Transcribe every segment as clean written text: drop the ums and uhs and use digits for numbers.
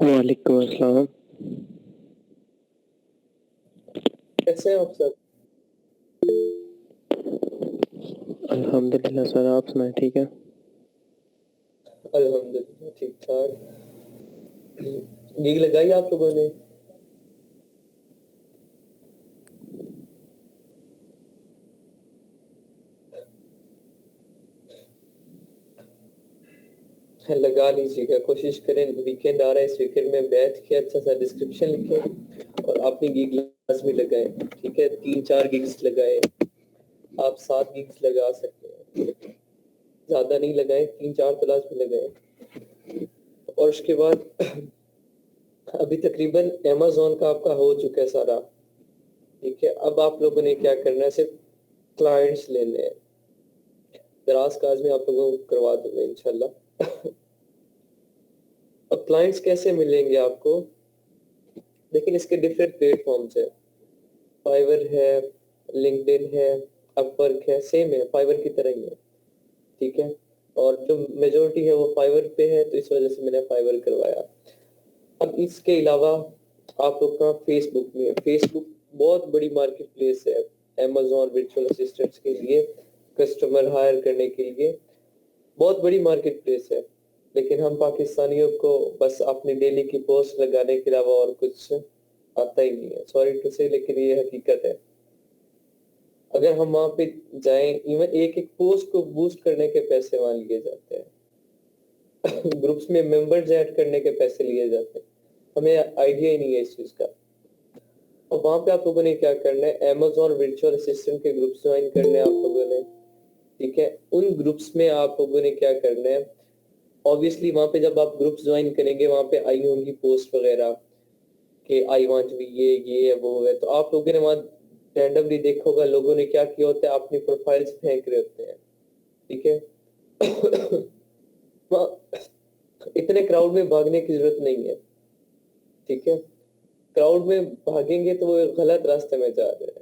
वालेकुम अस्सलाम। कैसे हैं आप सब? अल्हम्दुलिल्लाह सर, आप सुनाएं, ठीक है? अल्हम्दुलिल्लाह ठीक ठाक। गीग लगाई आप लोगों ने? लगा लीजिएगा, कोशिश करें। वीकेंड आ रहा है, इस वीकेंड में बैठ के अच्छा सा डिस्क्रिप्शन लिखें और अपनी गीग लाजमी लगाएं। ठीक है, 3-4 गिग्स लगाएं। आप 7 गिग्स लगा सकते हैं, ज्यादा नहीं लगाएं, 3-4 तो लाजमी लगाएं। और उसके बाद अभी तकरीबन अमेज़न का आपका हो चुका है सारा। ठीक है, अब आप लोगों ने क्या करना है, सिर्फ क्लाइंट्स लेने हैं। दराज काज में आप लोगों को करवा दूंगा इंशाल्लाह। अब क्लाइंट्स कैसे मिलेंगे आपको? लेकिन इसके डिफरेंट प्लेटफॉर्म्स है। फाइवर है, लिंक्डइन है, अपवर्क है, सेम है, फाइवर की तरह ही है। ठीक है, और जो मेजोरिटी है वो फाइवर पे है, तो इस वजह से मैंने फाइवर करवाया। अब इसके अलावा आप लोग का फेसबुक में, फेसबुक बहुत बड़ी मार्केट प्लेस है अमेज़न वर्चुअल असिस्टेंट्स के लिए, कस्टमर हायर करने के लिए बहुत बड़ी मार्केट प्लेस है। लेकिन हम पाकिस्तानियों को बस अपनी डेली की पोस्ट लगाने के अलावा और कुछ आता ही नहीं है, सॉरी टू से, लेकिन ये हकीकत है। अगर हम वहां पे जाएं, इवन एक एक पोस्ट को बूस्ट करने के पैसे वहां लिए जाते हैं। ग्रुप्स में मेंबर्स ऐड करने के पैसे लिए जाते हैं। हमें आइडिया ही नहीं है इस चीज का। और वहां पे आप लोगों ने क्या करना है, अमेज़न वर्चुअल असिस्टेंट के ग्रुप्स ज्वाइन करने हैं आप लोगों ने। ठीक है, उन ग्रुप्स में आप लोगों ने क्या करना है, ऑब्वियसली वहां पे जब आप ग्रुप ज्वाइन करेंगे वहां पे आई होंगी पोस्ट वगैरह कि आई वांट बी ये है वो है, तो आप लोगों ने वहां रैंडमली देखा होगा लोगों ने क्या किया होता है, अपनी प्रोफाइल्स फेंक रहे होते हैं। ठीक है। इतने क्राउड में भागने की जरूरत नहीं है। ठीक है, क्राउड में भागेंगे तो वो गलत रास्ते में जा रहे हैं।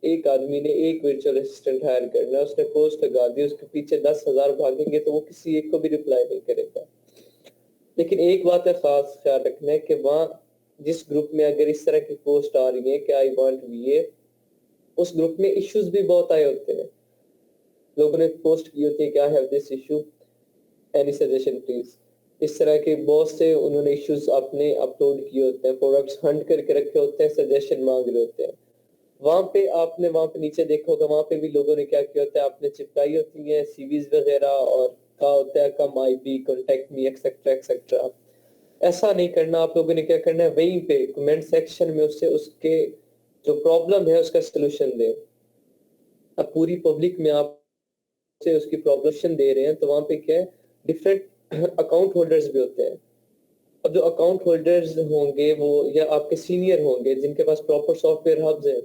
एक आदमी ने एक वर्चुअल असिस्टेंट हायर करना है, उसने पोस्ट लगा दी, उसके पीछे 10,000 भागेंगे तो वो किसी एक को भी रिप्लाई नहीं करेगा। लेकिन एक बात है खास ख्याल रखना है कि वहाँ जिस ग्रुप में अगर इस तरह की पोस्ट आ रही है कि आई वांट बीए, उस ग्रुप में इश्यूज भी बहुत आए होते हैं। लोगों ने पोस्ट की होती है कि I have this issue, any suggestion please. इस तरह के बहुत से उन्होंने इश्यूज अपने अपलोड किए होते हैं, प्रोडक्ट्स हंट करके रखे होते हैं, सजेशन मांग रहे होते हैं। वहां पे आपने वहां पे नीचे देखा होगा, वहां पे भी लोगों ने क्या किया होता है, आपने चिपकाई होती है सीवीज वगैरह और कहा होता है come I be contact me etcetera etcetera. ऐसा नहीं करना। आप लोगों ने क्या करना है, वहीं पे कमेंट सेक्शन में उससे उसके जो प्रॉब्लम है उसका सोल्यूशन दे। अब पूरी पब्लिक में आप से उसकी प्रॉब्लम दे रहे हैं, तो वहां पे क्या है, डिफरेंट अकाउंट होल्डर्स भी होते हैं। अब जो अकाउंट होल्डर्स होंगे वो या आपके सीनियर होंगे जिनके पास प्रॉपर सॉफ्टवेयर हब्स है,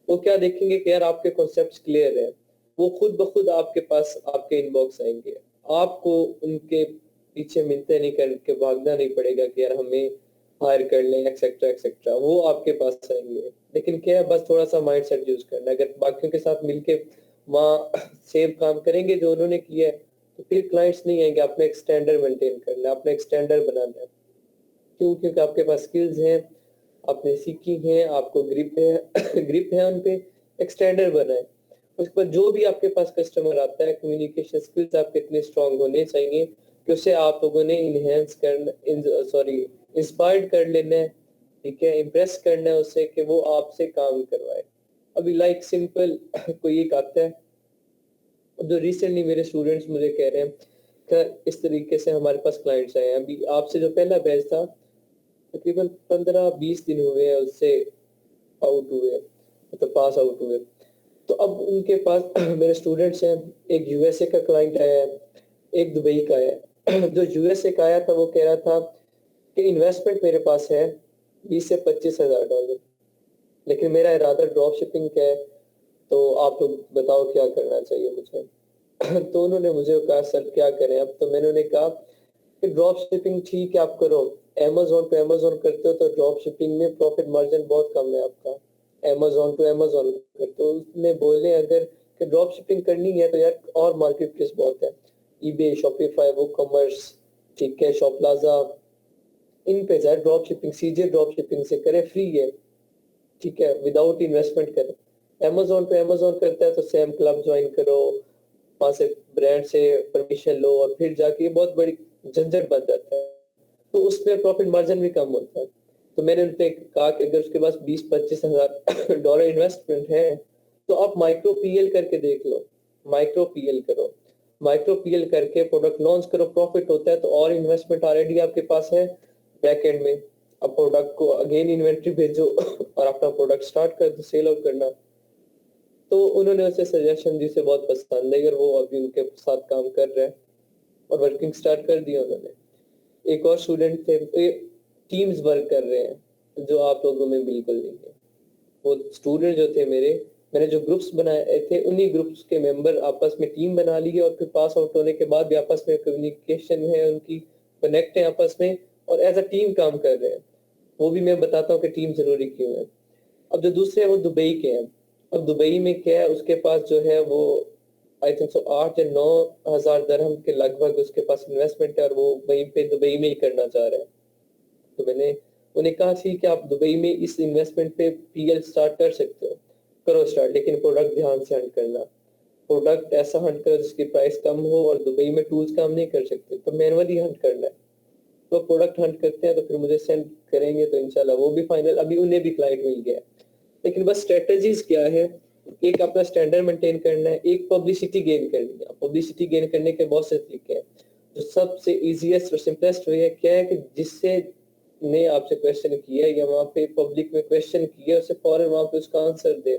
वो क्या देखेंगे कि यार आपके कॉन्सेप्ट्स क्लियर है, वो खुद ब खुद आपके पास आपके इनबॉक्स आएंगे। आपको उनके पीछे मिलते नहीं करके भागना नहीं पड़ेगा कि यार हमें हायर कर लें एक्सेट्रा एक्सेट्रा, वो आपके पास आएंगे। लेकिन क्या है, बस थोड़ा सा माइंड सेट यूज करना है। अगर बाकियों के साथ मिलके वहाँ सेम काम करेंगे जो उन्होंने किया है, तो फिर क्लाइंट्स नहीं आएंगे। आपने एक स्टैंडर्ड मेंटेन करना है, आपने एक स्टैंडर्ड बनाना है। क्यों? क्योंकि आपके पास स्किल्स हैं, आपने सीखी हैं, आपको ग्रिप है। ग्रिप है उन पे, एक स्टैंडर्ड बना है। उसके बाद जो भी आपके पास कस्टमर आता है, कम्युनिकेशन स्किल्स आपके इतने स्ट्रांग होने चाहिए कि उसे आप लोगों ने इनहेंस करना, सॉरी इंस्पायर्ड कर लेना है। ठीक है, इम्प्रेस करना है उसे कि वो आपसे काम करवाए। अभी लाइक सिंपल कोई एक आता है, जो रिसेंटली मेरे स्टूडेंट्स मुझे कह रहे हैं कि इस तरीके से हमारे पास क्लाइंट्स आए हैं। अभी आपसे जो पहला बैच था, तकरीबन 15-20 दिन हुए हैं उससे आउट हुए, मतलब पास आउट हुए। तो अब उनके पास मेरे स्टूडेंट्स हैं, एक यूएसए का क्लाइंट आया है, एक दुबई का है। जो यूएसए का आया था वो कह रहा था कि इन्वेस्टमेंट मेरे पास है 20 से 25 हजार डॉलर, लेकिन मेरा इरादा ड्रॉप शिपिंग का है, तो आप लोग बताओ क्या करना चाहिए मुझे। तो उन्होंने मुझे कहा सर क्या करें। अब तो मैंने उन्हें कहा कि ड्रॉप शिपिंग ठीक है आप करो, अमेज़न पे अमेज़न करते हो तो ड्रॉप शिपिंग में प्रॉफिट मार्जिन बहुत कम है आपका, अमेज़न टू अमेज़न करते हो। उसने बोले अगर कि ड्रॉप शिपिंग करनी है तो यार और मार्केट प्लेस बहुत है, ईबे, शॉपिफाई, वो कॉमर्स, ठीक है, शॉप प्लाजा, इन पे जाए, ड्रॉप शिपिंग, सीजे ड्रॉप शिपिंग से करे, फ्री है, ठीक है, विदाउट इन्वेस्टमेंट करे। अमेजोन पे अमेजोन करता है तो सेम क्लब ज्वाइन करो, वहां से ब्रांड से परमिशन लो और फिर जाके ये बहुत बड़ी झंझट बन जाता है, तो उसमें प्रॉफिट मार्जिन भी कम होता है। तो मैंने उनसे कहा कि अगर उसके पास 20-25 हजार डॉलर इन्वेस्टमेंट है तो आप माइक्रो पीएल करके देख लो, माइक्रो पीएल करो, माइक्रो पीएल करके प्रोडक्ट लॉन्च करो, प्रॉफिट होता है तो और इन्वेस्टमेंट ऑलरेडी आपके पास है बैक एंड में, अब प्रोडक्ट को अगेन इन्वेंट्री भेजो और अपना प्रोडक्ट स्टार्ट कर दो सेल आउट करना। तो उन्होंने उसे सजेशन दी, से बहुत पसंद है और वो अभी उनके साथ काम कर रहे हैं और वर्किंग स्टार्ट कर दिया उन्होंने। एक और स्टूडेंट थे, टीम्स वर्क कर रहे हैं जो आप लोगों में बिल्कुल नहीं है। वो स्टूडेंट जो थे मेरे, मैंने जो ग्रुप्स बनाए थे उन्हीं ग्रुप्स के मेंबर आपस में टीम बना ली है और फिर पास आउट होने के बाद भी आपस में कम्युनिकेशन है उनकी, कनेक्ट है आपस में और एज अ टीम काम कर रहे हैं। वो भी मैं बताता हूँ कि टीम जरूरी क्यों है। अब जो दूसरे हैं वो दुबई के हैं। अब दुबई में क्या है, उसके पास जो है वो आई थिंक सो 8 या 9 हजार दरहम के लगभग उसके पास इन्वेस्टमेंट है और वो वहीं पे दुबई में ही करना चाह रहे हैं। तो मैंने उन्हें कहा ठीक है, आप दुबई में इस इन्वेस्टमेंट पे पीएल स्टार्ट कर सकते हो, करो स्टार्ट, लेकिन प्रोडक्ट ध्यान से हंट करना, प्रोडक्ट ऐसा हंट करो जिसकी प्राइस कम हो, और दुबई में टूल्स काम नहीं कर सकते तो मैनुअली हंट करना है। तो प्रोडक्ट हंट करते हैं तो फिर मुझे सेंड करेंगे तो इंशाल्लाह वो भी फाइनल, अभी उन्हें भी क्लाइंट मिल गया है। लेकिन बस स्ट्रेटजीज क्या है, एक अपना स्टैंडर्ड मेंटेन करना है, एक पब्लिसिटी गेन करनी है। पब्लिसिटी गेन करने के बहुत से तरीके हैं, जो सबसे इजीएस्ट और सिंपलेस्ट वे है क्या है कि जिससे ने आपसे क्वेश्चन किया या वहाँ पे पब्लिक में क्वेश्चन किया उसे फौरन वहाँ पे उसका आंसर दे,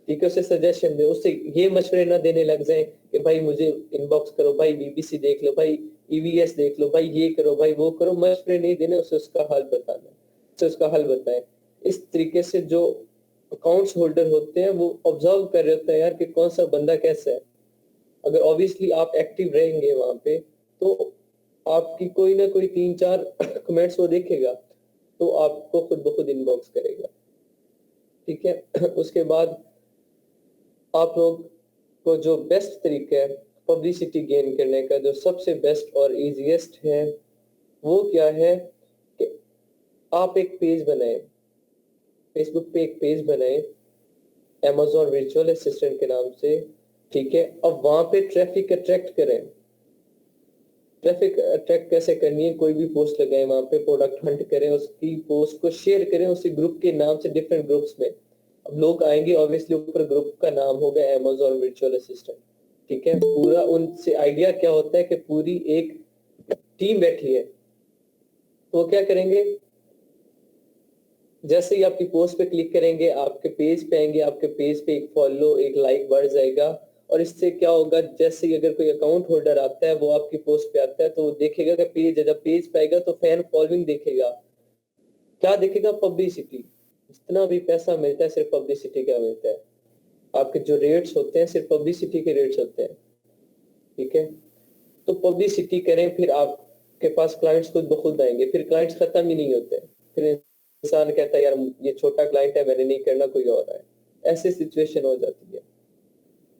ठीक है, उसे सजेशन दे, उससे ये मशवरे ना देने लग जाए कि भाई मुझे इनबॉक्स करो, भाई बीबीसी देख लो, भाई ईवीएस देख लो, भाई ये करो, भाई वो करो, मशवरे नहीं देने, उसे उसका हल बताना, उसे उसका हल बताएं। इस तरीके से जो अकाउंट्स होल्डर होते हैं वो ऑब्जर्व कर रहे होते हैं यार कि कौन सा बंदा कैसा है। अगर ऑब्वियसली आप एक्टिव रहेंगे वहां पे तो आपकी कोई ना कोई 3-4 कमेंट्स वो देखेगा तो आपको खुद ब खुद इनबॉक्स करेगा, ठीक है। उसके बाद आप लोग को जो बेस्ट तरीका है पब्लिसिटी गेन करने का, जो सबसे बेस्ट और इजीएस्ट है वो क्या है कि आप एक पेज बनाए, फेसबुक पे एक पेज बनाए Amazon वर्चुअल असिस्टेंट के नाम से, ठीक है। अब वहां पे ट्रैफिक अट्रैक्ट करें। ट्रैफिक अट्रैक्ट कैसे करनी है, कोई भी पोस्ट लगाए वहां पे, प्रोडक्ट हंट करें, उसकी पोस्ट को शेयर करें उसी ग्रुप के नाम से डिफरेंट ग्रुप्स में। अब लोग आएंगे, ऑब्वियसली ऊपर ग्रुप का नाम होगा Amazon वर्चुअल असिस्टेंट, ठीक है। पूरा उनसे आइडिया क्या होता है कि पूरी एक टीम बैठी है, तो वो क्या करेंगे, जैसे ही आपकी पोस्ट पे क्लिक करेंगे आपके पेज पे आएंगे, आपके पेज पे एक फॉलो एक लाइक बढ़ जाएगा। और इससे क्या होगा, जैसे ही अगर कोई अकाउंट होल्डर आता है वो आपकी पोस्ट पे आता है तो वो देखेगा कि पेज, जब पेज पे आएगा तो फैन फॉलोइंग देखेगा, क्या देखेगा, पब्लिसिटी। जितना भी पैसा मिलता है सिर्फ पब्लिसिटी का मिलता है, आपके जो रेट्स होते हैं सिर्फ पब्लिसिटी के रेट्स होते हैं, ठीक है। तो पब्लिसिटी करें, फिर आपके पास क्लाइंट्स खुद ब खुद आएंगे, फिर क्लाइंट्स खत्म ही नहीं होते, फिर इंसान कहता है यार ये छोटा क्लाइंट है मैंने नहीं करना, कोई और है, ऐसी सिचुएशन हो जाती है।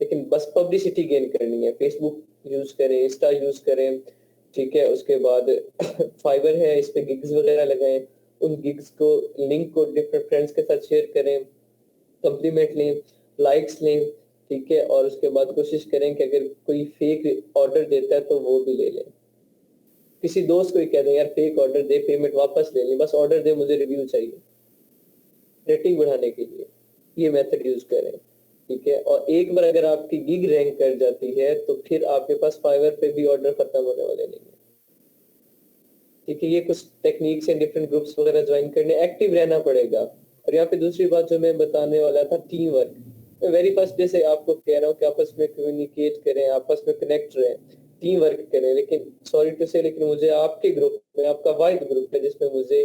लेकिन बस पब्लिसिटी गेन करनी है, फेसबुक यूज करें, इंस्टा यूज करें, ठीक है। उसके बाद फाइवर है, इस पे गिग्स वगैरह लगाएं, उन गिग्स को लिंक को डिफरेंट फ्रेंड्स के साथ शेयर करें, कम्प्लीमेंट लें, लाइक्स लें, ठीक है। और उसके बाद कोशिश करें कि अगर कोई फेक ऑर्डर देता है तो वो भी ले लें। किसी दोस्त को ही कह दें यार फेक ऑर्डर दे, पेमेंट वापस ले लें, बस ऑर्डर दे, मुझे रिव्यू चाहिए, रेटिंग बढ़ाने के लिए ये मेथड यूज करें, ठीक है। और एक बार अगर आपकी गिग रैंक कर जाती है तो फिर आपके पास फाइवर पे भी ऑर्डर खत्म होने वाले नहीं है, ठीक है। ये कुछ टेक्निक्स हैं, डिफरेंट ग्रुप्स वगैरह ज्वाइन करने, एक्टिव रहना पड़ेगा। और यहाँ पे दूसरी बात जो मैं बताने वाला था, टीम वर्क। मैं वेरी फर्स्ट डे से आपको कह रहा हूँ कि आपस में कम्युनिकेट करें, आपस में कनेक्ट रहें, टीम वर्क करें। लेकिन सॉरी टू से, लेकिन मुझे आपके ग्रुप में, आपका वाइड ग्रुप है जिसमें मुझे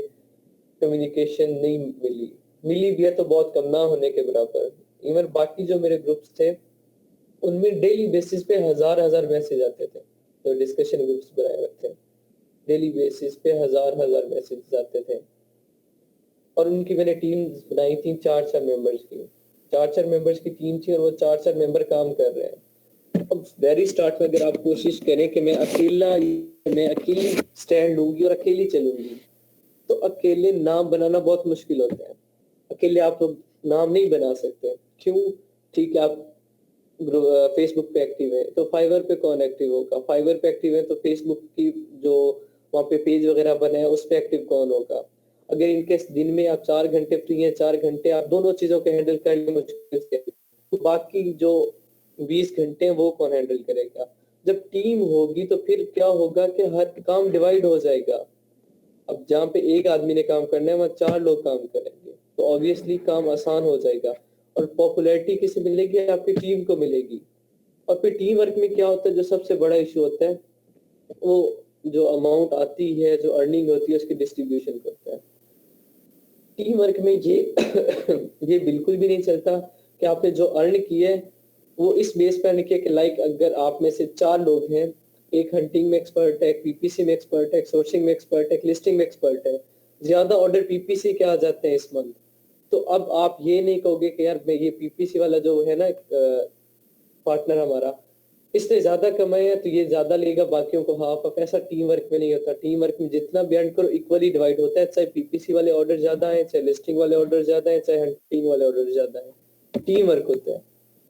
कम्युनिकेशन नहीं मिली, मिली भी है तो बहुत कम, ना होने के बराबर। इवन बाकी जो मेरे ग्रुप्स थे उनमें डेली बेसिस पे हजार हजार मैसेज आते थे, तो डिस्कशन ग्रुप्स बनाए रखे, डेली बेसिस पे हजार हजार मैसेज आते थे। और उनकी मैंने टीम बनाई थी 4-4 मेंबर्स की, 4-4 मेंबर्स की टीम थी और वो 4-4 मेंबर काम कर रहे हैं। अब वेरी स्टार्ट में अगर आप कोशिश करें कि मैं अकेली स्टैंड लूंगी और अकेली चलूंगी, तो अकेले नाम बनाना बहुत मुश्किल होता है। अकेले आप लोग नाम नहीं बना सकते। क्यों? ठीक है, आप फेसबुक पे एक्टिव है तो फाइवर पे कौन एक्टिव होगा? फाइवर पे एक्टिव है तो फेसबुक की जो वहाँ पे पेज वगैरह बने हैं उस पे एक्टिव कौन होगा? अगर इनकेस दिन में आप 4 घंटे फ्री हैं, 4 घंटे आप दोनों चीजों को हैंडल करने मुश्किल से, तो बाकी जो 20 घंटे हैं वो कौन हैंडल करेगा? जब टीम होगी तो फिर क्या होगा कि हर काम डिवाइड हो जाएगा। अब जहाँ पे एक आदमी ने काम करना है वहाँ 4 लोग काम करेंगे तो ऑब्वियसली काम आसान हो जाएगा और पॉपुलैरिटी किसे मिलेगी? आपकी टीम को मिलेगी। और फिर टीम वर्क में क्या होता है, जो सबसे बड़ा इशू होता है वो जो अमाउंट आती है, जो अर्निंग होती है उसकी डिस्ट्रीब्यूशन करता है। टीम वर्क में ये ये बिल्कुल भी नहीं चलता कि आपने जो अर्न किया है वो इस बेस पर अर्न किया कि लाइक अगर आप में से 4 लोग हैं, एक हंटिंग में एक्सपर्ट है, एक पीपीसी में एक्सपर्ट है, एक सोर्सिंग में एक्सपर्ट है, एक लिस्टिंग में एक्सपर्ट है, ज्यादा ऑर्डर पीपीसी के आ जाते हैं इस मंथ। तो अब आप ये नहीं कहोगे कि यार मैं ये पीपीसी वाला जो है ना पार्टनर हमारा, इसने ज्यादा कमाया तो ये ज्यादा लेगा, बाकियों को हाफ ऑफ। ऐसा टीम वर्क में नहीं होता। टीम वर्क में जितना भी अर्न करो इक्वली डिवाइड होता है, चाहे पीपीसी वाले ऑर्डर ज्यादा है, चाहे लिस्टिंग वाले ऑर्डर ज्यादा है, चाहे हंटिंग वाले ऑर्डर ज्यादा है। टीम वर्क होता है।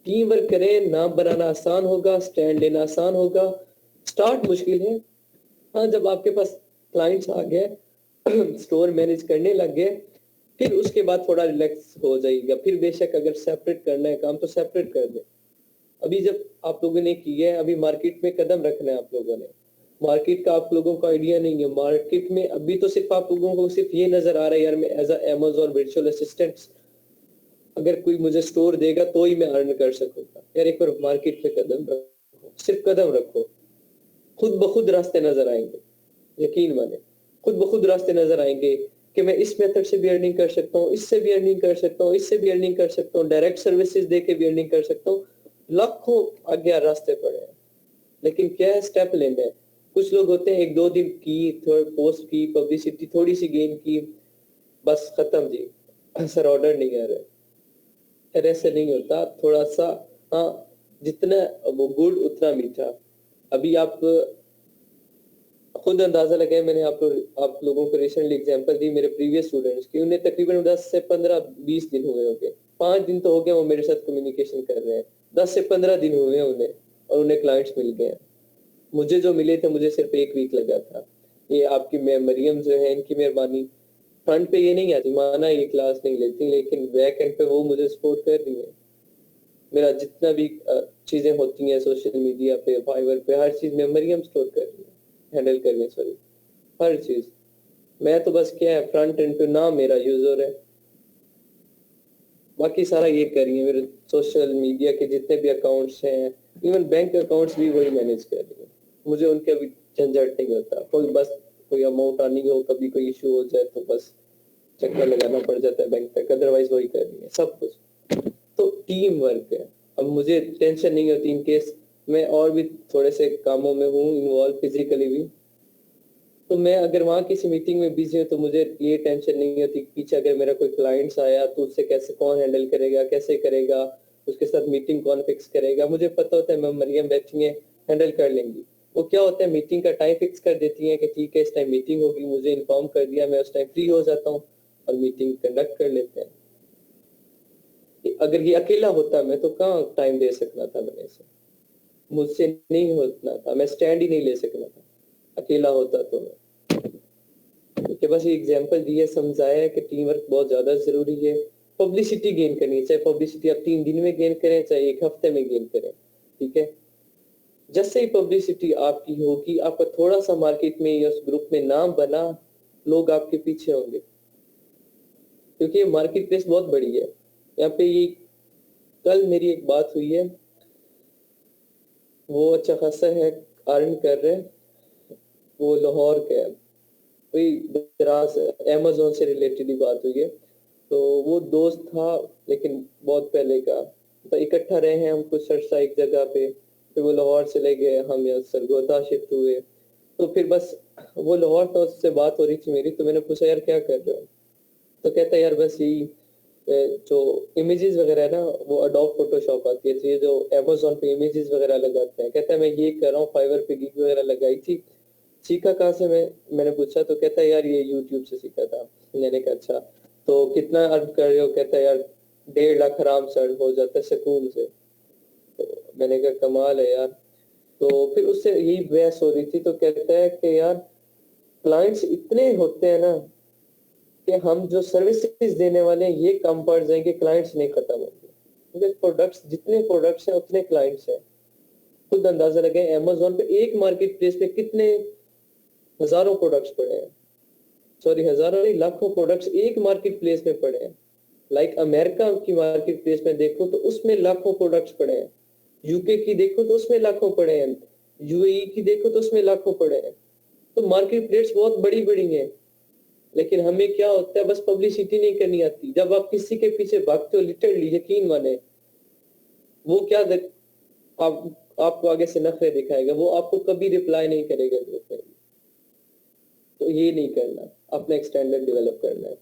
टीम वर्क करें, नाम बनाना आसान होगा, स्टैंड लेना आसान होगा, स्टार्ट मुश्किल है। हाँ, जब आपके पास क्लाइंट्स आ गए स्टोर मैनेज करने लग गए, फिर उसके बाद थोड़ा रिलैक्स हो जाएगा। फिर बेशक अगर सेपरेट करना है काम तो सेपरेट कर दे। अभी जब आप लोगों ने किया है, अभी मार्केट में कदम रखना है आप लोगों ने। मार्केट का आप लोगों का आइडिया नहीं है। मार्केट में अभी तो सिर्फ आप लोगों को सिर्फ ये नजर आ रहा है यार मैं एज अमेज़न वर्चुअल असिस्टेंट अगर कोई मुझे स्टोर देगा तो ही मैं अर्न कर सकूंगा। यार एक बार मार्केट पे कदम रखो, सिर्फ कदम रखो, खुद ब खुद रास्ते नजर आएंगे। यकीन माने, खुद ब खुद रास्ते नजर आएंगे कि मैं इस मेथड से भी अर्निंग कर सकता हूँ, इससे भी अर्निंग कर सकता हूँ, इससे भी अर्निंग कर सकता हूँ, डायरेक्ट सर्विसेज दे के भी अर्निंग कर सकता हूँ। लाखों आगे रास्ते पड़े हैं, लेकिन क्या है, स्टेप लेने हैं। कुछ लोग होते हैं 1-2 दिन की थोड़ी पोस्ट की पब्लिसिटी थोड़ी सी गेन की, बस खत्म जी, सर ऑर्डर नहीं आ रहा। यार ऐसे नहीं होता, थोड़ा सा। हाँ, जितना वो गुड़ उतना मीठा। अभी आप खुद अंदाजा लगाए, मैंने आप लोगों को रिसेंटली एग्जांपल दी मेरे प्रीवियस स्टूडेंट्स की। उन्हें तकरीबन 10 से 15-20 दिन हुए होंगे, 5 दिन तो हो गए वो मेरे साथ कम्युनिकेशन कर रहे हैं, 10 से 15 दिन हुए उन्हें, और उन्हें क्लाइंट्स मिल गए हैं। मुझे जो मिले थे मुझे सिर्फ 1 वीक लगा था। ये आपकी मरियम जो है इनकी मेहरबानी। फ्रंट पे ये नहीं आती, माना ये क्लास नहीं लेती, लेकिन बैक एंड पे वो मुझे सपोर्ट कर रही है। मेरा जितना भी चीजें होती हैं सोशल मीडिया पे, फाइवर पे, हर चीज में मरियम स्टोर कर रही है, हैंडल कर रही है, सॉरी, हर चीज। मैं तो बस क्या है, फ्रंट एंड पे नाम मेरा यूजर है, बाकी सारा ये कर रही है। मेरे सोशल मीडिया के जितने भी अकाउंट्स हैं, इवन बैंक अकाउंट्स भी वही मैनेज कर रही है। मुझे उनके अभी झंझट नहीं होता। कोई बस कोई अमाउंट आनी हो, कभी कोई इशू हो जाए तो बस चक्कर लगाना पड़ जाता है बैंक तक, अदरवाइज वही कर रही है सब कुछ। तो टीम वर्क है। अब मुझे टेंशन नहीं होती इन केस मैं और भी थोड़े से कामों में हूँ इन्वॉल्व, फिजिकली भी, तो मैं अगर वहाँ किसी मीटिंग में बिजी हूँ तो मुझे ये टेंशन नहीं होती कि पीछे अगर मेरा कोई क्लाइंट्स आया तो उससे कैसे कौन हैंडल करेगा, कैसे करेगा, उसके साथ मीटिंग कौन फिक्स करेगा। मुझे पता होता है मैं मरियम बैठी है, हैंडल कर लेंगी। वो क्या होता है, मीटिंग का टाइम फिक्स कर देती है कि ठीक है इस टाइम मीटिंग होगी, मुझे इन्फॉर्म कर दिया, मैं उस टाइम फ्री हो जाता हूँ और मीटिंग कंडक्ट कर लेते हैं। अगर ये अकेला होता मैं तो कहाँ टाइम दे सकना था, मैंने से मुझसे नहीं होता था, मैं स्टैंड ही नहीं ले सकना था अकेला होता तो मैं। कि बस ये एग्जांपल दिए, समझाया है कि टीम वर्क बहुत ज्यादा जरूरी है। पब्लिसिटी गेन करनी है, चाहे पब्लिसिटी आप 3 दिन में गेन करें चाहे 1 हफ्ते में गेन करें, ठीक है। जैसे ही पब्लिसिटी आपकी होगी, आपका थोड़ा सा मार्केट में या उस ग्रुप में नाम बना, लोग आपके पीछे होंगे, क्योंकि ये मार्केट प्लेस बहुत बड़ी है। यहाँ पे ये कल मेरी एक बात हुई है, वो अच्छा खासा है अर्न कर रहे हैं, वो लाहौर के है, कोई दराज अमेज़न से रिलेटेड ही बात हुई है। तो वो दोस्त था लेकिन बहुत पहले का, तो इकट्ठा रहे हैं हम कुछ अर्सा एक जगह पे, फिर वो लाहौर चले गए, हम यहाँ सरगोदा शिफ्ट हुए। तो फिर बस वो लाहौर था, उससे बात हो रही थी मेरी, तो मैंने पूछा यार क्या कर रहे हो, तो कहता है यार बस यही जो इमेजेस वगैरह है ना, वो अडोब फोटोशॉप आती है, तो ये जो अमेज़न पे इमेजेस वगैरह लगाते हैं, कहता है मैं ये कर रहा हूँ, फाइवर पे गिग वगैरह लगाई थी, सीखा कहाँ से? मैंने पूछा तो कहता है यार ये यूट्यूब से सीखा था। मैंने कहा अच्छा, तो कितना अर्न कर रहे हो? कहता है यार 1.5 लाख आराम से अर्न हो जाता है सुकून से। तो मैंने कहा कमाल है यार। तो फिर उससे यही बहस हो रही थी, तो कहता है कि यार क्लाइंट्स इतने होते हैं ना कि हम जो सर्विसेज देने वाले हैं ये कम पड़ जाएंगे, क्लाइंट्स नहीं खत्म होंगे, क्योंकि प्रोडक्ट्स जितने प्रोडक्ट्स हैं उतने क्लाइंट्स हैं। खुद अंदाजा लगे अमेजोन पे एक मार्केट प्लेस पे कितने हजारों प्रोडक्ट्स पड़े हैं, सॉरी हजारों नहीं लाखों प्रोडक्ट्स एक मार्केट प्लेस में पड़े हैं। लाइक अमेरिका की मार्केट प्लेस में देखो तो उसमें लाखों प्रोडक्ट्स पड़े हैं, यूके की देखो तो उसमें लाखों पड़े हैं, यूएई की देखो तो उसमें लाखों पड़े हैं। तो मार्केट प्लेस बहुत बड़ी बड़ी हैं, लेकिन हमें क्या होता है बस पब्लिसिटी नहीं करनी आती। जब आप किसी के पीछे भागते हो लिटरली यकीन माने वो क्या आपको आगे से नखरे दिखाएगा, वो आपको कभी रिप्लाई नहीं करेगा ग्रुप में। तो ये नहीं करना, अपना एक स्टैंडर्ड डेवलप करना है।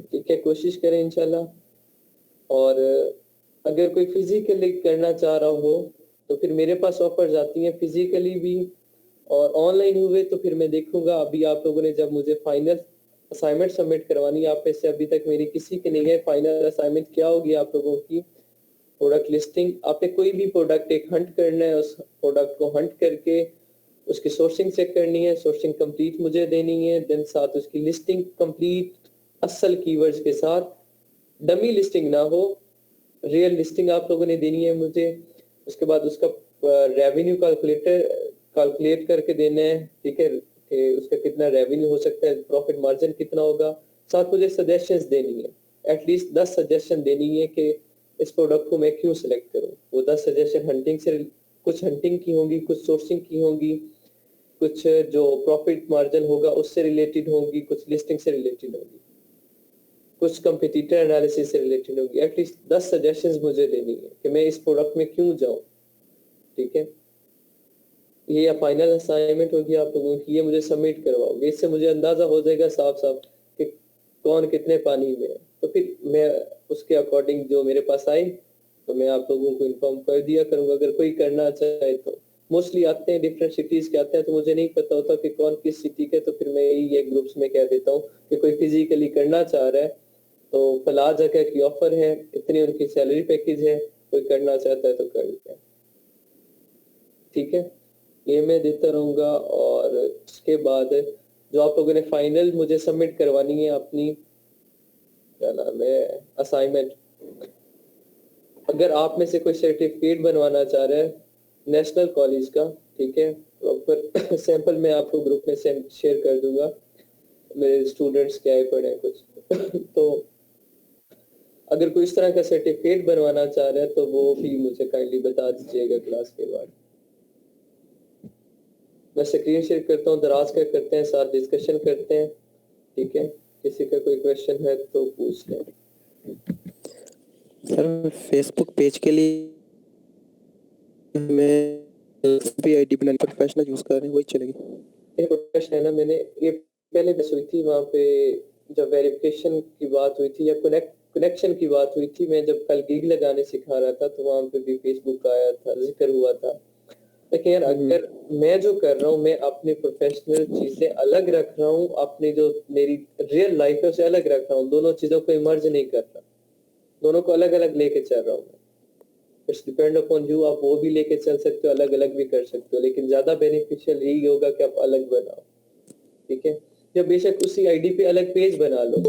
ठीक है, कोशिश करें इंशाल्लाह। और अगर कोई फिजिकली करना चाह रहा हो तो फिर मेरे पास ऑफर्स आती हैं फिजिकली भी, और ऑनलाइन हुए तो फिर मैं देखूंगा। अभी आप लोगों ने जब मुझे फाइनल असाइनमेंट सबमिट करवानी है, आप में से अभी तक मेरी किसी की नहीं है। फाइनल असाइनमेंट क्या होगी आप लोगों की? Product listing. आपने कोई भी प्रोडक्ट एक हंट करना है, उस प्रोडक्ट को हंट करके उसकी सोर्सिंग चेक करनी है, सोर्सिंग कंप्लीट मुझे देनी है, देन साथ उसकी लिस्टिंग कंप्लीट असल कीवर्ड्स के साथ, डमी लिस्टिंग ना हो, रियल लिस्टिंग आप लोगों ने देनी है मुझे। उसके बाद उसका रेवेन्यू कैलकुलेट करके देना है, ठीक है, कि उसका कितना रेवेन्यू हो सकता है, प्रॉफिट मार्जिन कितना होगा। साथ मुझे सजेशंस देनी है, एटलीस्ट 10 सजेशन देनी है कि इस प्रोडक्ट को मैं क्यों सिलेक्ट करूं। वो 10 सजेशन हंटिंग से, कुछ हंटिंग की होंगी, कुछ सोर्सिंग की होंगी, कुछ जो प्रॉफिट मार्जिन होगा उससे रिलेटेड होंगी, कुछ लिस्टिंग से रिलेटेड होगी, कुछ कंपटीटर एनालिसिस से रिलेटेड होगी। एटलीस्ट 10 सजेशंस मुझे देनी है कि मैं इस प्रोडक्ट में क्यों जाऊं। ठीक है, ये फाइनल असाइनमेंट होगी आप लोगों की, ये मुझे सबमिट करवाओगे। इससे मुझे अंदाजा हो जाएगा साफ साफ कि कौन कितने पानी में है। तो फिर मैं उसके अकॉर्डिंग जो मेरे पास आए तो मैं आप लोगों को इन्फॉर्म कर दिया करूंगा। अगर कोई करना चाहे तो मोस्टली आते हैं डिफरेंट सिटीज के आते हैं, तो मुझे नहीं पता होता कि कौन किस सिटी के, तो फिर मैं यही एक ग्रुप्स में कह देता हूँ कि कोई फिजिकली करना चाह रहा है तो फला जगह की ऑफर है, इतनी उनकी सैलरी पैकेज है, कोई करना चाहता है तो कर ले। ठीक है, ये मैं देता रहूंगा। और उसके बाद जो आप लोगों ने फाइनल मुझे सबमिट करवानी है अपनी, क्या नाम है, असाइनमेंट, अगर आप में से कोई सर्टिफिकेट बनवाना चाह रहा है नेशनल कॉलेज का, ठीक है, प्रॉपर सैंपल मैं आपको ग्रुप में शेयर कर दूंगा, मेरे स्टूडेंट्स क्या है पढ़े कुछ तो अगर कोई इस तरह का सर्टिफिकेट बनवाना चाह रहा है तो वो भी मुझे काइंडली बता दीजिएगा क्लास के बाद। मैं स्क्रीन शेयर करता हूँ, दराज का करते हैं, साथ डिस्कशन करते हैं। ठीक है, किसी का कोई क्वेश्चन है तो पूछ लें। सर फेसबुक पेज के लिए मैं भी आईडी बनानी प्रोफेशनल यूज कर रहे हैं, वही चलेगी? ये प्रोफेशनल है ना, मैंने ये पहले बस हुई थी वहाँ पे जब वेरिफिकेशन की बात हुई थी या कनेक्शन की बात हुई थी। मैं जब कल गिग लगाने सिखा रहा था तो वहाँ पे भी फेसबुक का आया था, जिक्र हुआ था। लेकिन यार अगर मैं जो कर रहा हूँ, मैं अपनी प्रोफेशनल चीजें अलग रख रहा हूँ, अपनी जो मेरी रियल लाइफ है उसे अलग रख रहा हूँ, दोनों चीजों को इमर्ज नहीं कर रहा, दोनों को अलग अलग लेके चल रहा हूँ। इट्स डिपेंड अपॉन यू, आप वो भी लेके चल सकते हो, अलग अलग भी कर सकते हो, लेकिन ज्यादा बेनिफिशियल यही होगा कि आप अलग बनाओ। ठीक है, या बेशक उसी आईडी पे अलग पेज बना लो।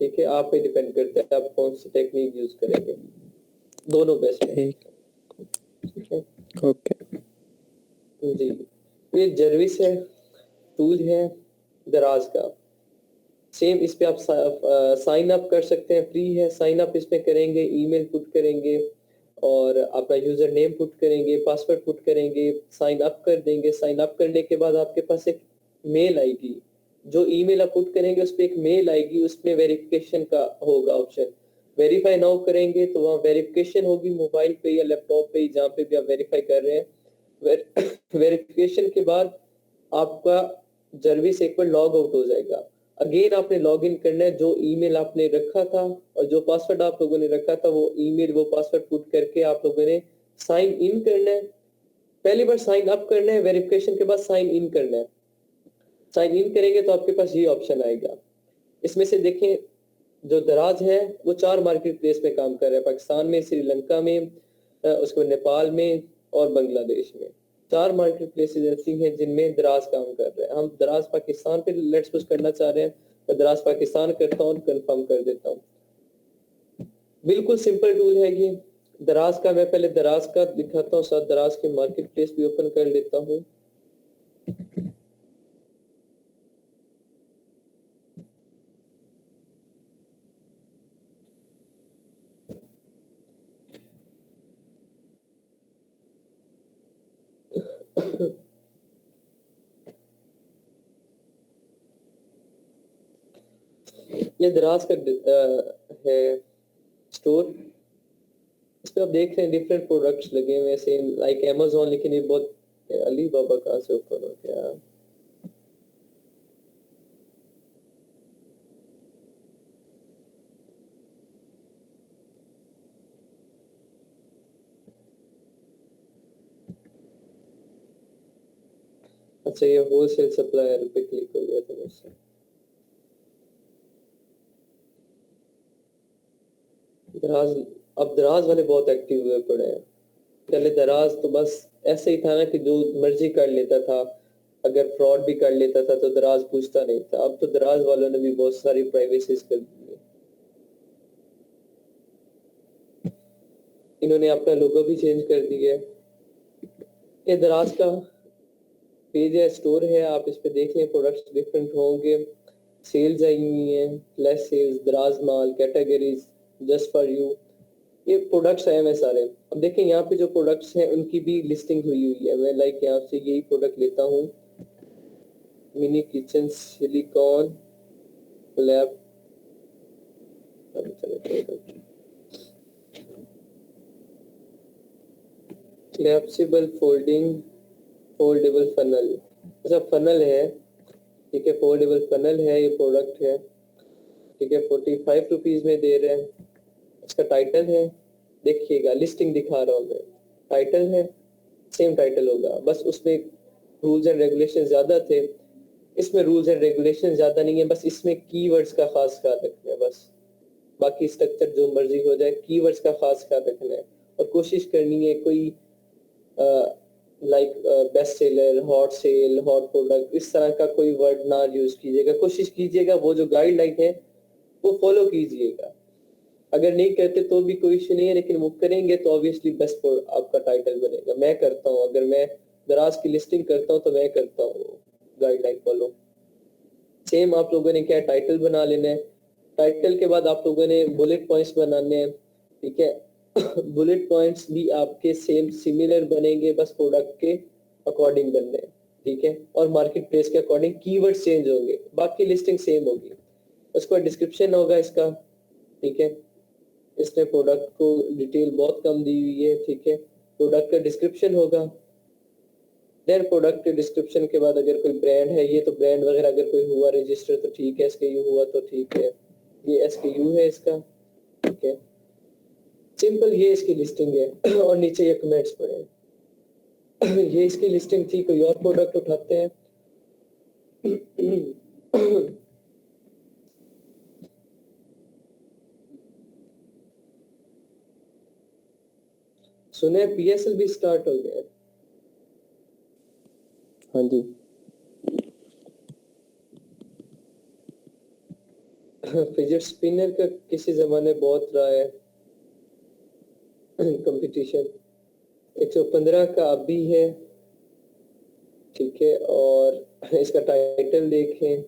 ठीक है, आप पे डिपेंड करता है आप कौन सी टेक्निक यूज करेंगे, दोनों बेस्ट है। ठीक है, ओके जी, ये जर्विस है, टूल है दराज का। सेम इस पे आप साइन अप कर सकते हैं, फ्री है। साइन अप इसमें करेंगे, ईमेल पुट करेंगे और अपना यूजर नेम पुट करेंगे, पासवर्ड पुट करेंगे, साइन अप कर देंगे। साइन अप करने के बाद आपके पास एक मेल आएगी, जो ईमेल आप पुट करेंगे उस पर एक मेल आएगी, उसमें वेरिफिकेशन का होगा ऑप्शन। वेरीफाई नाउ करेंगे तो वहाँ वेरिफिकेशन होगी मोबाइल पे या लैपटॉप पे, जहाँ पे भी आप वेरीफाई कर रहे हैं। वेरिफिकेशन के बाद आपका जर्विस एक बार लॉग आउट हो जाएगा। अगेन आपने लॉग इन करना है, जो ईमेल आपने रखा था और जो पासवर्ड आप लोगों ने रखा था वो ईमेल वो पासवर्ड पुट करके आप लोगों ने साइन इन करना है। पहली बार साइन अप करना है, वेरिफिकेशन के बाद साइन इन करना है। साइन इन करेंगे तो आपके पास ये ऑप्शन आएगा। इसमें से देखें, जो दराज है वो 4 मार्केट प्लेस में काम कर रहा है, पाकिस्तान में, श्रीलंका में, उसके बाद नेपाल में और बांग्लादेश में। 4 मार्केट प्लेसेस ऐसी हैं जिनमें दराज काम कर रहे हैं। हम दराज पाकिस्तान पे लेट्स पुश करना चाह रहे हैं, मैं दराज पाकिस्तान करता हूँ, कंफर्म कर देता हूँ। बिल्कुल सिंपल टूल है ये। दराज का मैं पहले दराज का दिखाता हूँ, साथ दराज के मार्केट प्लेस भी ओपन कर लेता हूँ। ये दराज का है स्टोर। इस पे आप देख रहे हैं डिफरेंट प्रोडक्ट्स लगे हुए हैं सेम लाइक अमेज़न, लेकिन ये बहुत अली बाबा कहाँ से ओपन हो गया? अच्छा, ये होलसेल सप्लायर पे क्लिक हो गया था मुझसे। दराज, अब दराज वाले बहुत एक्टिव हुए पड़े हैं। पहले दराज तो बस ऐसे ही था ना कि जो मर्जी कर लेता था, अगर फ्रॉड भी कर लेता था तो दराज पूछता नहीं था। अब तो दराज वालों ने भी बहुत सारी प्राइवेसीज कर दी है। इन्होंने अपना लोगो भी चेंज कर दिया है। ये दराज का पेज है, स्टोर है, आप इस पे देख लें, प्रोडक्ट्स डिफरेंट होंगे, सेल्स आई हुई हैं, फ्लैश सेल्स, दराज माल, कैटेगरीज, जस्ट फॉर यू, ये प्रोडक्ट्स हैं मैं सारे। अब देखें यहाँ पे जो प्रोडक्ट्स हैं उनकी भी लिस्टिंग हुई हुई है। मैं लाइक यहाँ से यही प्रोडक्ट लेता हूँ, mini kitchen silicone lab, collapsible folding foldable funnel. अच्छा, फनल है, ठीक है, फोल्डेबल फनल है, ये प्रोडक्ट है, ठीक है, 45 रुपीज में दे रहे हैं। इसका टाइटल है, देखिएगा लिस्टिंग दिखा रहा हूँ मैं, टाइटल है, सेम टाइटल होगा, बस उसमें रूल्स एंड रेगुलेशन ज्यादा थे, इसमें रूल्स एंड रेगुलेशन ज्यादा नहीं है, बस इसमें कीवर्ड्स का खास ख्याल रखना है बस। बाकी स्ट्रक्चर जो मर्जी हो जाए, कीवर्ड्स का खास ख्याल रखना है और कोशिश करनी है कोई like best seller, hot sale, hot product, इस तरह का कोई वर्ड ना यूज कीजिएगा। कोशिश कीजिएगा वो जो गाइडलाइन है वो फॉलो कीजिएगा। अगर नहीं करते तो भी कोई इशू नहीं है, लेकिन वो करेंगे तो ऑब्वियसली बेस्ट आपका टाइटल बनेगा। मैं करता हूँ, अगर मैं दराज की लिस्टिंग करता हूँ तो मैं करता हूँ गाइडलाइन फॉलो। सेम आप लोगों ने क्या टाइटल बना लेना है, टाइटल के बाद आप लोगों ने बुलेट पॉइंट्स बनाने हैं, ठीक है। बुलेट पॉइंट्स भी आपके सेम सिमिलर बनेंगे, बस प्रोडक्ट के अकॉर्डिंग बनने हैं, ठीक है, और मार्केट प्लेस के अकॉर्डिंग कीवर्ड चेंज होंगे, बाकी लिस्टिंग सेम होगी। उसका डिस्क्रिप्शन होगा इसका, ठीक है, इसने प्रोडक्ट को डिटेल बहुत कम दी हुई है, ठीक है, प्रोडक्ट का डिस्क्रिप्शन होगा। देन प्रोडक्ट के डिस्क्रिप्शन के बाद अगर कोई ब्रांड है, ये तो ब्रांड वगैरह अगर कोई हुआ रजिस्टर तो ठीक है, एसकेयू हुआ तो ठीक है, ये एसकेयू है इसका, ठीक है, सिंपल ये इसकी लिस्टिंग है। और नीचे ये कमेंट्स पड़े हैं। ये इसकी लिस्टिंग थी, कोई और प्रोडक्ट उठाते हैं। सुने पीएसएल भी स्टार्ट हो गया? हाँ जी। फिजेट स्पिनर का किसी जमाने बहुत रहा है कंपटीशन, 115 का अभी है, ठीक है, और इसका टाइटल देखें,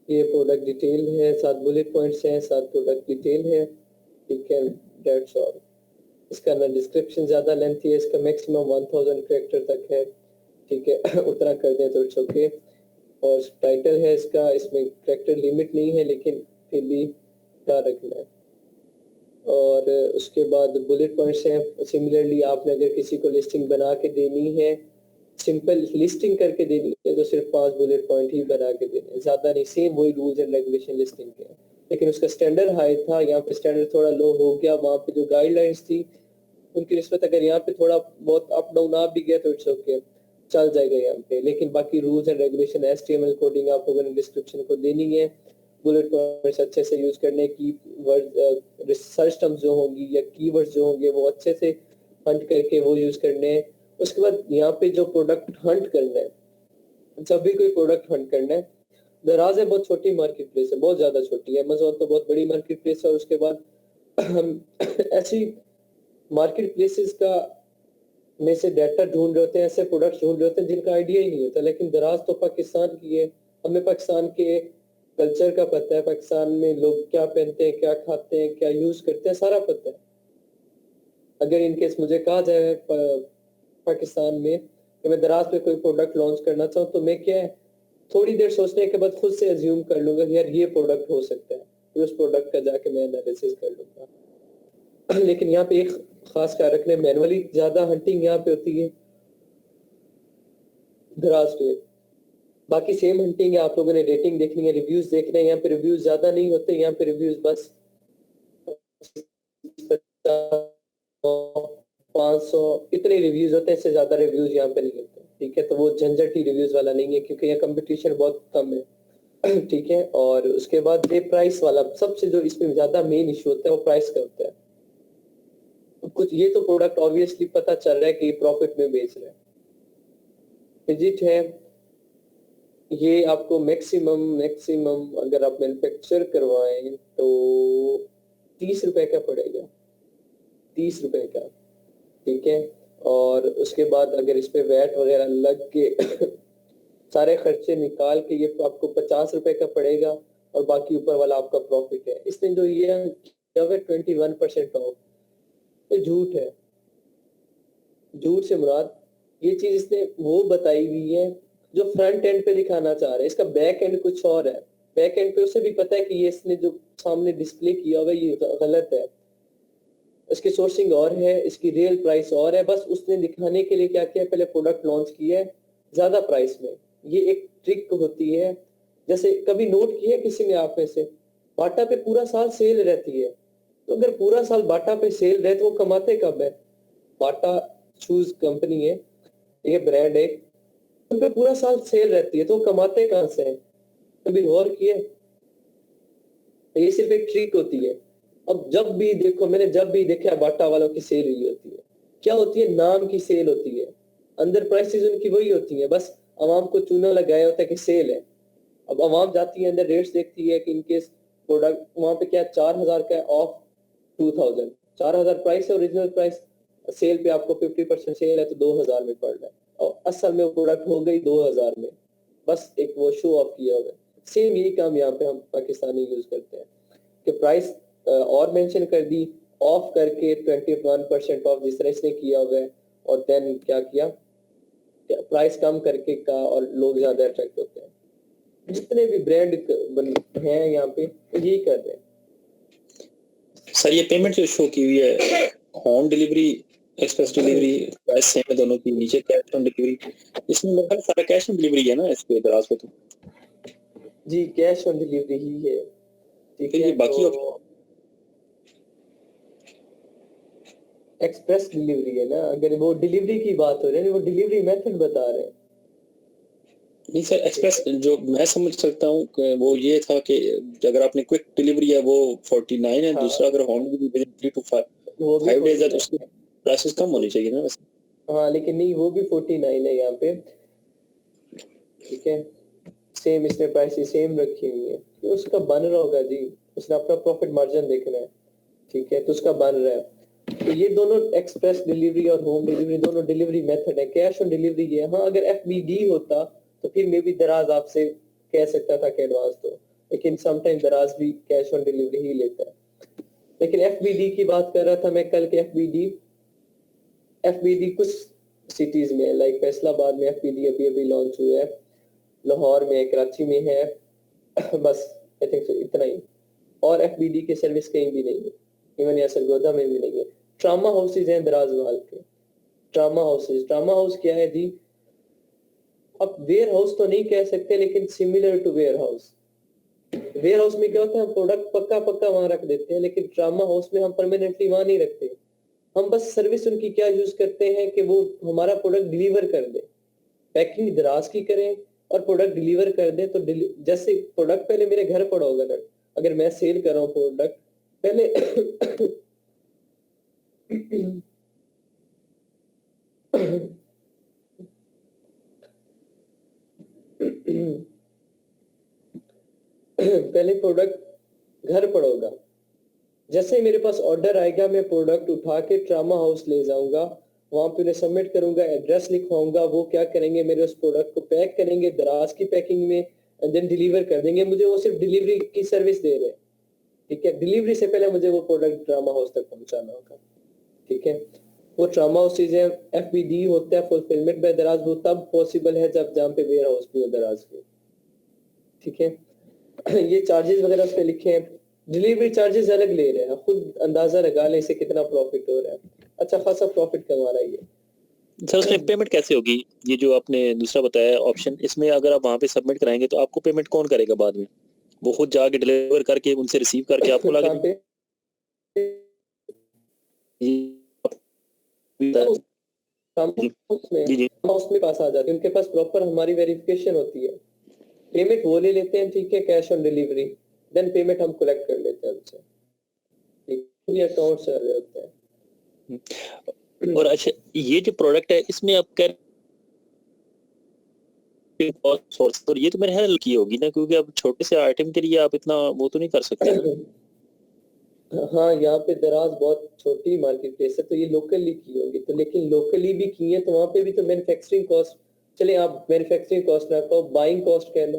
ये प्रोडक्ट डिटेल है, 7 बुलेट पॉइंट्स हैं, 7 प्रोडक्ट डिटेल है, ठीक है, दैट्स ऑल। इसका ना डिस्क्रिप्शन ज्यादा लेंथी है, इसका मैक्सिमम 1000 कैरेक्टर तक है, ठीक है। उतना कर दें तो इट्स ओके। और टाइटल है इसका, इसमें कैरेक्टर लिमिट नहीं है, लेकिन फिर भी क्या रखना है। और उसके बाद बुलेट पॉइंट्स हैं, सिमिलरली आपने अगर किसी को लिस्टिंग बना के देनी है, सिंपल लिस्टिंग करके देनी है तो सिर्फ 5 बुलेट पॉइंट ही बना के देने, ज्यादा नहीं, सेम वही रूल्स एंड रेगुलेशन लिस्टिंग के हैं। लेकिन उसका स्टैंडर्ड हाई था, यहाँ पे स्टैंडर्ड थोड़ा लो हो गया, वहाँ पे जो गाइडलाइंस थी उनकी निस्बत अगर यहाँ पे थोड़ा बहुत अप डाउन आ भी गया तो इट्स ओके, चल जाएगा यहाँ पे। लेकिन बाकी rules and regulation, HTML coding आप लोगों ने डिस्क्रिप्शन को देनी है, बुलेट पॉइंट्स अच्छे से यूज करने की, वर्ड रिसर्च टर्म्स जो होंगी या कीवर्ड्स जो होंगे वो अच्छे से हंट करके वो यूज करने हैं। उसके बाद यहाँ पे जो प्रोडक्ट हंट करना है, जब भी कोई प्रोडक्ट हंट करना है, दराज है बहुत छोटी मार्केट प्लेस है, बहुत ज्यादा छोटी है। अमेजोन तो बहुत बड़ी मार्केट प्लेस है, और उसके बाद हम ऐसी मार्केट प्लेसेस का में से डाटा ढूंढ रहे होते हैं, ऐसे प्रोडक्ट्स ढूंढ रहे होते हैं जिनका आइडिया ही नहीं होता। लेकिन दराज तो पाकिस्तान की है, हमें पाकिस्तान के कल्चर का पता है, पाकिस्तान में लोग क्या पहनते हैं, क्या खाते हैं, क्या यूज करते हैं, सारा पता है। अगर इनकेस मुझे कहा जाए पाकिस्तान में कि मैं दराज पे कोई प्रोडक्ट लॉन्च करना चाहूँ, तो मैं क्या है, थोड़ी देर सोचने के बाद खुद से अज्यूम कर लूंगा कि यार ये प्रोडक्ट हो सकता है, फिर उस प्रोडक्ट का जाके मैं एनालिसिस कर लूंगा। लेकिन यहाँ पे एक खास ख्याल रखना, मैनुअली ज्यादा हंटिंग यहाँ पे होती है दराज पे। बाकी सेम हंटिंग है, आप लोगों ने रेटिंग देखनी है, रिव्यूज देखने हैं। यहाँ पे रिव्यूज ज्यादा नहीं होते, यहाँ पे रिव्यूज बस 500 इतने रिव्यूज होते हैं, इससे ज्यादा रिव्यूज यहाँ पे नहीं होते। ठीक है, तो वो झंझट ही रिव्यूज वाला नहीं है, क्योंकि यहाँ कंपटीशन बहुत कम है। ठीक है, और उसके बाद ये प्राइस वाला, सबसे जो इसमें ज्यादा मेन इशू होता है वो प्राइस का होता है। कुछ ये तो प्रोडक्ट ऑब्वियसली पता चल रहा है कि प्रॉफिट में बेच रहे हैं। फिजिट है, ये आपको मैक्सिमम अगर आप मैन्युफैक्चर करवाएं तो 30 रुपए का पड़ेगा, 30 रुपए का। ठीक है, और उसके बाद अगर इस पे वैट वगैरह लग के सारे खर्चे निकाल के ये आपको 50 रुपए का पड़ेगा, और बाकी ऊपर वाला आपका प्रॉफिट है। इसने जो ये 21% ऑफ, ये झूठ है। झूठ से मुराद ये चीज इसने वो बताई हुई है जो फ्रंट एंड पे दिखाना चाह रहा है, इसका बैक एंड कुछ और है। बैक एंड पे उसे भी पता है कि ये इसने जो सामने डिस्प्ले किया हुआ है ये गलत है, इसकी सोर्सिंग और है, इसकी रियल प्राइस और है। बस उसने दिखाने के लिए क्या किया, पहले प्रोडक्ट लॉन्च किया है ज्यादा प्राइस में। ये एक ट्रिक होती है। जैसे कभी नोट किया किसी ने आप में से, बाटा पे पूरा साल सेल रहती है, तो अगर पूरा साल बाटा पे सेल रहे तो वो कमाते कब है? बाटा शूज कंपनी है, ये ब्रांड है, उन पे पूरा साल सेल रहती है, तो वो कमाते कहां से हैं? कभी गौर किए? ये सिर्फ एक ट्रिक होती है। अब जब भी देखो, मैंने जब भी देखा बाटा वालों की सेल हुई होती है, क्या होती है? नाम की सेल होती है, अंदर प्राइसेस उनकी वही होती है, बस अवाम को चूना लगाया होता है कि सेल है। अब अवाम जाती है अंदर, रेट्स देखती है कि इनकेस प्रोडक्ट वहां पे क्या 4000 का ऑफ 2000, 4000 प्राइस है ओरिजिनल प्राइस, सेल पे आपको 50% सेल है तो 2000 में पड़ रहा है, और असल में वो प्रोडक्ट हो गई 2000 में, बस एक वो शो ऑफ किया हुआ है। सेम यही काम यहाँ पे हम पाकिस्तानी यूज करते हैं कि प्राइस और मेंशन कर दी, ऑफ करके 21% ऑफ जिस तरह इसने किया हुआ है, और देन क्या किया, प्राइस कम करके का, और लोग ज्यादा अट्रैक्ट होते हैं। जितने भी ब्रांड हैं यहाँ पे यही कर रहे हैं। सर ये पेमेंट जो शो की हुई है, home delivery, express delivery, price same है दोनों की, नीचे कैश ऑन डिलीवरी, इसमें मेरे ख्याल सारा कैश ऑन डिलीवरी है ना इस पे दराज पे? तो जी कैश ऑन डिलीवरी ही है। ठीक है, बाकी तो एक्सप्रेस डिलीवरी है ना, अगर वो डिलीवरी की बात हो रही है, वो डिलीवरी मेथड बता रहे हैं। नहीं सर, एक्सप्रेस जो मैं समझ सकता हूँ वो ये था कि अगर आपने क्विक डिलीवरी है वो 49 है, दूसरा अगर होम डिलीवरी 3 to 5 डेज है तो उसकी प्राइसेस कम होनी चाहिए ना वैसे। हाँ, लेकिन नहीं, वो भी 49 है यहाँ पे। ठीक है, सेम इसने प्राइस सेम रखी हुई है, तो उसका बन रहा होगा जी, उसने अपना प्रॉफिट मार्जिन देखना है। ठीक है, तो उसका बन रहा है। तो ये दोनों एक्सप्रेस डिलीवरी और होम डिलीवरी दोनों डिलीवरी मेथड है। कैश ऑन डिलीवरी है। हाँ, अगर FBD होता तो फिर मे भी दराज आपसे कह सकता था कि एडवांस दो, लेकिन समटाइम दराज भी कैश ऑन डिलीवरी ही लेता है। लेकिन FBD की बात कर रहा था मैं कल के, FBD कुछ सिटीज में, लाइक फैसलाबाद में FBD अभी अभी लॉन्च हुआ है, लाहौर में, कराची में है, बस आई थिंक इतना ही। और FBD की सर्विस कहीं भी नहीं है, इवन यहाँ सरगोदा में भी नहीं है। ट्रामा हाउसेज हैं दराजवाल के, ट्रामा हाउस क्या है जी? अब वेयर हाउस तो नहीं कह सकते, लेकिन similar to warehouse. Warehouse में क्या होता है, हम प्रोडक्ट पक्का वहां रख देते हैं, लेकिन ट्रामा हाउस में हम परमानेंटली वहां नहीं रखते, हम बस सर्विस उनकी क्या यूज करते हैं कि वो हमारा प्रोडक्ट डिलीवर कर दे, पैकिंग दराज की करें और प्रोडक्ट डिलीवर कर दे। तो जैसे प्रोडक्ट पहले मेरे घर पड़ा होगा ना, अगर मैं सेल कर रहा हूँ प्रोडक्ट पहले पहले प्रोडक्ट घर पड़ा होगा, जैसे ही मेरे पास ऑर्डर आएगा मैं प्रोडक्ट उठा के ट्रामा हाउस ले जाऊंगा, वहां पे उन्हें सबमिट करूंगा, एड्रेस लिखवाऊंगा, वो क्या करेंगे मेरे उस प्रोडक्ट को पैक करेंगे दराज की पैकिंग में एंड देन डिलीवर कर देंगे। मुझे वो सिर्फ डिलीवरी की सर्विस दे रहे हैं, ठीक है। डिलीवरी से पहले मुझे वो प्रोडक्ट ट्रामा हाउस तक पहुंचाना होगा, ठीक है। वो ट्रामा हाउस चीजें FBD होता है, फुलफिलमेंट बाय दराज, वो तब पॉसिबल है जब जहाँ पे वेयर हाउस भी हो दराज के, ठीक है। ये चार्जेस वगैरह उस पे लिखे हैं, डिलीवरी चार्जेस अलग ले रहे हैं, खुद अंदाजा लगा ले इसे कितना प्रॉफिट हो रहा है, अच्छा खासा प्रॉफिट कमा रहा है ये। सर उसमें पेमेंट कैसे होगी? ये जो आपने दूसरा बताया ऑप्शन, इसमें अगर आप वहाँ पे सबमिट कराएंगे तो आपको पेमेंट कौन करेगा बाद में? वो खुद जाके डिलीवर करके उनसे रिसीव करके आपको ला कहाँ के पे जी जी उसमें पास आ जाते हैं, उनके पास प्रॉपर हमारी वेरिफिकेशन होती है, पेमेंट वो ले लेते हैं, ठीक है, cash on delivery, then payment हम कलेक्ट कर लेते हैं उनसे, ठीक है, अकाउंट से आ रहे होते हैं। और अच्छा ये जो प्रोडक्ट है इसमें आप कह सोर्स, और ये तो मेरे ख्याल की होगी ना, क्योंकि अब छोटे से आइटम के लिए आप इतना वो तो नहीं कर सकते ना। हाँ, यहाँ पे दराज बहुत छोटी मार्केट प्लेस है तो ये लोकली की होगी, तो लेकिन लोकली भी की है तो वहाँ पे भी तो मैन्युफैक्चरिंग कॉस्ट, चले आप मैन्युफैक्चरिंग कॉस्ट ना कहो, बाइंग कॉस्ट कह लो,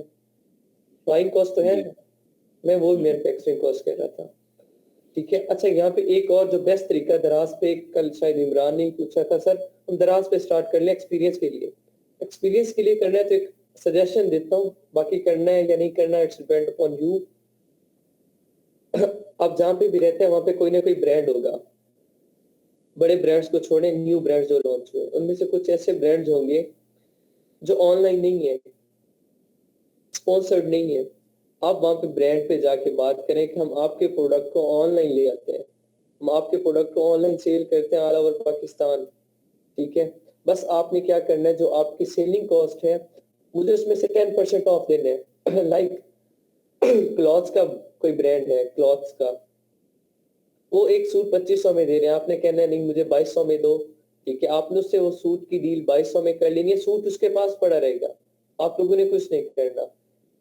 बाइंग कॉस्ट तो है ना, मैं वो मैन्युफैक्चरिंग कॉस्ट कह रहा था, ठीक है। अच्छा यहाँ पे एक और जो बेस्ट तरीका दराज पे, कल शायद इमरान ने पूछा था सर हम दराज पे स्टार्ट कर लें एक्सपीरियंस के लिए, एक्सपीरियंस के लिए करना है तो एक सजेशन देता हूँ, बाकी करना है या नहीं करना इट्स डिपेंड अपॉन यू। आप जहाँ पे भी रहते हैं वहां पे कोई ना कोई ब्रांड होगा, बड़े ब्रांड्स को छोड़े न्यू ब्रांड्स जो लॉन्च हुए उनमें से कुछ ऐसे ब्रांड्स होंगे जो ऑनलाइन नहीं है, स्पॉन्सर्ड नहीं है। आप वहां पे ब्रांड पे जाके बात करें कि हम आपके प्रोडक्ट को ऑनलाइन ले आते हैं, हम आपके प्रोडक्ट को ऑनलाइन सेल करते हैं ऑल ओवर पाकिस्तान, ठीक है। बस आपने क्या करना है, जो आपकी सेलिंग कॉस्ट है मुझे उसमें से 10% ऑफ देने हैं। लाइक क्लॉथ्स का कोई ब्रांड है, क्लॉथ्स का, वो एक सूट 2500 में दे रहे हैं, आपने कहना है नहीं मुझे 2200 में दो, ठीक है। आपने उससे वो सूट की डील 2200 में कर लेनी है, सूट उसके पास पड़ा रहेगा, आप लोगों ने कुछ नहीं करना।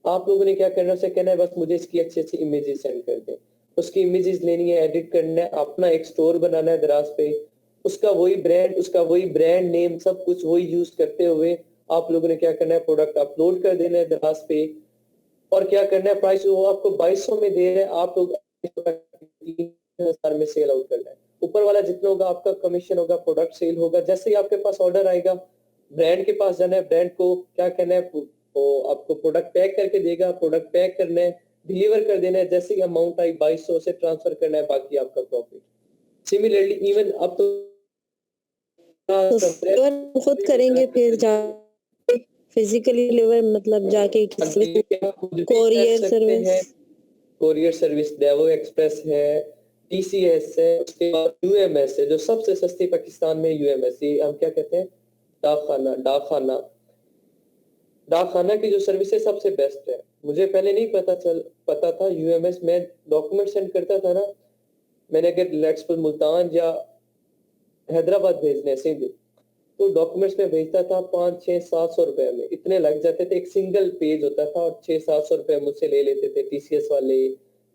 आप लोगों ने क्या करना, उसे कहना है बस मुझे इसकी अच्छी अच्छी इमेजेस सेंड कर दें, उसकी इमेजेस लेनी है, एडिट करना है, अपना एक स्टोर बनाना है दराज पे, उसका वही ब्रांड नेम सब कुछ वही यूज करते हुए आप लोगों ने क्या करना है, प्रोडक्ट अपलोड कर देना है दराज पे, और क्या करना है, प्राइस वो आपको 2200 में दे रहे हैं, आप लोग 3000 में सेल आउट करना है, ऊपर वाला जितना होगा आपका कमीशन होगा, प्रोडक्ट सेल होगा। जैसे ही आपके पास ऑर्डर आएगा ब्रांड के पास जाना है, ब्रांड को क्या करना है, वो आपको प्रोडक्ट पैक करके देगा, प्रोडक्ट पैक करना है, डिलीवर कर देना है, जैसे ही अमाउंट आई 2200 से ट्रांसफर करना है, बाकी आपका प्रॉफिट। सिमिलरली इवन अब तो डिलीवर खुद करेंगे फिर जा फिजिकली डिलीवर मतलब जाके कोरियर सर्विस डेवो एक्सप्रेस है, TCS है, उसके बाद UMS है जो सबसे सस्ती पाकिस्तान में, UMS ये हम क्या कहते हैं, डाकखाना की जो सर्विस है सबसे बेस्ट है। मुझे पहले नहीं पता था UMS में डॉक्यूमेंट सेंड करता था ना, मैंने अगर लेट्स सपोज मुल्तान या हैदराबाद भेजने सिंध, तो डॉक्यूमेंट्स में भेजता था 500-600-700 रुपए में, इतने लग जाते थे, एक सिंगल पेज होता था और 600-700 रुपए मुझसे ले लेते थे TCS वाले,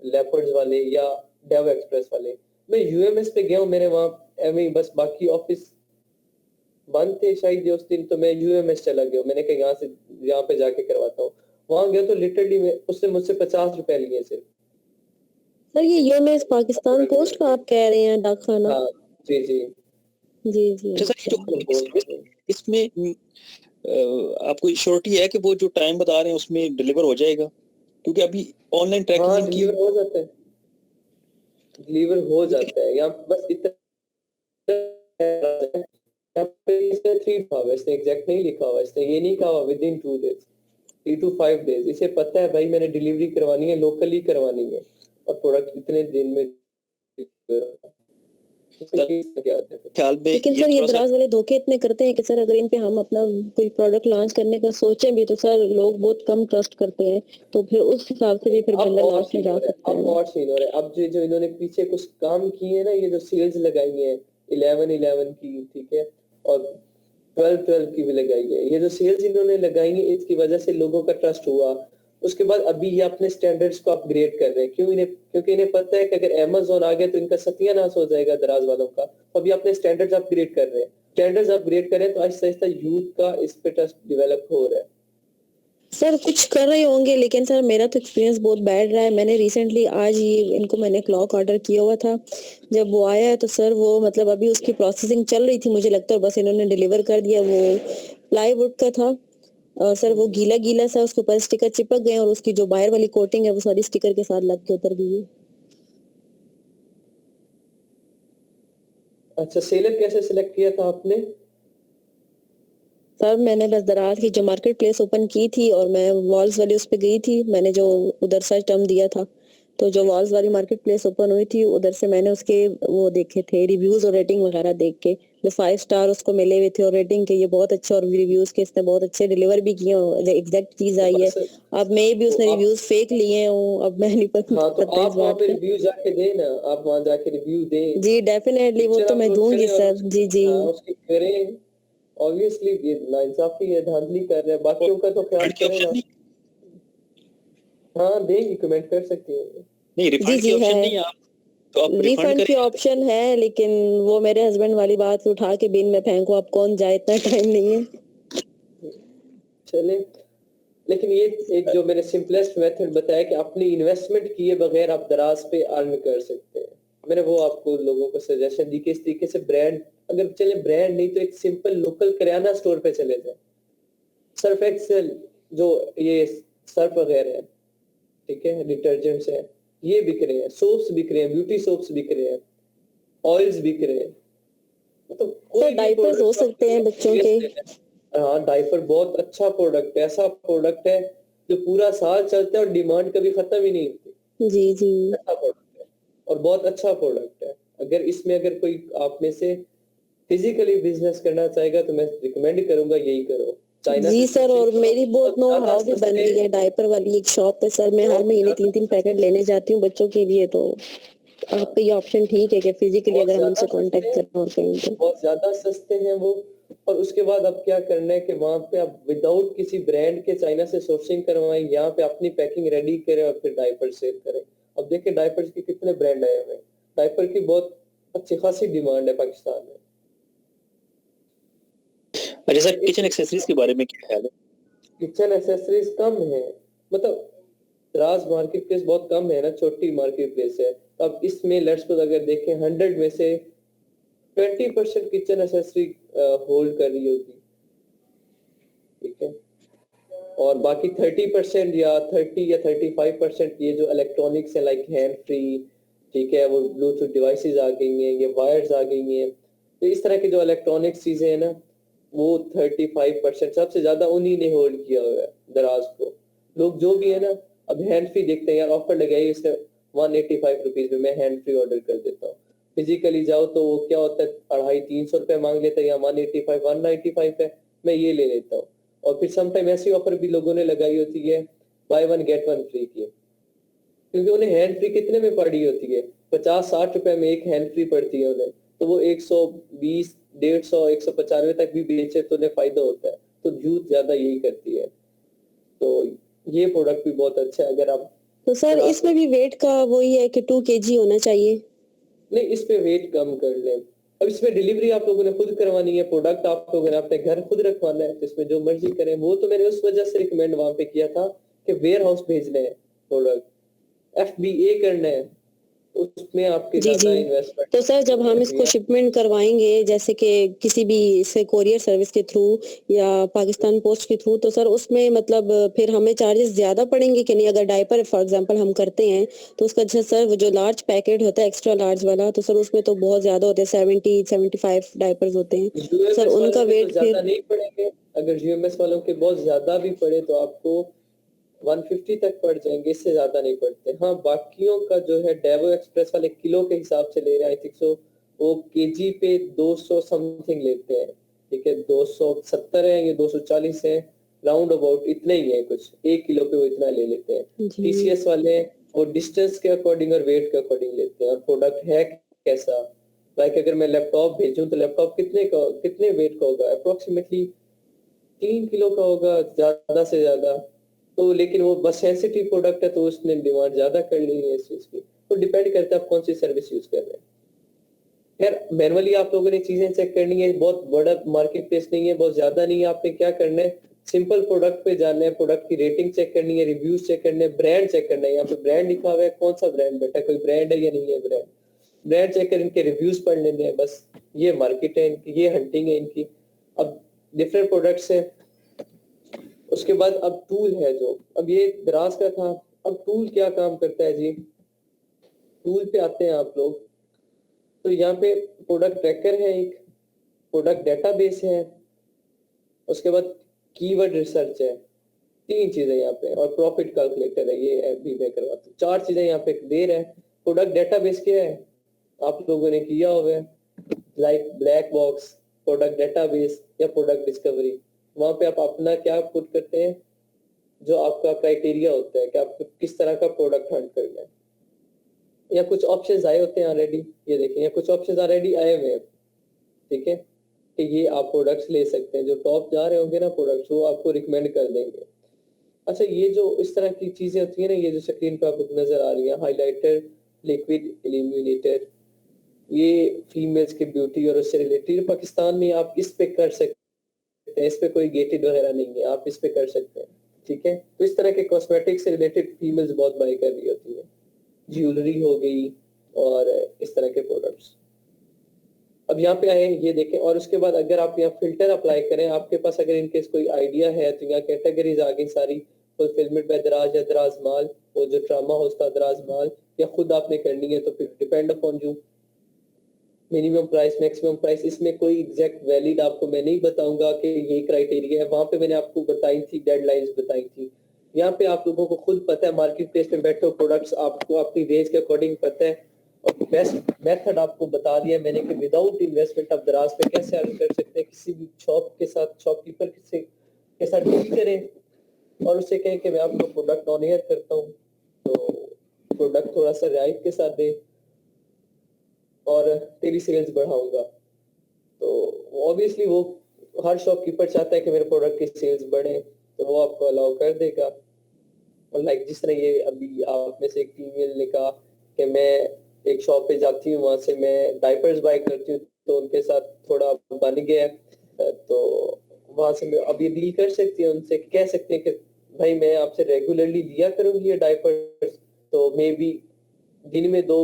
लेपर्ड्स वाले या डेव एक्सप्रेस वाले। मैं UMS पे गया हूँ, मेरे वहाँ एवं बस बाकी ऑफिस बंद थे शायद उस दिन, तो मैं UMS चला गया, मैंने कहा यहाँ पे जाके करवाता हूँ। वहां गया तो लिटरली उससे मुझसे 50 रुपए लिए सिर्फ। सर ये UMS पाकिस्तान पोस्ट का आप कह रहे हैं, डाकखाना? हाँ जी जी जी जी। अच्छा सर जो इसमें आपको श्योरिटी है कि वो जो टाइम बता रहे हैं उसमें डिलीवर हो जाएगा? क्योंकि अभी ऑनलाइन ट्रैकिंग की डिलीवर हो जाता है, डिलीवर हो जाता है, यहाँ बस इतना यहाँ पे इसमें 3 था, वैसे एग्जैक्ट नहीं लिखा हुआ, इसने ये नहीं कहा हुआ with in 2 days, 3 to 5 days, इसे पता है भाई मैंने डिलीवरी करवानी है, लोकली करवानी है और प्रोडक्ट इतने दिन में। ख्याल में लेकिन सर ये दराज वाले धोखे इतने करते हैं कि सर अगर इन पे हम अपना कोई प्रोडक्ट लॉन्च करने का सोचें भी तो सर लोग बहुत कम ट्रस्ट करते हैं, तो फिर उस हिसाब से भी फिर अब बंदा और लॉस में सीन जा हो रहा है, सकता अब है। और सीन हो रहा है। अब जो इन्होंने पीछे कुछ काम किए हैं ना, ये जो सेल्स लगाई है 11-11 की, ठीक है, और 12-12 की भी लगाई है, ये जो सेल्स इन्होंने लगाई है इसकी वजह से लोगों का ट्रस्ट हुआ। उसके बाद अभी ये अपने स्टैंडर्ड्स को अपग्रेड कर रहे हैं, क्योंकि इन्हें पता है कि अगर अमेज़न आ गया तो इनका सत्यानाश हो जाएगा दराज वालों का। तो अभी अपने स्टैंडर्ड्स अपग्रेड कर रहे हैं, स्टैंडर्ड्स अपग्रेड करें तो आहिस्ता आहिस्ता यूथ का इस पे ट्रस्ट डेवलप हो रहा है। सर कुछ कर रहे होंगे लेकिन सर मेरा तो एक्सपीरियंस बहुत बैड रहा है। मैंने रिसेंटली आज ही इनको मैंने क्लॉक ऑर्डर किया हुआ था, जब वो आया तो सर वो मतलब अभी उसकी प्रोसेसिंग चल रही थी मुझे लगता है, बस इन्होंने डिलीवर कर दिया। वो प्लाईवुड का था सर, वो गीला गीला सा, उसके ऊपर स्टिकर चिपक गए और उसकी जो बाहर वाली कोटिंग है वो सारी स्टिकर के साथ लग के उतर गई है। अच्छा, सेलर कैसे सिलेक्ट किया था आपने? सर मैंने बस दराज की जो मार्केट प्लेस ओपन की थी और मैं वॉल्स वाली उस पे गई थी, मैंने जो उधर सर्च टर्म दिया था, तो जो वॉल्स वाली मार्केट प्लेस ओपन हुई थी उधर से मैंने उसके वो देखे थे रिव्यूज और रेटिंग वगैरह देख के, जो 5 स्टार उसको मिले हुए थे और रेटिंग के ये बहुत अच्छे और रिव्यूज के इसने बहुत अच्छे डिलीवर भी किए और एग्जैक्ट चीज आई है। अब मैं भी उसने रिव्यूज फेक लिए हूँ, अब मैं नहीं हाँ, तो पता इस आप वहाँ बात पे का। रिव्यू जाके दें ना, आप वहाँ जाके रिव्यू दें, जी डेफिनेटली वो पिक्चर तो मैं अपलोड दूंगी करें और सर। उसकी, जी जी हाँ, उसकी करें। ऑब्वियसली ये नाइंसाफी है, धांधली कर रहे हैं, बाकियों का तो ख्याल करें ना। हाँ, देंगी, कमेंट कर सकती हैं। नहीं, जी रिफंड की जी ऑप्शन है, नहीं है, तो आप रिफंड रिफंड की करें। ऑप्शन है लेकिन वो मेरे हस्बैंड वाली बात उठा के बिन में फेंको, अब कौन जाए, इतना टाइम नहीं है। चले, लेकिन ये एक जो मैंने सिंपलेस्ट मेथड बताया कि अपनी इन्वेस्टमेंट किए बगैर आप दराज पे अर्न कर सकते हैं, मैंने वो आपको लोगों को सजेशन दी कि इस तरीके से ब्रांड, अगर चले ब्रांड नहीं तो एक सिंपल लोकल किराना स्टोर पे चले जाए। सर्फ एक्सेल, जो ये सर्फ वगैरह है, ठीक है, डिटर्जेंट्स है, ये बिक रहे हैं, सोप्स बिक रहे हैं, ब्यूटी सोप्स बिक रहे हैं, ऑयल्स बिक रहे हैं, तो कोई भी डाइपर्स हो प्रोडक्ट सकते हैं बच्चों के। हाँ, डायपर बहुत अच्छा प्रोडक्ट है, ऐसा प्रोडक्ट है जो पूरा साल चलता है और डिमांड कभी खत्म ही नहीं होती। जी जी ऐसा प्रोडक्ट है और बहुत अच्छा प्रोडक्ट है। अगर इसमें अगर कोई आप में से फिजिकली बिजनेस करना चाहेगा तो मैं रिकमेंड करूंगा यही करो, चाइना जी से सर, सोर्सिंग और करो, मेरी बहुत नो ज्यादा हाउ भी बन सस्ते, गई है डायपर वाली एक शॉप है सर, मैं हर बहुत महीने ज्यादा 3-3 पैकेट सस्ते, लेने जाती हूँ बच्चों के लिए। तो आपका ये ऑप्शन ठीक है कि फिजिकली बहुत अगर हम ज्यादा उनसे सस्ते कांटेक्ट हैं, करना और कहीं तो। बहुत ज्यादा सस्ते हैं वो। और उसके बाद अब क्या करना है कि वहां पे आप विदाउट किसी ब्रांड के चाइना से सोर्सिंग करवाएं, यहाँ पे अपनी पैकिंग रेडी करें और फिर डायपर सेल करें। अब देखिए डायपर्स के कितने ब्रांड आए हुए हैं, डायपर की बहुत अच्छी खासी डिमांड है पाकिस्तान में। अच्छा सर, किचन एक्सेसरीज के बारे में क्या ख्याल है? किचन एसेसरीज कम है, मतलब द्रास मार्केट प्लेस बहुत कम है ना, छोटी मार्केट प्लेस है, तो अब इसमें लेट्स सपोज अगर देखें 100 में से 20% किचन एसेसरी होल्ड कर रही होगी, ठीक है, और बाकी 30% या 30 या 35% ये जो इलेक्ट्रॉनिक्स है लाइक हैंड फ्री, ठीक है, वो ब्लूटूथ डिवाइसेस आ गई हैं, ये वायर्स आ गई हैं, तो इस तरह की जो इलेक्ट्रॉनिक्स चीजें हैं ना, वो 35% सबसे ज्यादा उन्हीं ने होल्ड किया हुआ है दराज को। लोग जो भी है ना, अब हैंड फ्री देखते हैं यार, ऑफर लगाई इसने 185 रुपीज में, मैं हैंड फ्री ऑर्डर कर देता हूँ। फिजिकली जाओ तो वो क्या होता है, 250-300 रुपए मांग लेता है, या 185-195 है, मैं ये ले लेता हूँ। और फिर समटाइम ऐसी ऑफर भी लोगों ने लगाई होती है, by one get one free की, क्योंकि उन्हें हैंड फ्री कितने में पड़ी होती है, 50-60 रुपए में एक हैंड फ्री पड़ती है उन्हें, तो वो 120, 150, 195 तक भी बेचे तो उन्हें फायदा होता है। तो यूथ ज्यादा यही करती है, तो ये प्रोडक्ट भी बहुत अच्छा है। अगर आप तो सर इसमें भी वेट का वही है कि 2 kg होना चाहिए? नहीं, इस पे वेट कम कर लें। अब इसमें डिलीवरी आप लोगों ने खुद करवानी है, प्रोडक्ट आप लोगों ने अपने घर खुद रखवाना है, तो इसमें जो मर्जी करें। वो तो मैंने उस वजह से रिकमेंड वहां पे किया था कि वेयर हाउस भेजने हैं प्रोडक्ट, FBA करना है, उसमें आपके जी ज्यादा जी इन्वेस्टमेंट तो सर जब हम इसको शिपमेंट करवाएंगे जैसे कि किसी भी से कोरियर सर्विस के थ्रू या पाकिस्तान पोस्ट के थ्रू, तो सर उसमें मतलब फिर हमें चार्जेस ज्यादा पड़ेंगे कि नहीं? अगर डायपर फॉर एग्जांपल हम करते हैं तो उसका जैसे सर वो जो लार्ज पैकेट होता है एक्स्ट्रा लार्ज वाला, तो सर उसमें तो बहुत ज्यादा होते हैं, 70-75 डायपर्स होते हैं सर, यूएमएस उनका वालों के तो वेट ज्यादा फिर। नहीं पड़ेंगे, अगर यूएमएस वालों के बहुत ज्यादा भी पड़े तो आपको 150 तक पड़ जाएंगे, इससे ज्यादा नहीं पड़ते। हाँ, बाकियों का जो है डेवो एक्सप्रेस वाले किलो के हिसाब से ले रहे हैं, आई थिंक सो वो केजी पे 200 समथिंग लेते हैं, ठीक है, 270 है या 240 है, राउंड अबाउट इतना ही है, कुछ 1 किलो पे वो इतना ले लेते हैं। जी टीसीएस वाले वो डिस्टेंस के अकॉर्डिंग और वेट के अकॉर्डिंग लेते हैं, और प्रोडक्ट है कैसा, लाइक अगर मैं लैपटॉप भेजूं तो लैपटॉप कितने वेट का होगा, अप्रोक्सीमेटली 3 किलो का होगा ज्यादा से ज्यादा, तो लेकिन वो बस सेंसिटिव प्रोडक्ट है तो उसने डिमांड ज्यादा कर ली है इस चीज की। तो डिपेंड करता है आप कौन सी सर्विस यूज कर रहे हैं। यार मैनुअली आप लोगों ने चीजें चेक करनी है, बहुत बड़ा मार्केट प्लेस नहीं है, बहुत ज्यादा नहीं है, आपने क्या करना है, सिंपल प्रोडक्ट पे जाना है, प्रोडक्ट की रेटिंग चेक करनी है, रिव्यूज चेक करने हैं, ब्रांड चेक करना है, यहाँ पे ब्रांड लिखा हुआ है, कौन सा ब्रांड बेटा, कोई ब्रांड है या नहीं है, ब्रांड चेक कर इनके रिव्यूज पढ़ लेने हैं, बस ये मार्केट है इनकी, ये हंटिंग है इनकी। अब डिफरेंट प्रोडक्ट्स है, उसके बाद अब टूल है जो, अब ये दराज का था, अब टूल क्या काम करता है जी, टूल पे आते हैं आप लोग, तो यहाँ पे प्रोडक्ट ट्रैकर है, एक प्रोडक्ट डेटाबेस है, उसके बाद कीवर्ड रिसर्च है, 3 चीजें यहाँ पे, और प्रॉफिट कैलकुलेटर है, ये अभी मैं करवाता हूँ, 4 चीजें यहाँ पे दे रहा है। प्रोडक्ट डेटाबेस क्या है, आप लोगों ने किया हुआ है, like black box, product database या प्रोडक्ट डिस्कवरी, वहां पे आप अपना क्या पुट करते हैं, जो आपका क्राइटेरिया होता है कि आपको किस तरह का प्रोडक्ट हंट करना है, या कुछ ऑप्शंस आए होते हैं ऑलरेडी, ये देखें, या कुछ ऑप्शंस ऑलरेडी आए हुए हैं, ठीक है, कि ये आप प्रोडक्ट्स ले सकते हैं, जो टॉप जा रहे होंगे ना प्रोडक्ट्स, वो आपको रिकमेंड कर देंगे। अच्छा, ये जो इस तरह की चीजें होती है ना, ये जो स्क्रीन पे आपको नजर आ रही है, हाइलाइटर, लिक्विड इल्यूमिनेटर, ये फीमेल्स की ब्यूटी और उससे रिलेटेड, पाकिस्तान में आप इस पे कर सकते हैं, इस पे कोई गेटेड वगैरह नहीं है, आप इस पे कर सकते हैं, ठीक है। तो इस तरह के कॉस्मेटिक्स से रिलेटेड फीमेल्स बहुत बाय कर रही होती है, ज्वेलरी हो गई और इस तरह के प्रोडक्ट्स। अब यहाँ पे आए, ये देखें, और उसके बाद अगर आप यहाँ फिल्टर अप्लाई करें, आपके पास अगर इनकेस कोई आइडिया है, तो यहाँ कैटेगरीज आ गई सारी, फुलफिलमेंट बाय दराज या दराज माल, वो जो ड्रामा होता है दराज माल, या खुद आपने करनी है तो फिर depend upon you, minimum price maximum price, इसमें कोई एग्जैक्ट वैलिड आपको मैं नहीं बताऊंगा कि ये क्राइटेरिया है, वहां पे मैंने आपको बताई थी, डेडलाइंस बताई थी। यहाँ पे आप लोगों को खुद पता है, मार्केट प्लेस में बैठे हो, प्रोडक्ट्स आपको अपनी रेंज के अकॉर्डिंग पता है, और बेस्ट मेथड आपको बता दिया मैंने कि विदाउट इन्वेस्टमेंट आप दराज पे कैसे अर्न कर सकते हैं। किसी भी शॉप के साथ, शॉपकीपर के साथ डील करें और उससे कहें कि मैं आपको प्रोडक्ट ऑन एयर करता हूँ, तो प्रोडक्ट थोड़ा सा रियायत के साथ दे और तेरी सेल्स बढ़ाऊंगा, तो ऑब्वियसली वो हर शॉपकीपर चाहता है कि मेरे प्रोडक्ट की सेल्स बढ़े, तो वो आपको अलाउ कर देगा। और लाइक जिस तरह ये अभी आप में से एक फीमेल ने कहा कि मैं एक शॉप पे जाती हूँ, वहां से मैं डायपर्स बाय करती हूँ, तो उनके साथ थोड़ा बन गया, तो वहां से मैं अब ये डील कर सकती है, उनसे कह सकते हैं कि भाई मैं आपसे रेगुलरली लिया करूंगी ये डायपर्स, तो मे बी दिन में दो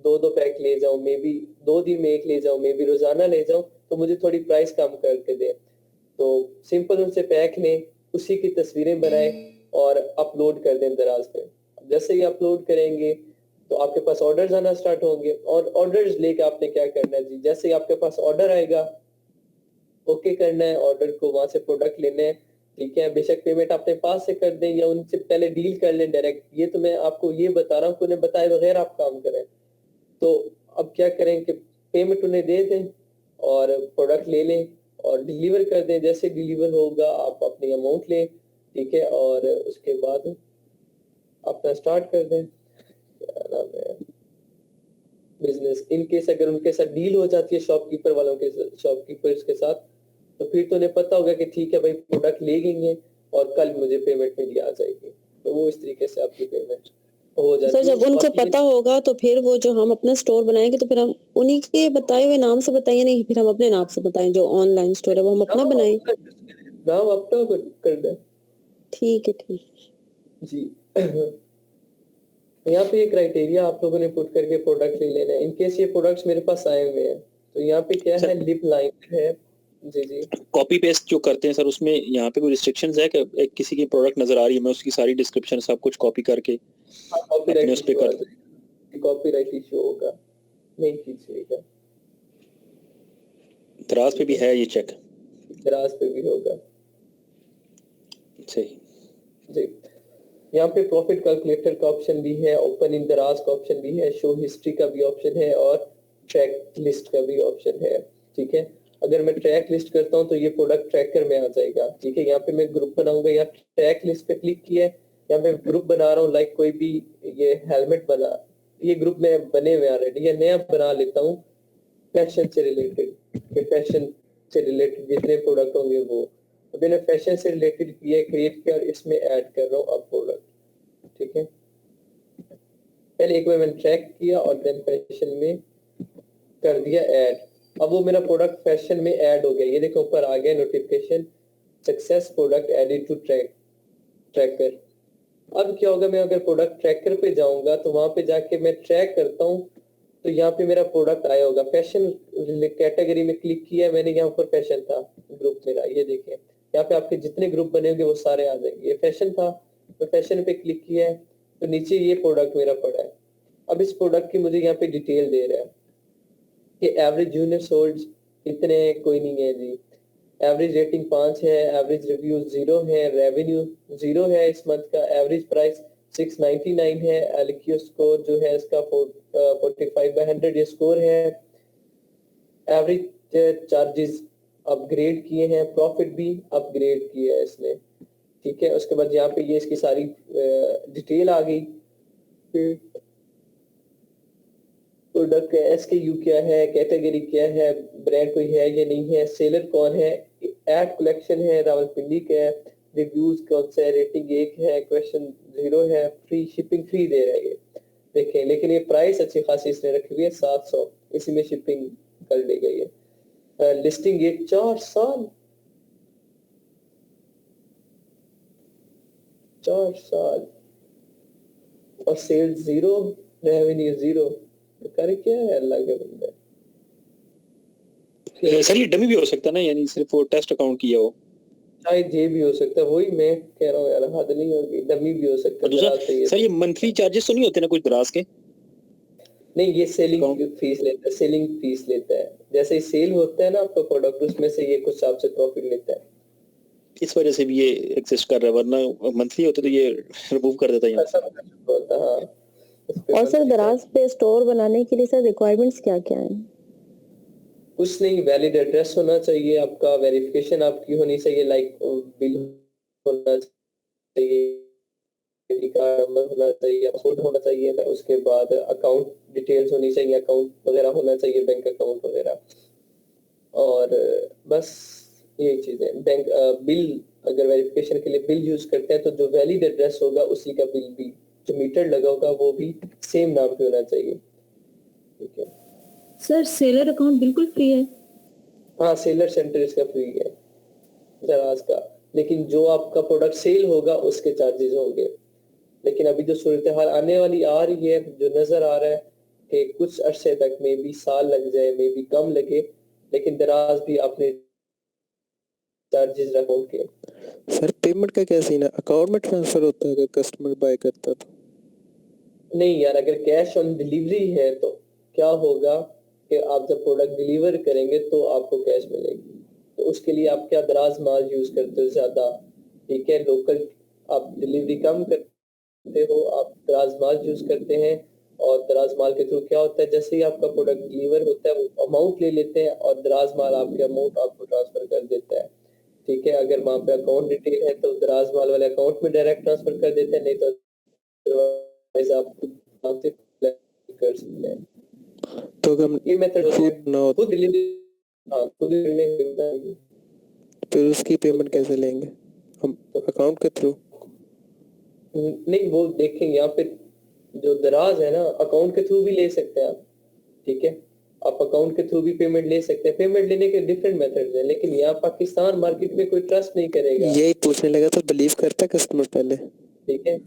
पैक ले जाऊं, मे बी 2 दिन में एक ले जाऊं, मे बी रोजाना ले जाऊं, तो मुझे थोड़ी प्राइस कम करके दे। तो सिंपल उनसे पैक लें, उसी की तस्वीरें बनाएं और अपलोड कर दें दराज पे। जैसे ही अपलोड करेंगे तो आपके पास ऑर्डर्स आना स्टार्ट होंगे, और ऑर्डर्स लेके आपने क्या करना है जी, जैसे ही आपके पास ऑर्डर आएगा, ओके करना है, ऑर्डर को वहां से प्रोडक्ट लेने हैं, ठीक है, बेशक पेमेंट अपने पास से कर दें या उनसे पहले डील कर लें डायरेक्ट, ये तो मैं आपको ये बता रहा हूँ कि उन्हें बताए बगैर आप काम करें। तो अब क्या करें कि पेमेंट उन्हें दे दें और प्रोडक्ट ले लें और डिलीवर कर दें, जैसे डिलीवर होगा आप अपनी अमाउंट लें, ठीक है, और उसके बाद अपना स्टार्ट कर दें, क्या नाम है, बिजनेस। इन केस अगर उनके साथ डील हो जाती है शॉपकीपर वालों के, शॉपकीपर्स के साथ, तो फिर तो उन्हें पता होगा कि ठीक है भाई प्रोडक्ट ले गई और कल मुझे पेमेंट मेरी आ जाएगी, तो वो इस तरीके से आपकी पेमेंट हो जाती है। सर जब उनको पता होगा तो फिर वो जो हम अपना स्टोर बनाएंगे तो फिर हम उन्हीं के बताए हुए नाम से बताएंगे, नहीं फिर हम अपने नाम से बताएं, जो ऑनलाइन स्टोर है वो हम अपना बनाएं। नाम अपना कर दें, ठीक है, ठीक जी। यहाँ पे ये क्राइटेरिया आप लोगों ने पुट करके प्रोडक्ट ले लेना है। इनकेस ये प्रोडक्ट्स मेरे पास आए हुए हैं, तो यहाँ पे क्या है, लिप लाइन है, जी जी, कॉपी पेस्ट जो करते हैं सर, उसमें यहाँ पे कोई रिस्ट्रिक्शंस है कि एक किसी की प्रोडक्ट नजर आ रही है, मैं उसकी सारी डिस्क्रिप्शन सब कुछ कॉपी करके कॉपीराइट अपने उस पे कर कॉपीराइट इशू होगा, नहीं कीजिएगा। दराज पे भी है ये चेक, दराज पे भी होगा, सही जी। यहाँ पे प्रॉफिट कैलकुलेटर का ऑप्शन भी है, ओपन इन दराज का ऑप्शन भी है, शो हिस्ट्री का भी ऑप्शन है, और ट्रैक लिस्ट का भी ऑप्शन है। ठीक है, अगर मैं ट्रैक लिस्ट करता हूँ तो ये प्रोडक्ट ट्रैकर में आ जाएगा। ठीक है, यहाँ पे मैं ग्रुप बनाऊंगा, यहाँ ट्रैक लिस्ट पे क्लिक किया है, यहाँ पे ग्रुप बना रहा हूँ, लाइक कोई भी ये हेलमेट बना, ये ग्रुप में बने हुए ऑलरेडी, या नया बना लेता हूँ फैशन से रिलेटेड, फैशन से रिलेटेड जितने प्रोडक्ट होंगे वो, तो मैंने फैशन से रिलेटेड किया, क्रिएट किया और इसमें ऐड कर रहा हूँ अब प्रोडक्ट। ठीक है, पहले एक बार मैंने ट्रैक किया और देन फैशन में कर दिया ऐड। अब वो मेरा प्रोडक्ट फैशन में ऐड हो गया, ये देखो ऊपर आ गया notification, success product added to tracker. अब क्या होगा, मैं अगर प्रोडक्ट ट्रैकर पे जाऊंगा तो वहां पे जाके मैं ट्रैक करता हूँ तो यहाँ पे मेरा प्रोडक्ट आया होगा, फैशन कैटेगरी में क्लिक किया मैंने, यहाँ पर फैशन था ग्रुप मेरा, ये देखें यहाँ पे आपके जितने ग्रुप बने होंगे वो सारे आ जाएंगे। ये फैशन था तो फैशन पे क्लिक किया है तो नीचे ये प्रोडक्ट मेरा पड़ा है। अब इस प्रोडक्ट की मुझे यहाँ पे डिटेल दे रहा है कि एवरेज यूनिट सोल्ड इतने, कोई नहीं है जी, एवरेज रेटिंग 5 है, एवरेज रिव्यू 0 है, रेवेन्यू 0 है इस मंथ का, एवरेज प्राइस 699 है, एलक्यू स्कोर जो है इसका 45/100 ये स्कोर है, एवरेज चार्जेस अपग्रेड किए हैं, प्रॉफिट भी अपग्रेड किया है इसने। ठीक है, उसके बाद यहाँ पे ये इसकी सारी डिटेल आ गई, प्रोडक्ट का SKU क्या है, कैटेगरी क्या है, ब्रांड कोई है या नहीं है, सेलर कौन है, एड कलेक्शन है, रावलपिंडी का है, रिव्यूज कौन सा है, रेटिंग 1 है, क्वेश्चन 0 है, फ्री शिपिंग फ्री दे रहा है ये देखें। लेकिन ये प्राइस अच्छी खासी इसने रखी हुई है 700, इसी में शिपिंग कर ली गई है। लिस्टिंग ये 4 साल और सेल्स 0, रेवेन्यू 0, करे क्या है अल्लाह के बंदे। सर ये डमी भी हो सकता है ना, यानी सिर्फ वो टेस्ट अकाउंट किया हो, शायद ये भी हो सकता है, वही मैं कह रहा हूँ यार, हद नहीं होगी, डमी भी हो सकता है। दूसरा सर ये मंथली चार्जेस तो नहीं होते ना कुछ दराज के? नहीं, ये सेलिंग फीस लेता है, सेलिंग फीस लेता है, जैसे ही सेल होता है ना आपका प्रोडक्ट उसमें से ये कुछ आपसे प्रॉफिट लेता है, इस वजह से भी ये एग्जिस्ट कर रहा है, वरना मंथली होते तो ये रिमूव कर देता है। हाँ। और सर दराज पे स्टोर बनाने के लिए सर रिक्वायरमेंट्स क्या क्या हैं? कुछ नहीं, वैलिड एड्रेस होना चाहिए आपका, वेरिफिकेशन आपकी होनी चाहिए, लाइक बिल होना चाहिए, कार्ड नंबर होना चाहिए, पासवर्ड होना चाहिए, उसके बाद अकाउंट डिटेल्स होनी चाहिए, अकाउंट वगैरह होना चाहिए, बैंक अकाउंट वगैरह, और बस ये चीजें। बैंक बिल, अगर वेरिफिकेशन के लिए बिल यूज करते हैं तो जो वैलिड एड्रेस होगा उसी का बिल भी, जो मीटर लगा होगा वो भी सेम नाम पे होना चाहिए। ठीक है सर, सेलर अकाउंट बिल्कुल फ्री है? हाँ, सेलर सेंटर इसका फ्री है दराज का, लेकिन जो आपका प्रोडक्ट सेल होगा उसके चार्जेस होंगे। लेकिन अभी जो सूरत हाल आने वाली आ रही है, जो नजर आ रहा है कि कुछ अरसे तक मे भी साल लग जाए, मे भी कम लगे, लेकिन दराज भी अपने चार्जेस अकाउंट के। सर पेमेंट का क्या सीन है, अकाउंट में ट्रांसफर होता है अगर कस्टमर बाय करता तो? नहीं यार, अगर कैश ऑन डिलीवरी है तो क्या होगा कि आप जब प्रोडक्ट डिलीवर करेंगे तो आपको कैश मिलेगी, तो उसके लिए आप क्या दराज माल यूज करते हो ज्यादा। ठीक है, लोकल आप डिलीवरी कम करते हो, आप दराज माल यूज करते हैं, और दराज माल के थ्रू क्या होता है, जैसे ही आपका प्रोडक्ट डिलीवर होता है वो अमाउंट ले लेते हैं और दराज माल आपके अमाउंट आपको ट्रांसफर कर देता है। ठीक है, अगर वहाँ पे अकाउंट डिटेल है तो दराज माल वाले अकाउंट में डायरेक्ट ट्रांसफर कर देते हैं, नहीं तो आप खुद कर सकते हैं। तो अगर ये मेथड खुद ना हो खुद डिलीवरी, हाँ खुद डिलीवरी, फिर उसकी पेमेंट कैसे लेंगे हम, अकाउंट के थ्रू? नहीं वो देखेंगे यहाँ पे जो दराज है ना, अकाउंट के थ्रू भी ले सकते हैं आप। ठीक है, आप अकाउंट के थ्रू भी पेमेंट ले सकते हैं, पेमेंट लेने के डिफरेंट मेथड्स हैं, लेकिन यहाँ पाकिस्तान मार्केट में कोई ट्रस्ट नहीं करेगा। यही पूछने लगा था, बिलीव करता कस्टमर पहले? ठीक है,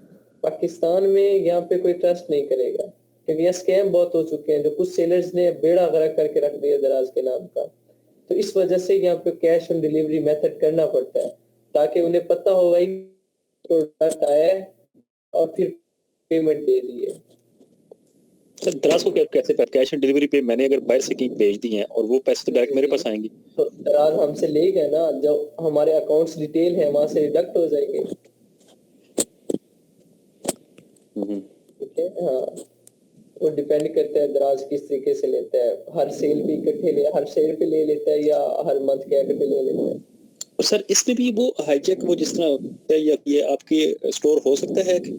पाकिस्तान में यहाँ पे कोई ट्रस्ट नहीं करेगा क्योंकि यहाँ स्कैम बहुत हो चुके हैं, जो कुछ सेलर्स ने बेड़ा गर्क करके रख दिया दराज के नाम का, तो इस वजह से यहाँ पे कैश ऑन डिलीवरी मेथड करना पड़ता है ताकि उन्हें पता हो भाई प्रोडक्ट आया है और फिर पेमेंट दे दी है। सर दराज को कैसे कैश ऑन डिलीवरी पे मैंने अगर बाहर से कहीं भेज दी है और वो पैसे तो डायरेक्ट मेरे पास आएंगे? तो दराज हमसे ले गए ना, जो हमारे अकाउंट्स डिटेल है वहां से डिडक्ट हो जाएंगे। ठीक है, हाँ वो डिपेंड करता है दराज किस तरीके से लेता है, हर सेल पे इकट्ठे ले, हर सेल पे ले लेता है या हर मंथ के एंड पे ले लेता है। और सर इसमें भी वो हाईजैक वो जिस तरह होता है या ये आपके स्टोर हो सकता है कि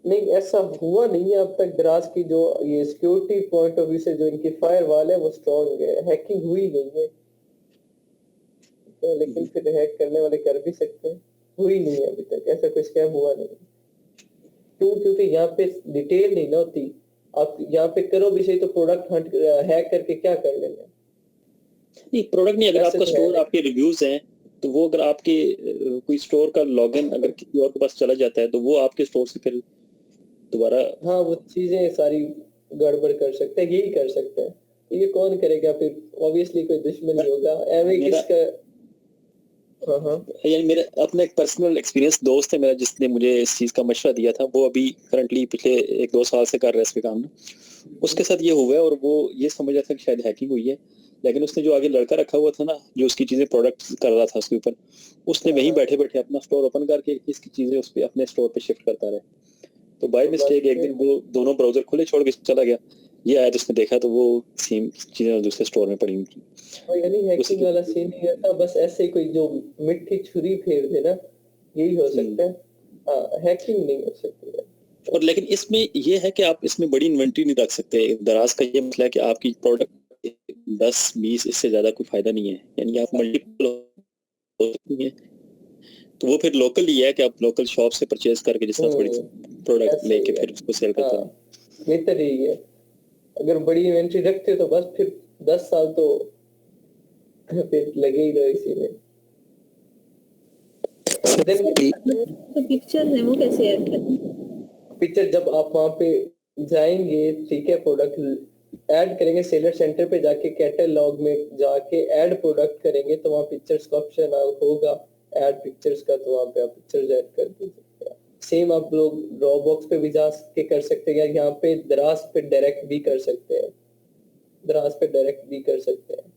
नहीं, ऐसा हुआ नहीं है अब तक। दराज की जो ये सिक्योरिटी पॉइंट ऑफ व्यू से जो इनकी फायरवॉल है वो स्ट्रॉन्ग है, हैकिंग हुई नहीं है। लेकिन फिर हैक करने वाले कर भी सकते हैं, हुई नहीं है अभी तक, ऐसा कोई स्कैम हुआ नहीं। क्यों? क्योंकि यहाँ पे डिटेल नहीं ना होती। आप यहाँ पे करो भी सही तो प्रोडक्ट हंट हैक करके क्या कर लेंगे? नहीं प्रोडक्ट नहीं, अगर ऐसे आपका तो है स्टोर नहीं। आपके रिव्यूज हैं तो वो अगर आपके कोई स्टोर का लॉगिन अगर किसी और के पास चला जाता है तो वो आपके स्टोर से फिर दोबारा हाँ, वो चीजें सारी गड़बड़ कर सकते हैं, यही कर सकते हैं। तो ये कौन करेगा फिर? ऑब्वियसली कोई दुश्मन ही होगा। एवं मेरा किसका? हाँ हाँ यानी मेरा अपना एक पर्सनल एक्सपीरियंस दोस्त है मेरा जिसने मुझे इस चीज का मशवरा दिया था, वो अभी करंटली पिछले 1-2 साल से कर रहा है इस पे काम ना। उसके साथ ये हुआ है और वो ये समझ रहा था कि शायद हैकिंग हुई है, लेकिन उसने जो आगे लड़का रखा हुआ था ना जो उसकी चीजें प्रोडक्ट कर रहा था उसके ऊपर, उसने वहीं बैठे बैठे अपना स्टोर ओपन करके इसकी चीजें उस पे अपने स्टोर पे शिफ्ट करता रहा। तो बाय तो बस मिस्टेक एक दिन वो दोनों ब्राउजर खुले छोड़ के चला गया, ये आया तो उसने देखा तो वो सेम चीजें दूसरे स्टोर में पड़ी हुई थी। और यानी हैकिंग उसी वाला सीन नहीं रहता, बस ऐसे ही कोई जो मिट्टी छुरी फेर दे ना, यही हो सकता है। हाँ, हैकिंग नहीं हो सकती है। और लेकिन इसमें ये है कि आप इसमें बड़ी इन्वेंट्री नहीं रख सकते। दराज का ये मसला है कि आपकी प्रोडक्ट 10-20 इससे ज्यादा कोई फायदा नहीं है, यानी आप मल्टीपल हो सकती है। तो वो फिर लोकल ही है कि आप लोकल शॉप से परचेज करके जिस तरह थोड़ी प्रोडक्ट ऐसे लेके ही है। फिर उसको सेल करते हैं। हाँ, बेहतर यही है। अगर बड़ी इन्वेंट्री रखते हो तो बस फिर 10 साल तो फिर लगे ही रहो इसी में। Then तो पिक्चर है वो कैसे ऐड करें? पिक्चर जब आप वहां पे जाएंगे, ठीक है, प्रोडक्ट ऐड करेंगे, सेलर सेंटर पे जाके कैटलॉग में जाके ऐड प्रोडक्ट करेंगे तो वहाँ पिक्चर्स का ऑप्शन होगा ऐड पिक्चर्स का, तो वहाँ पे आप पिक्चर्स ऐड कर दीजिए। सेम आप लोग ड्रॉपबॉक्स पे भी जा के कर सकते हैं या यहाँ पे दराज पे डायरेक्ट भी कर सकते हैं, दराज पे डायरेक्ट भी कर सकते हैं।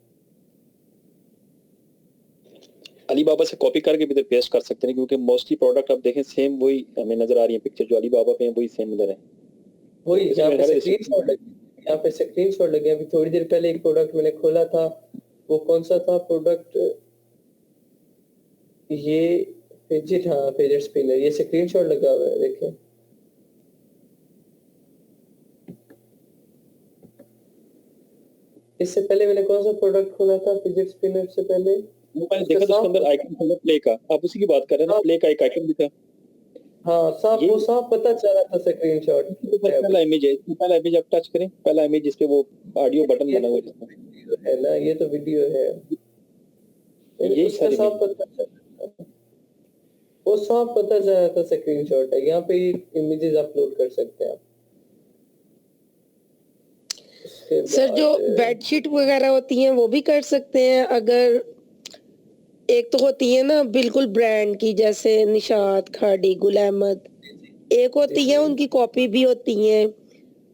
अलीबाबा से कॉपी करके भी पेस्ट कर सकते हैं क्योंकि मोस्टली प्रोडक्ट आप देखें सेम वही हमें नजर आ रही है, पिक्चर जो अलीबाबा पे है वही सेम नजर है। वही इसमें यहाँ पे हर स्क्रीनशॉट लगे, यहाँ पे स्क्रीनशॉट लगे। अभी थोड़ी देर पहले एक प्रोडक्ट मैंने खोला था, वो कौन सा था प्रोडक्ट? ये फिजिट, हाँ फिजिट स्पिनर, ये स्क्रीनशॉट लगा हुआ है, देखें। इससे पहले मैंने कौन सा प्रोडक्ट खोला था फिजिट स्पिनर से पहले? वो मैंने देखा तो उसके अंदर आइकन था प्ले का, आप उसी की बात कर रहे हैं ना, प्ले का एक आइकन भी था। हाँ, साफ, ये वो साफ पता चला था स्क्रीनशॉट। पहला इमेज है, पहला इमेज आप टच करें, पहला इमेज जिस पे वो ऑडियो बटन बना हुआ है जिसमें है ना, ये तो वीडियो है। यही उसका सारी साफ पता चला, वो साफ पता चला था स्क्रीनशॉट है। यहाँ पे इमेजेस अपलोड कर सकते हैं आप। उसके सर जो बाद बेडशीट वगैरह होती हैं वो भी कर सकते हैं। अगर एक तो होती है ना बिल्कुल ब्रांड की, जैसे निशात, खाड़ी, गुल अहमद, एक होती है उनकी कॉपी भी होती है,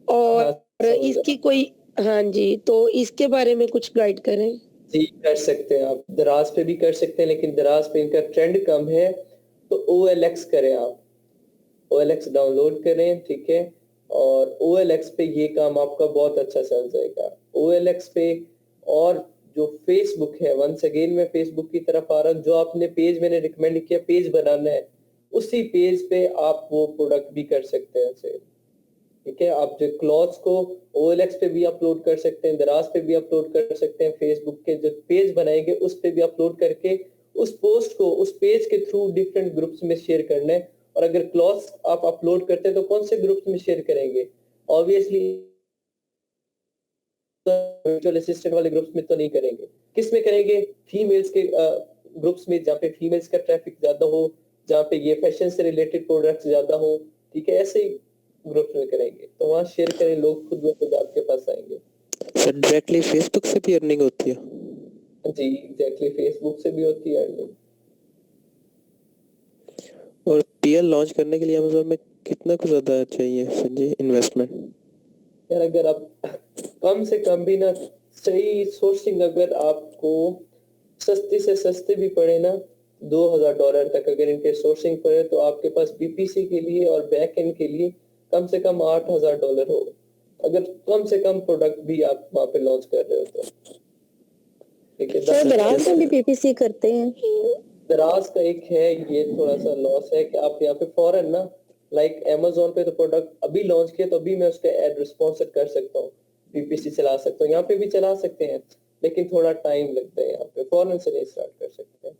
और हाँ, समझ इसकी रहा। कोई, हाँ जी, तो इसके बारे में कुछ गाइड करें। जी, कर सकते हैं आप, दराज पे भी कर सकते हैं, लेकिन दराज पे इनका ट्रेंड कम है, तो OLX करें आप। OLX डाउनलोड करें, ठीक है, और OLX पे ये काम आपका बहुत अच्छा चल जाएगा। OLX पे, और जो फेसबुक है, वंस अगेन मैं फेसबुक की तरफ आ रहा हूँ, जो आपने पेज मैंने रिकमेंड किया पेज बनाना है, उसी पेज पे आप वो प्रोडक्ट भी कर सकते हैं सेल, ठीक है। आप जो क्लॉथ्स को OLX पे भी अपलोड कर सकते हैं, दराज पे भी अपलोड कर सकते हैं, फेसबुक के जो पेज बनाएंगे उस पे भी अपलोड करके उस पोस्ट को उस पेज के थ्रू डिफरेंट ग्रुप्स में शेयर करना है। और अगर क्लॉथ्स आप अपलोड करते हैं तो कौन से ग्रुप्स में शेयर करेंगे? ऑब्वियसली वर्चुअल असिस्टेंट वाले ग्रुप्स में तो नहीं करेंगे। किस में करेंगे? फीमेल्स के ग्रुप्स में, जहाँ पे फीमेल्स का ट्रैफिक ज्यादा हो, जहाँ पे ये फैशन से रिलेटेड प्रोडक्ट्स ज्यादा हो, ठीक है, ऐसे ही ग्रुप्स में करेंगे तो वहाँ शेयर करें, लोग खुद ब खुद आपके पास आएंगे। सर डायरेक्टली फेसबुक से भी अर्निंग होती है? जी एग्जैक्टली, फेसबुक से भी होती है अर्निंग। और PL लॉन्च करने के लिए अमेज़न में कितना कुछ ज्यादा चाहिए संजय इन्वेस्टमेंट? यार अगर आप कम से कम भी ना, सही सोर्सिंग अगर आपको सस्ती से सस्ते भी पड़े ना, $2000 तक अगर इनके सोर्सिंग पड़े, तो आपके पास BPC के लिए और बैक एंड के लिए कम से कम $8,000 हो, अगर कम से कम प्रोडक्ट भी आप वहाँ पे लॉन्च कर रहे हो तो। ठीक है, सर दराज में भी पीपीसी करते हैं। दराज का एक है ये थोड़ा सा लॉस है कि आप यहाँ पे फॉरन ना, लाइक Amazon पे तो प्रोडक्ट अभी लॉन्च किया तो अभी मैं उसका एड स्पॉन्सर कर सकता हूँ, पीपीसी चला सकता हूँ, यहाँ पे भी चला सकते हैं, लेकिन थोड़ा टाइम लगता है, यहाँ पे फॉरन से नहीं स्टार्ट कर सकते हैं।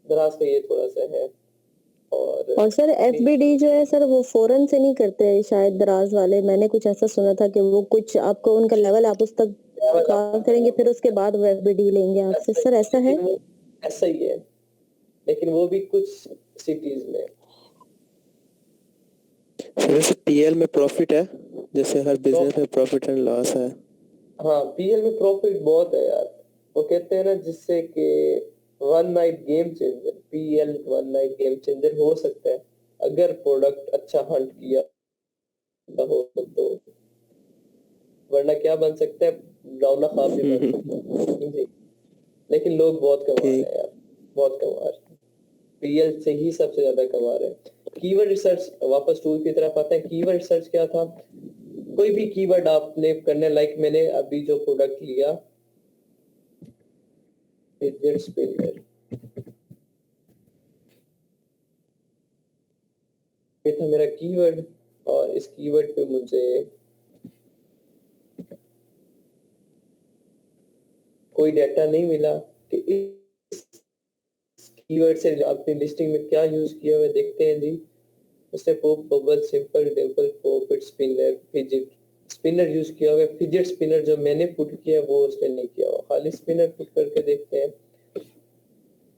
दराज का ये थोड़ा सा है। और सर एफबीडी जो है सर वो फौरन से नहीं करते हैं शायद दराज वाले, मैंने कुछ ऐसा सुना था कि वो कुछ आपको उनका लेवल आप उस तक क्रॉस करेंगे फिर उसके बाद वो एफबीडी लेंगे आपसे, सर ऐसा है? ऐसा ही है, लेकिन वो भी कुछ सिटीज में। वैसे पीएल में प्रॉफिट है, जैसे हर बिजनेस में प्रॉफिट एंड लॉस है। हाँ, पीएल में प्रॉफिट बहुत है यार, वो कहते हैं ना जिससे कि one night game changer, PL one night game changer हो सकता है अगर प्रोडक्ट अच्छा हंट किया हो तो, वरना क्या बन सकता है, डरावना ख्वाब भी बन सकता है जी। लेकिन लोग बहुत कमा रहे हैं यार, बहुत कमा रहे हैं, पीएल से ही सबसे ज्यादा कमा रहे हैं। कीवर्ड रिसर्च, वापस टूल की तरफ आते हैं। कीवर्ड रिसर्च क्या था, कोई भी कीवर्ड आपने करने, लाइक मैंने अभी जो प्रोडक्ट लिया फिजेट स्पिनर, ये था मेरा कीवर्ड, और इस कीवर्ड पे मुझे कोई डाटा नहीं मिला कि इस कीवर्ड से आपने लिस्टिंग में क्या यूज किया हुआ, देखते हैं जी। उसने pop, bubble, simple, Dimple, pop, spinner, fidget spinner use किया हुआ है। फिजिट स्पिनर जो मैंने पुट किया वो उसने नहीं किया हुआ, खाली स्पिनर पुट करके देखते हैं।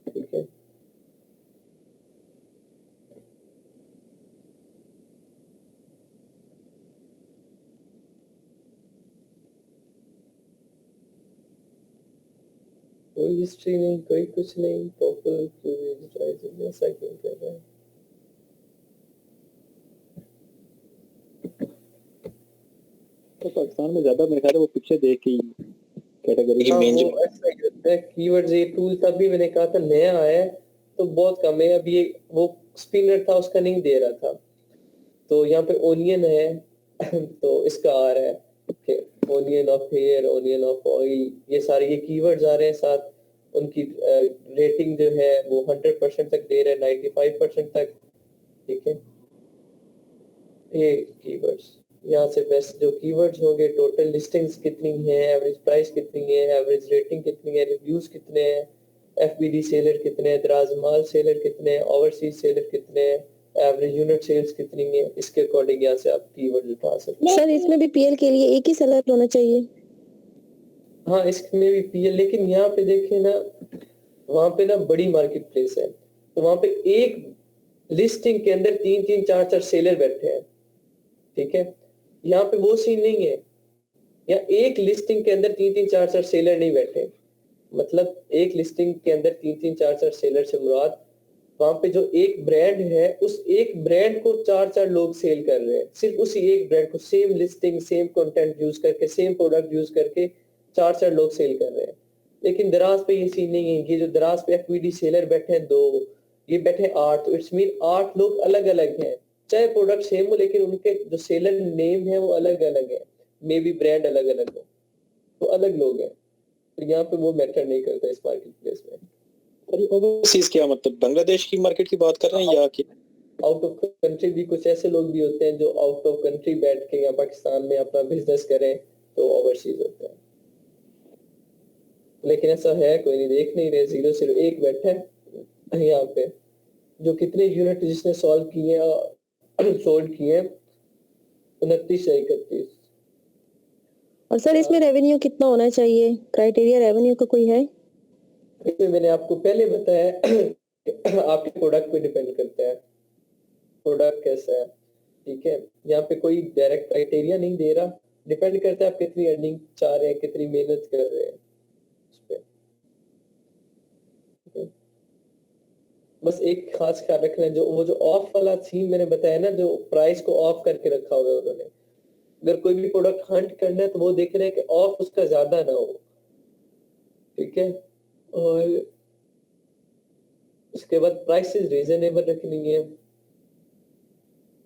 ठीक है, कोई हिस्ट्री नहीं, कोई कुछ नहीं, पॉपुलर क्यों ऐसा क्यों कर रहा है। तो पाकिस्तान में ज्यादा मेरे ख्याल है वो पिक्चर देख के कैटेगरी हाँ, मेन वो जो ऐसा ही होता है। कीवर्ड्स ये टूल तभी मैंने कहा था नया आया है तो बहुत कम है। अब ये वो स्पिनर था उसका नहीं दे रहा था, तो यहाँ पे ओनियन है तो इसका आ रहा है onion of hair, onion of oil, ये सारे ये कीवर्ड्स आ रहे हैं साथ। उनकी रेटिंग जो है वो 100% तक दे रहे हैं, 95% तक। ठीक है, ये कीवर्ड्स यहाँ से बेस्ट जो कीवर्ड्स होंगे, टोटल लिस्टिंग्स कितनी है, एवरेज प्राइस कितनी है, एवरेज रेटिंग कितनी है, रिव्यूज कितने हैं, एफबीडी सेलर कितने हैं, दराज माल सेलर कितने हैं, ओवरसीज सेलर कितने हैं, एवरेज यूनिट सेल्स कितनी है, इसके अकॉर्डिंग यहाँ से आप कीवर्ड उठा सकते हैं। सर इसमें भी पीएल के लिए एक ही सेलर होना चाहिए? हाँ, इसमें भी पीएल, लेकिन यहाँ पे देखें ना, वहां पे ना बड़ी मार्केट प्लेस है, तो वहां पे एक लिस्टिंग के अंदर 3-3 4-4 सेलर बैठे हैं। ठीक है, यहाँ पे वो सीन नहीं है, या एक लिस्टिंग के अंदर 3-3 4-4 सेलर नहीं बैठे। मतलब एक लिस्टिंग के अंदर 3-3 4-4 सेलर से मुराद वहां पे जो एक ब्रांड है उस एक ब्रांड को 4-4 लोग सेल कर रहे हैं, सिर्फ उसी एक ब्रांड को, same listing, same content use करके, सेम प्रोडक्ट यूज करके 4-4 लोग सेल कर रहे हैं। लेकिन दराज पे ये सीन नहीं है, ये जो दराज पे एफबीडी सेलर बैठे हैं 2, ये बैठे 8, तो इट्स मीन 8 लोग अलग अलग हैं, चाहे प्रोडक्ट सेम हो लेकिन उनके जो सेलर नेम है वो अलग अलग है, मे बी ब्रांड अलग अलग हो, तो अलग लोग हैं। तो यहाँ पे वो मैटर नहीं करता इस मार्केट प्लेस में। ओवरसीज क्या मतलब बांग्लादेश की मार्केट की बात कर रहे हैं या कि आउट ऑफ कंट्री भी कुछ ऐसे लोग भी होते हैं जो आउट ऑफ कंट्री बैठ के या पाकिस्तान में अपना बिजनेस करें तो ओवरसीज होते हैं। लेकिन ऐसा है कोई नहीं, देख नहीं रहे, 0 सिर्फ एक बैठा है यहाँ पे, जो कितने यूनिट जिसने सॉल्व किए सोल्ड किए 29 या 31। और सर इसमें रेवेन्यू कितना होना चाहिए, क्राइटेरिया रेवेन्यू का कोई है? इसमें मैंने आपको पहले बताया आपके प्रोडक्ट पे डिपेंड करता है, प्रोडक्ट कैसा है। ठीक है, यहाँ पे कोई डायरेक्ट क्राइटेरिया नहीं दे रहा, डिपेंड करता है आप कितनी अर्निंग चाह रहे हैं, कितनी मेहनत कर रहे हैं उस पे। ठीक है? बस एक खास ख्याल रखना है, जो वो जो ऑफ वाला सीन मैंने बताया ना, जो प्राइस को ऑफ करके रखा हुआ है उन्होंने, अगर कोई भी प्रोडक्ट हंट करना है तो वो देख रहे हैं कि ऑफ उसका ज्यादा ना हो। ठीक है, और उसके बाद प्राइसेस रीजनेबल रखनी है।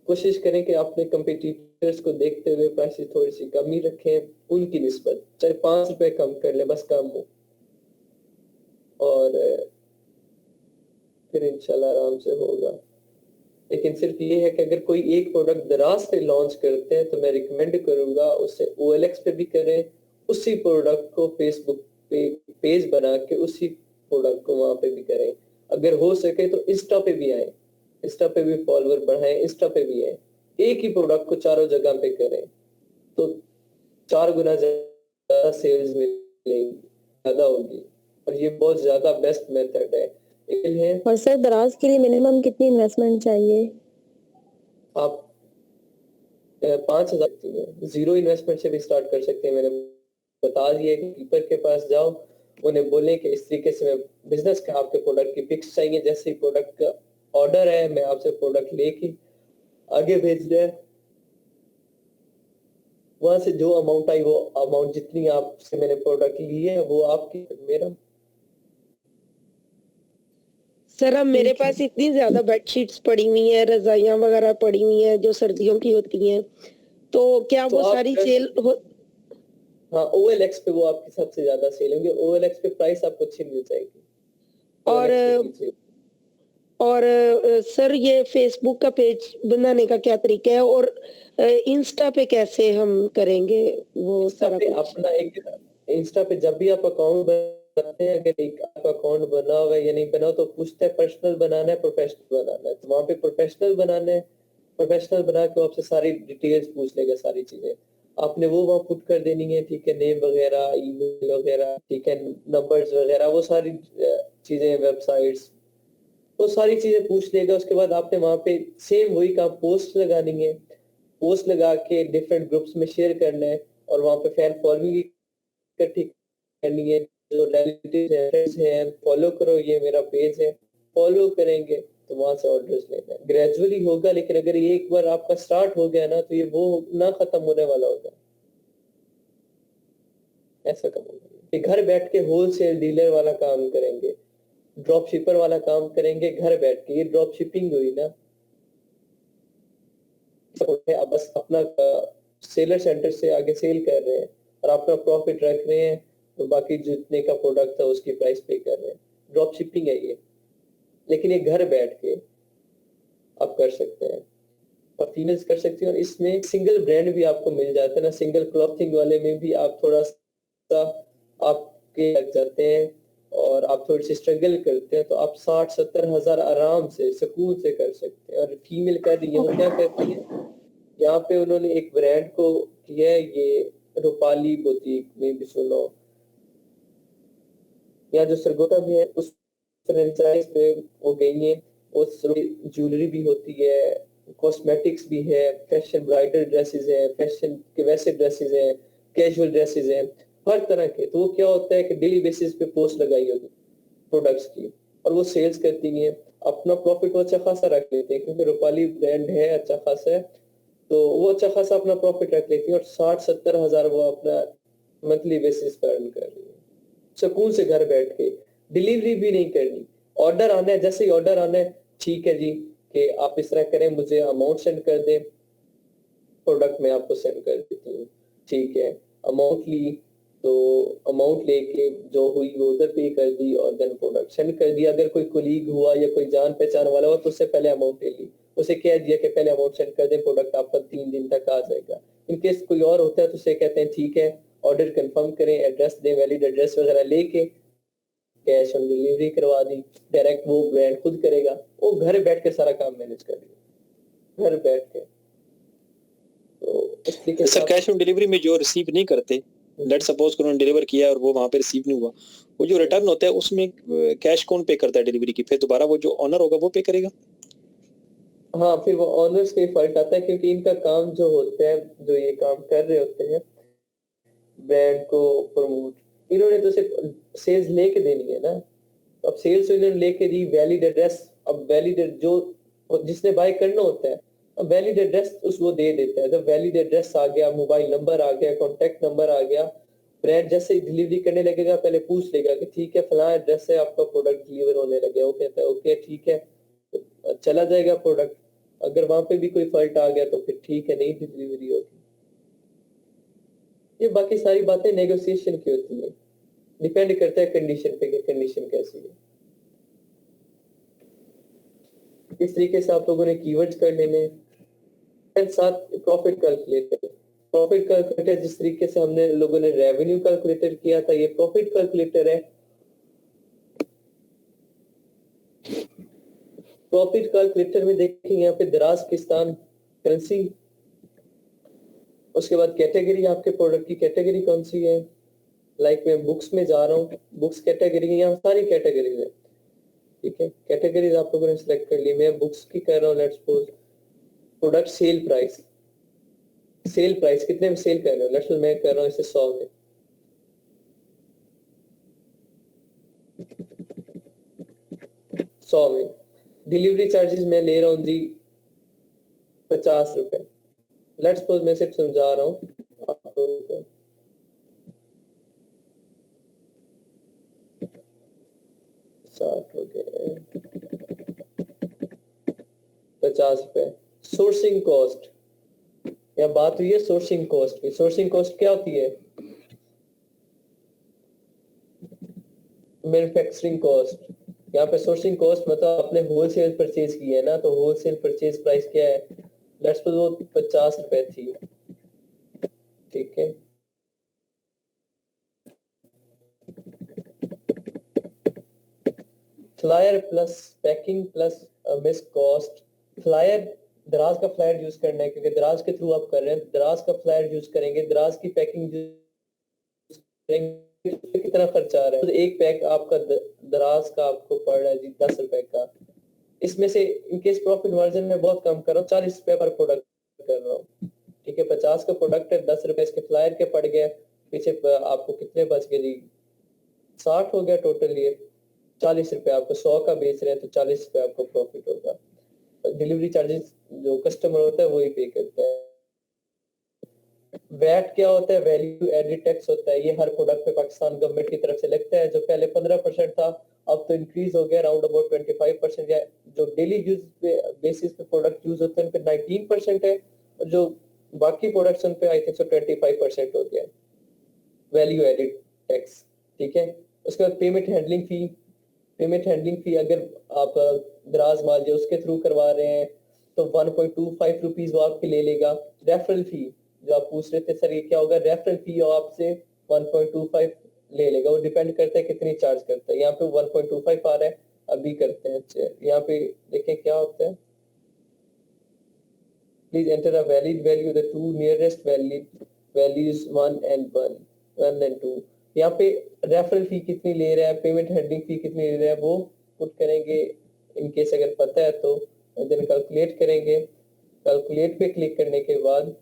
कोशिश करें कि अपने कंपटीटर्स को देखते हुए प्राइसेस थोड़ी सी कम ही रखें उनकी निस्बत, चाहे 5 रुपए कम कर ले, बस कम हो, और फिर इंशाल्लाह आराम से होगा। लेकिन सिर्फ ये है कि अगर कोई एक प्रोडक्ट दराज पे लॉन्च करते हैं तो मैं रिकमेंड करूंगा उससे OLX पे भी करें, उसी प्रोडक्ट को फेसबुक पे पेज बना के उसी प्रोडक्ट को वहां पे भी करें। अगर हो सके तो इंस्टा पे भी आए, इंस्टा पे भी फॉलोअर बढ़ाएं, इंस्टा पे भी आए, एक ही प्रोडक्ट को चारों जगह पे करें तो 4 गुना ज्यादा सेल्स मिलेगी, ज्यादा होगी, और ये बहुत ज्यादा बेस्ट मेथड है। और सर दराज के लिए मिनिमम कितनी इन्वेस्टमेंट चाहिए? आप 5,000 जीरो इन्वेस्टमेंट से भी स्टार्ट कर सकते हैं। मैंने बता दिया कि कीपर के पास जाओ, उन्हें बोले कि इस तरीके से मैं बिजनेस का आपके प्रोडक्ट की पिक्स चाहिए, जैसे ही प्रोडक्ट का ऑर्डर है मैं आपसे प्रोडक्ट लेके आगे भेजना है, वहां से जो अमाउंट आई वो अमाउंट जितनी आपसे मैंने प्रोडक्ट ली है वो आपकी, मेरा। सर अब मेरे पास इतनी ज्यादा बेडशीट्स पड़ी हुई हैं, रजाइयां वगैरह पड़ी हुई हैं जो सर्दियों की होती हैं, तो क्या तो वो सारी सेल हो? हाँ, OLX पे वो आपकी सबसे ज्यादा सेल होंगे, OLX पे प्राइस आपको अच्छी मिल जाएगी। और सर ये फेसबुक का पेज बनाने का क्या तरीका है, और इंस्टा पे कैसे हम करेंगे वो सारा कुछ? अपना एक इंस्टा पे जब भी आप अकाउंट बनाते हैं, अगर एक आपका अकाउंट बना हुआ है या नहीं बना, तो पूछते हैं पर्सनल बनाना है प्रोफेशनल बनाना है, तो वहाँ पे प्रोफेशनल बनाना है, प्रोफेशनल बना के आपसे सारी डिटेल्स पूछ लेगा, सारी चीजें आपने वो वहाँ पुट कर देनी है, ठीक है, नेम वगैरह, ईमेल वगैरह, ठीक है, नंबर्स वगैरह, वो सारी चीजें, वेबसाइट्स, वो सारी चीजें पूछ लेगा। उसके बाद आपने वहाँ पे सेम वही काम पोस्ट लगानी है, पोस्ट लगा के डिफरेंट ग्रुप्स में शेयर करना है, और वहाँ पे फैन फॉलोइंग इकट्ठी करनी है, जो रिलेटिव्स हैं फॉलो करो, ये मेरा पेज है, फॉलो करेंगे तो वहां से ऑर्डर्स लेना है। ग्रेजुअली होगा, लेकिन अगर ये एक बार आपका स्टार्ट हो गया ना तो ये वो ना खत्म होने वाला होगा, ऐसा काम होगा। ये घर बैठ के होलसेल डीलर वाला काम करेंगे, ड्रॉप शिपर वाला काम करेंगे घर बैठ के, ये ड्रॉप शिपिंग हुई ना। अब बस अपना सेलर सेंटर से आगे सेल कर रहे हैं और अपना प्रॉफिट रख रहे हैं, तो बाकी जितने का प्रोडक्ट था उसकी प्राइस पे कर रहे हैं, ड्रॉप शिपिंग है ये। लेकिन ये घर बैठ के आप कर सकते हैं और फीमेल्स कर सकती हैं, और इसमें सिंगल ब्रांड भी आपको मिल जाता है ना, सिंगल क्लॉथिंग वाले में भी आप थोड़ा सा आपके लग जाते हैं और आप थोड़ी सी स्ट्रगल करते हैं, तो आप 60-70 हजार आराम से सुकून से कर सकते हैं। और फीमेल कर रही है वो क्या करती है, यहाँ पे उन्होंने एक ब्रांड को किया है, ये रूपाली बुटीक में भी सुनो, या जो सरगोदा में है उस फ्रेंचाइज पे वो गई है, उस ज्वेलरी भी होती है, कॉस्मेटिक्स भी है, फैशन ब्राइडल ड्रेसेस है, फैशन के वैसे ड्रेसेस है, कैजुअल ड्रेसेस है, हर तरह के। तो वो क्या होता है कि डेली बेसिस पे पोस्ट लगाई होगी प्रोडक्ट्स की और वो सेल्स करती है, अपना प्रॉफिट वो अच्छा खासा रख लेते हैं, क्योंकि रूपाली ब्रांड है अच्छा खासा है, तो वो अच्छा खासा अपना प्रॉफिट रख लेती है और 60-70 हजार वो अपना मंथली बेसिस पर अर्न कर रही है, सुकून से घर बैठ के। डिलीवरी भी नहीं करनी, ऑर्डर आना है, जैसे ही ऑर्डर आना है, ठीक है जी कि आप इस तरह करें, मुझे अमाउंट सेंड कर दें, प्रोडक्ट मैं आपको सेंड कर देती हूँ, ठीक है, अमाउंट ली तो अमाउंट लेके जो हुई वो उधर पे कर दी और देन प्रोडक्ट सेंड कर दिया। अगर कोई कोलीग हुआ या कोई जान पहचान वाला हुआ तो उससे पहले अमाउंट ले ली, उसे कह दिया कि पहले अमाउंट सेंड कर दें, प्रोडक्ट आपका 3 दिन तक आ जाएगा। इनकेस कोई और होता है तो उसे कहते हैं ठीक है, ऑर्डर कंफर्म करें, एड्रेस दें, वैलिड एड्रेस वगैरह लेके कैश ऑन डिलीवरी करवा दी, डायरेक्ट वो ब्रांड खुद करेगा, वो घर बैठ के सारा काम मैनेज कर दिया, घर बैठ के। तो सर कैश ऑन डिलीवरी में जो रिसीव नहीं करते, लेट सपोज कि उन्होंने डिलीवर किया और वो वहां पे रिसीव नहीं हुआ, वो जो रिटर्न होता है उसमें कैश कौन पे करता है डिलीवरी की? फिर दोबारा वो जो ऑनर होगा वो पे करेगा? हाँ, फिर वो ऑनर्स का फर्क आता है, क्योंकि इनका काम जो होता है, जो ये काम कर रहे होते हैं ब्रांड को प्रमोट, इन्होंने तो सिर्फ सेल्स लेके देनी है ना। अब सेल्स इन्होंने लेके दी, वैलिड एड्रेस, अब वैलिड जो जिसने बाय करना होता है, अब वैलिड एड्रेस उस वो दे देता है, जब वैलिड एड्रेस आ गया, मोबाइल नंबर आ गया, कॉन्टेक्ट नंबर आ गया, ब्रांड जैसे ही डिलीवरी करने लगेगा पहले पूछ लेगा कि ठीक है फलां एड्रेस है, आपका प्रोडक्ट डिलीवर होने लगे, वो कहता है ओके ठीक है, चला जाएगा प्रोडक्ट। अगर वहां पे भी कोई फॉल्ट आ गया तो फिर ठीक है, नहीं डिलीवरी होगी। ये बाकी सारी बातें नेगोशिएशन की होती है, डिपेंड करता है कंडीशन पे कि कंडीशन कैसी है। इस तरीके से आप लोगों ने कीवर्ड्स कर लेने हैं। साथ प्रॉफिट कैलकुलेटर, प्रॉफिट कैलकुलेटर जिस तरीके से हमने लोगों ने रेवेन्यू कैलकुलेटर किया था, ये प्रॉफिट कैलकुलेटर है। प्रॉफिट कैलकुलेटर में देखेंगे यहाँ पे दराजकिस्तान करेंसी, उसके बाद कैटेगरी, आपके प्रोडक्ट की कैटेगरी कौन सी है। लाइक मैं बुक्स में जा रहा हूँ, बुक्स कैटेगरी, यहाँ सारी कैटेगरीज है, ठीक है। कैटेगरीज आप लोगों ने सिलेक्ट कर ली, मैं बुक्स की कर रहा हूँ। Let's suppose product sale price, sale price कितने में सेल कर रहे हो, लेट्स सपोज मैं कर रहा हूँ इसे 100 में। डिलीवरी चार्जेस मैं ले रहा हूँ जी 50 रुपए। लेट्स सपोज मैं सिर्फ समझा रहा हूँ आप लोगों को। 60 हो गए, 50 रुपए। सोर्सिंग कॉस्ट, या बात हुई है सोर्सिंग कॉस्ट की। सोर्सिंग कॉस्ट क्या होती है, मैन्युफैक्चरिंग कॉस्ट। यहाँ पे सोर्सिंग कॉस्ट मतलब आपने होलसेल परचेज किया है ना, तो होलसेल परचेज प्राइस क्या है, लेट्स सपोज वो 50 रुपए थी, ठीक है। Flyer plus packing plus miss cost. Flyer, दराज का फ्लायर यूज करना है क्योंकि दराज के थ्रू आप कर रहे हैं, दराज का फ्लायर यूज करेंगे। दराज की पैकिंग यूज करेंगे, कितना खर्चा आ रहा है, तो एक पैक आपका दराज का आपको पड़ रहा है जी 10 रुपए का। इसमें से इनकेस प्रॉफिट मार्जिन में बहुत कम कर रहा हूँ, 40 रुपए पर प्रोडक्ट कर रहा हूँ, ठीक है। 50 का प्रोडक्ट है, 10 रुपए इसके फ्लायर के पड़ गए, पीछे आपको कितने बच गए जी, 60 हो गया टोटल। ये 40 रुपए आपको 100 का बेच रहे हैं तो 40 रुपए आपको प्रॉफिट होगा। डिलीवरी चार्जेस जो कस्टमर होता है वही पे करता है। वैट क्या होता है, वैल्यू एडेड टैक्स होता है। ये हर प्रोडक्ट पे पाकिस्तान गवर्नमेंट की तरफ से लगता है, जो पहले 15% था अब तो इंक्रीज हो गया अराउंड अबाउट 25%, या जो डेली यूज पे बेसिस पे प्रोडक्ट यूज होते हैं उन पे 19% है, और जो बाकी प्रोडक्ट्स उन पे आई थिंक 25% हो गया वैल्यू एडेड टैक्स, ठीक है। उसके बाद पेमेंट हैंडलिंग फी, पेमेंट हैंडलिंग फी अगर आप दराज माल जो उसके थ्रू करवा रहे हैं तो 1.25 रुपीज वो आपके ले लेगा। रेफरल फी जो आप पूछ रहे थे सर ये क्या होगा, रेफरल फी आपसे 1.25 ले लेगा, वो डिपेंड करता है कितनी चार्ज करता है। यहाँ पे 1.25 आ रहा है, अभी करते हैं चेक। यहाँ पे देखें क्या होता है, please enter a valid value, the two nearest valid values 1 and 2। यहाँ पे रेफरल फी कितनी ले रहा है, पेमेंट हैंडलिंग फी कितनी ले रहा है वो पुट करेंगे, इनकेस अगर पता है तो देन कैलकुलेट करेंगे। कैलकुलेट पे क्लिक करने के बाद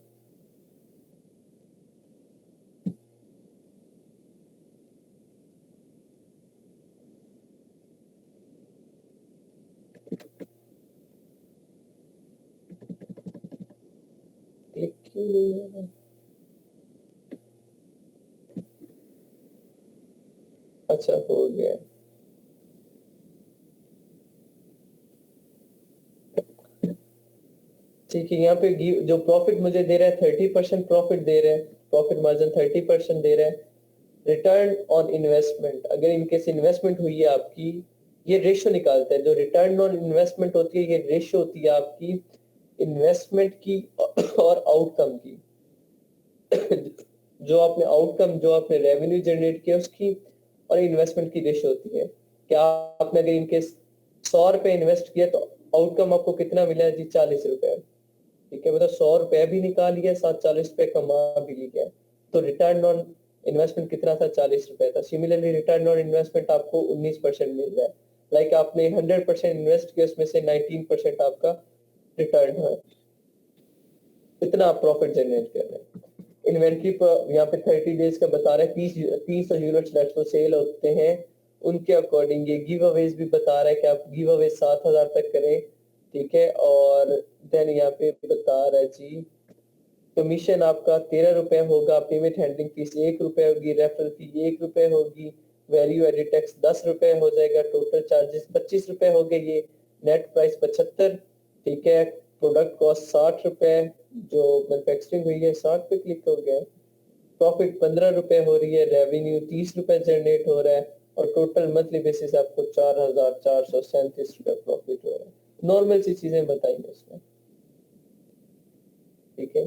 क्लिक क्यों नहीं हो रहा? अच्छा हो गया। ठीक है, यहाँ पे जो प्रॉफिट मुझे दे रहा है 30% प्रॉफिट दे रहा है, प्रॉफिट मार्जिन 30% दे रहा है। रिटर्न ऑन इन्वेस्टमेंट, अगर इनकेस इन्वेस्टमेंट हुई है आपकी, ये रेशियो निकालता है। जो रिटर्न ऑन इन्वेस्टमेंट होती है ये रेशियो होती है आपकी इन्वेस्टमेंट की और आउटकम की। जो आपने आउटकम, जो आपने रेवेन्यू जनरेट किया उसकी और इन्वेस्टमेंट की रेशियो होती है। क्या आपने अगर इनकेस 100 रुपए इन्वेस्ट किया तो आउटकम आपको कितना मिला है जी 40 रुपए, ठीक है। मतलब 100 रुपए भी निकाल लिया, साथ 40 रुपए कमा भी लिया, तो रिटर्न ऑन इन्वेस्टमेंट कितना था, 40 रुपए था। सिमिलरली रिटर्न ऑन इन्वेस्टमेंट आपको 19% मिल रहा है। लाइक आपने 100% इन्वेस्ट किया, उसमें से 19% आपका रिटर्न है, इतना आप प्रॉफिट जनरेट कर रहे हैं। इन्वेंट्री पर यहाँ पे 30 डेज का बता रहा है, 300 यूनिट्स लेट्स को सेल होते हैं, उनके अकॉर्डिंग ये गिव अवेज भी बता रहा है कि आप गिव अवे 7,000 तक करें, ठीक है। और देन यहाँ पे बता रहा है जी कमीशन आपका 13 रुपए होगा, पेमेंट हैंडलिंग फीस 1 रुपए होगी, रेफरल फी 1 रुपए होगी, वैल्यू एडेड टैक्स 10 रुपए हो जाएगा, टोटल चार्जेस 25 रुपए हो गए, ये नेट प्राइस 75, ठीक है। प्रोडक्ट कॉस्ट 60 रुपए, जो मैन्युफैक्चरिंग हुई है 60 पे क्लिक हो गया, प्रॉफिट 15 रुपए हो रही है, रेवेन्यू 30 रुपए जनरेट हो रहा है, और टोटल मंथली बेसिस आपको 4,437 रुपए प्रॉफिट हो रहा है। नॉर्मल सी चीजें बताइए उसमें, ठीक है।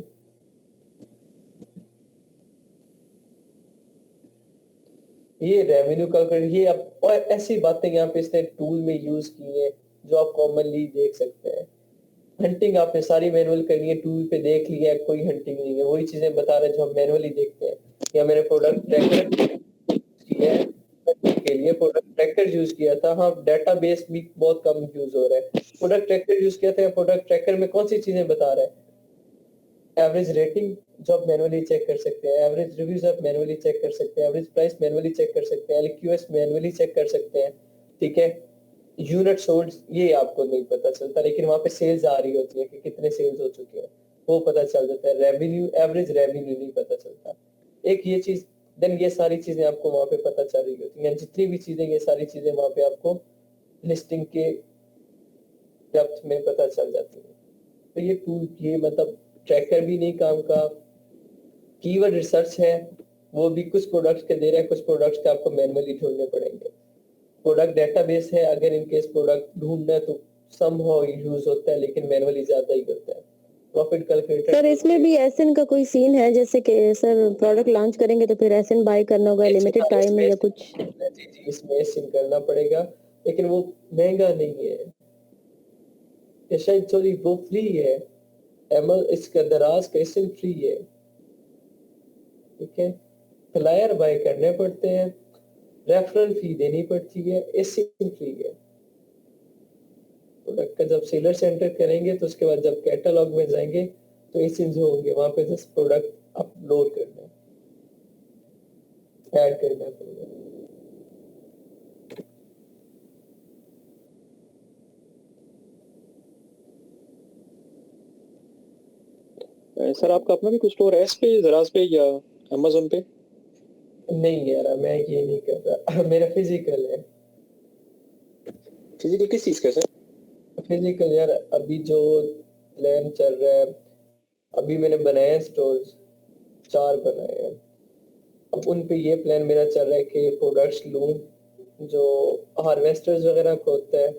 ये रेवेन्यू कैलकुलेट, ये अब और ऐसी बातें यहाँ पे इसने टूल में यूज की है जो आप कॉमनली देख सकते हैं। हंटिंग आपने सारी मैनुअल करनी है, टूल पे देख लिया है, कोई हंटिंग नहीं है, वही चीजें बता रहे हैं जो हम मैनुअली देखते हैं। या मैंने प्रोडक्ट ट्रैकर किया है के लिए, प्रोडक्ट ट्रैकर यूज किया था। हाँ, डेटाबेस भी बहुत कम यूज हो रहा है। प्रोडक्ट ट्रैकर यूज किया था, प्रोडक्ट ट्रैकर में कौन सी चीजें बता रहा है? एवरेज रेटिंग जो आप मैनुअली चेक कर सकते हैं, एवरेज रिव्यूज आप मैनुअली चेक कर सकते हैं, एवरेज प्राइस मैनुअली चेक कर सकते हैं, एलक्यूएस मैनुअली चेक कर सकते हैं, ठीक है। यूनिट सोल्ड ये आपको नहीं पता चलता, लेकिन वहां पे सेल्स आ रही होती है कि कितने सेल्स हो चुके हैं, वो पता चल जाता है। रेवेन्यू, एवरेज रेवेन्यू नहीं पता चलता। एक ये चीज, देन ये सारी चीजें आपको वहां पे पता चल रही होती हैं। जितनी भी चीजें, ये सारी चीजें वहां पे आपको लिस्टिंग के डेप्थ में पता चल जाती है। तो ये टूल, ये मतलब ट्रैकर भी नहीं काम का, कीवर्ड रिसर्च है, वो भी कुछ प्रोडक्ट्स के दे रहे हैं, कुछ प्रोडक्ट्स के आपको मैनुअली ढूंढने पड़ेंगे। प्रोडक्ट डेटाबेस है, अगर इनकेस प्रोडक्ट ढूंढना है तो समहाउ यूज होता है, लेकिन मैनुअली ज्यादा ही होता है। प्रॉफिट कैलकुलेटर सर इसमें भी एसएन का कोई सीन है, जैसे कि सर प्रोडक्ट लॉन्च करेंगे तो फिर एसएन बाय करना होगा लिमिटेड टाइम में या कुछ? जी इसमें सिम करना पड़ेगा, लेकिन वो महंगा नहीं है, या शायद सॉरी वो फ्री है। एमएल इसका दराज का सिम फ्री है, ठीक है। फ्लायर बाय करने पड़ते हैं, रेफरल फी देनी पड़ती है, एसिम फ्री है। प्रोडक्ट का जब सेलर से एंटर करेंगे तो उसके बाद जब कैटलॉग में जाएंगे तो एसिम्स होंगे, वहां पे जस्ट प्रोडक्ट अपलोड करना है, ऐड करना है। सर आपका अपना भी कुछ स्टोर है इस पे, दराज पे या अमेज़न पे? नहीं यार, मैं ये नहीं कर रहा। मेरा फिजिकल है। फिजिकल किस चीज का सर? फिजिकल यार, अभी जो प्लान चल रहा है, अभी मैंने बनाए स्टोर्स 4 बनाए हैं। अब उन पे ये प्लान मेरा चल रहा है कि प्रोडक्ट्स लूं जो हार्वेस्टर्स वगैरह को होता है,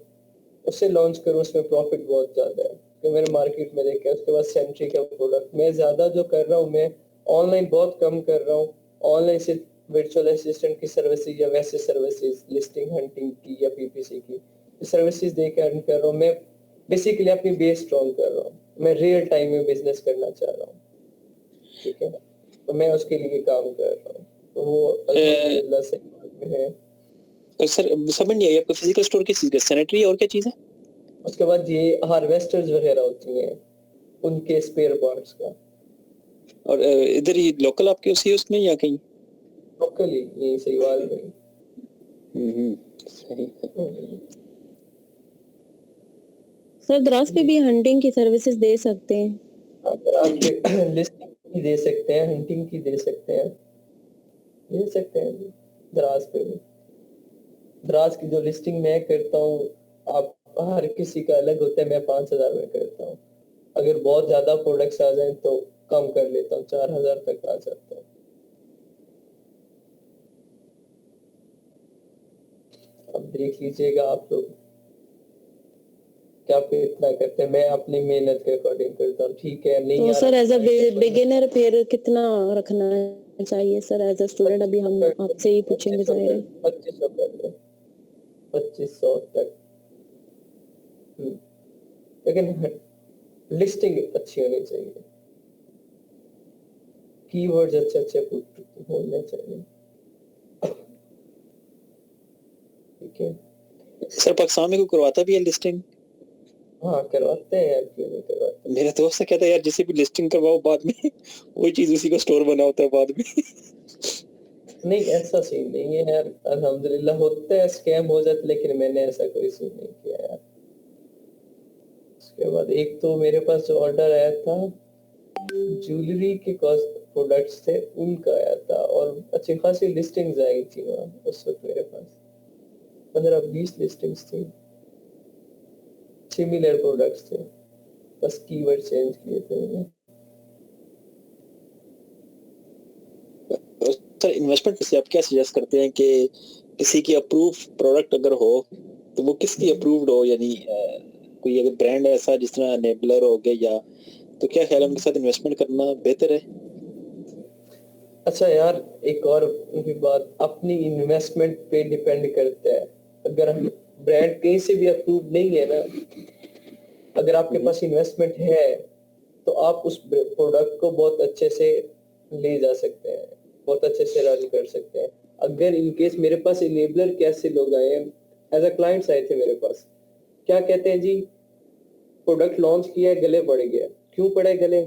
उससे लॉन्च करूं, उसमें प्रॉफिट बहुत ज्यादा है कि मैंने मार्केट में देखा है। उसके बाद सेंट्री का प्रोडक्ट मैं ज्यादा जो कर रहा हूँ, मैं ऑनलाइन बहुत कम कर रहा हूँ। ऑनलाइन सिर्फ वर्चुअल असिस्टेंट की सर्विसेज या वैसे सर्विसेज, लिस्टिंग हंटिंग की या पीपीसी की सर्विसेज दे के अर्न कर रहा हूँ। मैं बेसिकली अपनी बेस स्ट्रॉन्ग कर रहा हूँ, मैं रियल टाइम में बिजनेस करना चाह रहा हूँ, ठीक है। तो मैं उसके लिए काम कर रहा हूँ, तो वो अल्हम्दुलिल्लाह से है। सर समझ नहीं आई, आपका फिजिकल स्टोर किस चीज का, सैनिटरी और क्या चीज है? उसके बाद ये हार्वेस्टर्स वगैरह होती हैं, उनके स्पेयर पार्ट्स का। और इधर ही लोकल आपके उसी उसमें या कहीं? लोकली यही सहीवाल में। सही है। सर दराज पे भी हंटिंग की सर्विसेज दे सकते हैं? अगर आप लिस्टिंग की दे सकते हैं, हंटिंग की दे सकते हैं, दराज पे भी। दराज की जो लिस्टिंग मैं करता हूँ, आप हर किसी का अलग होता है, मैं 5,000 में करता हूँ। अगर बहुत ज्यादा प्रोडक्ट्स आ जाए तो कम कर लेता हूँ, 4,000 तक आ जाता हूँ। अब देख लीजिएगा आप लोग क्या कितना करते हैं। मैं अपनी मेहनत के अकॉर्डिंग करता हूँ, ठीक है। नहीं तो आ सर रहा एज अ बिगिनर फिर कितना रखना चाहिए सर? एज अ स्टूडेंट अभी हम आपसे ही पूछेंगे जाहिर है। 2500 कर ले, 2500 तक। लेकिन लिस्टिंग अच्छी होनी चाहिए, कीवर्ड्स अच्छे अच्छे होने चाहिए, ठीक है। सर पाकिस्तान में कोई करवाता भी है लिस्टिंग? हाँ करवाते हैं यार, क्यों नहीं करवाते। मेरा दोस्त कहता है यार जिसे भी लिस्टिंग करवाओ बाद में वही चीज उसी का स्टोर बना होता है बाद में। नहीं ऐसा सीन नहीं है यार, अल्हम्दुलिल्लाह होता है, स्कैम हो जाता है, लेकिन मैंने ऐसा कोई सीन नहीं किया यार। उसके बाद एक तो मेरे पास जो ऑर्डर आया था, ज्वेलरी के कॉस्ट प्रोडक्ट्स थे, उनका आया था, और अच्छी खासी लिस्टिंग्स आई थी वहाँ उस वक्त मेरे पास। 15-20 लिस्टिंग्स थी, सिमिलर प्रोडक्ट्स थे। बस कीवर्ड चेंज किए थे मैंने। सर इन्वेस्टमेंट से आप क्या सजेस्ट करते हैं कि किसी की अप्रूव प्रोडक्ट अगर हो तो वो किसकी अप्रूव्ड हो, यानी कोई अगर ब्रांड ऐसा जिस तरह एनेबलर हो गया या, तो क्या ख्याल है उनके साथ इन्वेस्टमेंट करना बेहतर है? अच्छा यार, एक और भी बात, अपनी इन्वेस्टमेंट पे डिपेंड करता है। अगर ब्रांड कहीं से भी अप्रूव नहीं है ना, अगर आपके पास इन्वेस्टमेंट है तो आप उस प्रोडक्ट को बहुत अच्छे से ले जा सकते हैं, बहुत अच्छे से रन कर सकते हैं। अगर इन केस मेरे पास इनेबलर कैसे लोग आए हैं, एज अ क्लाइंट्स आए थे मेरे पास, क्या कहते हैं जी, प्रोडक्ट लॉन्च किया है, गले पड़ गया। क्यों पड़े गले?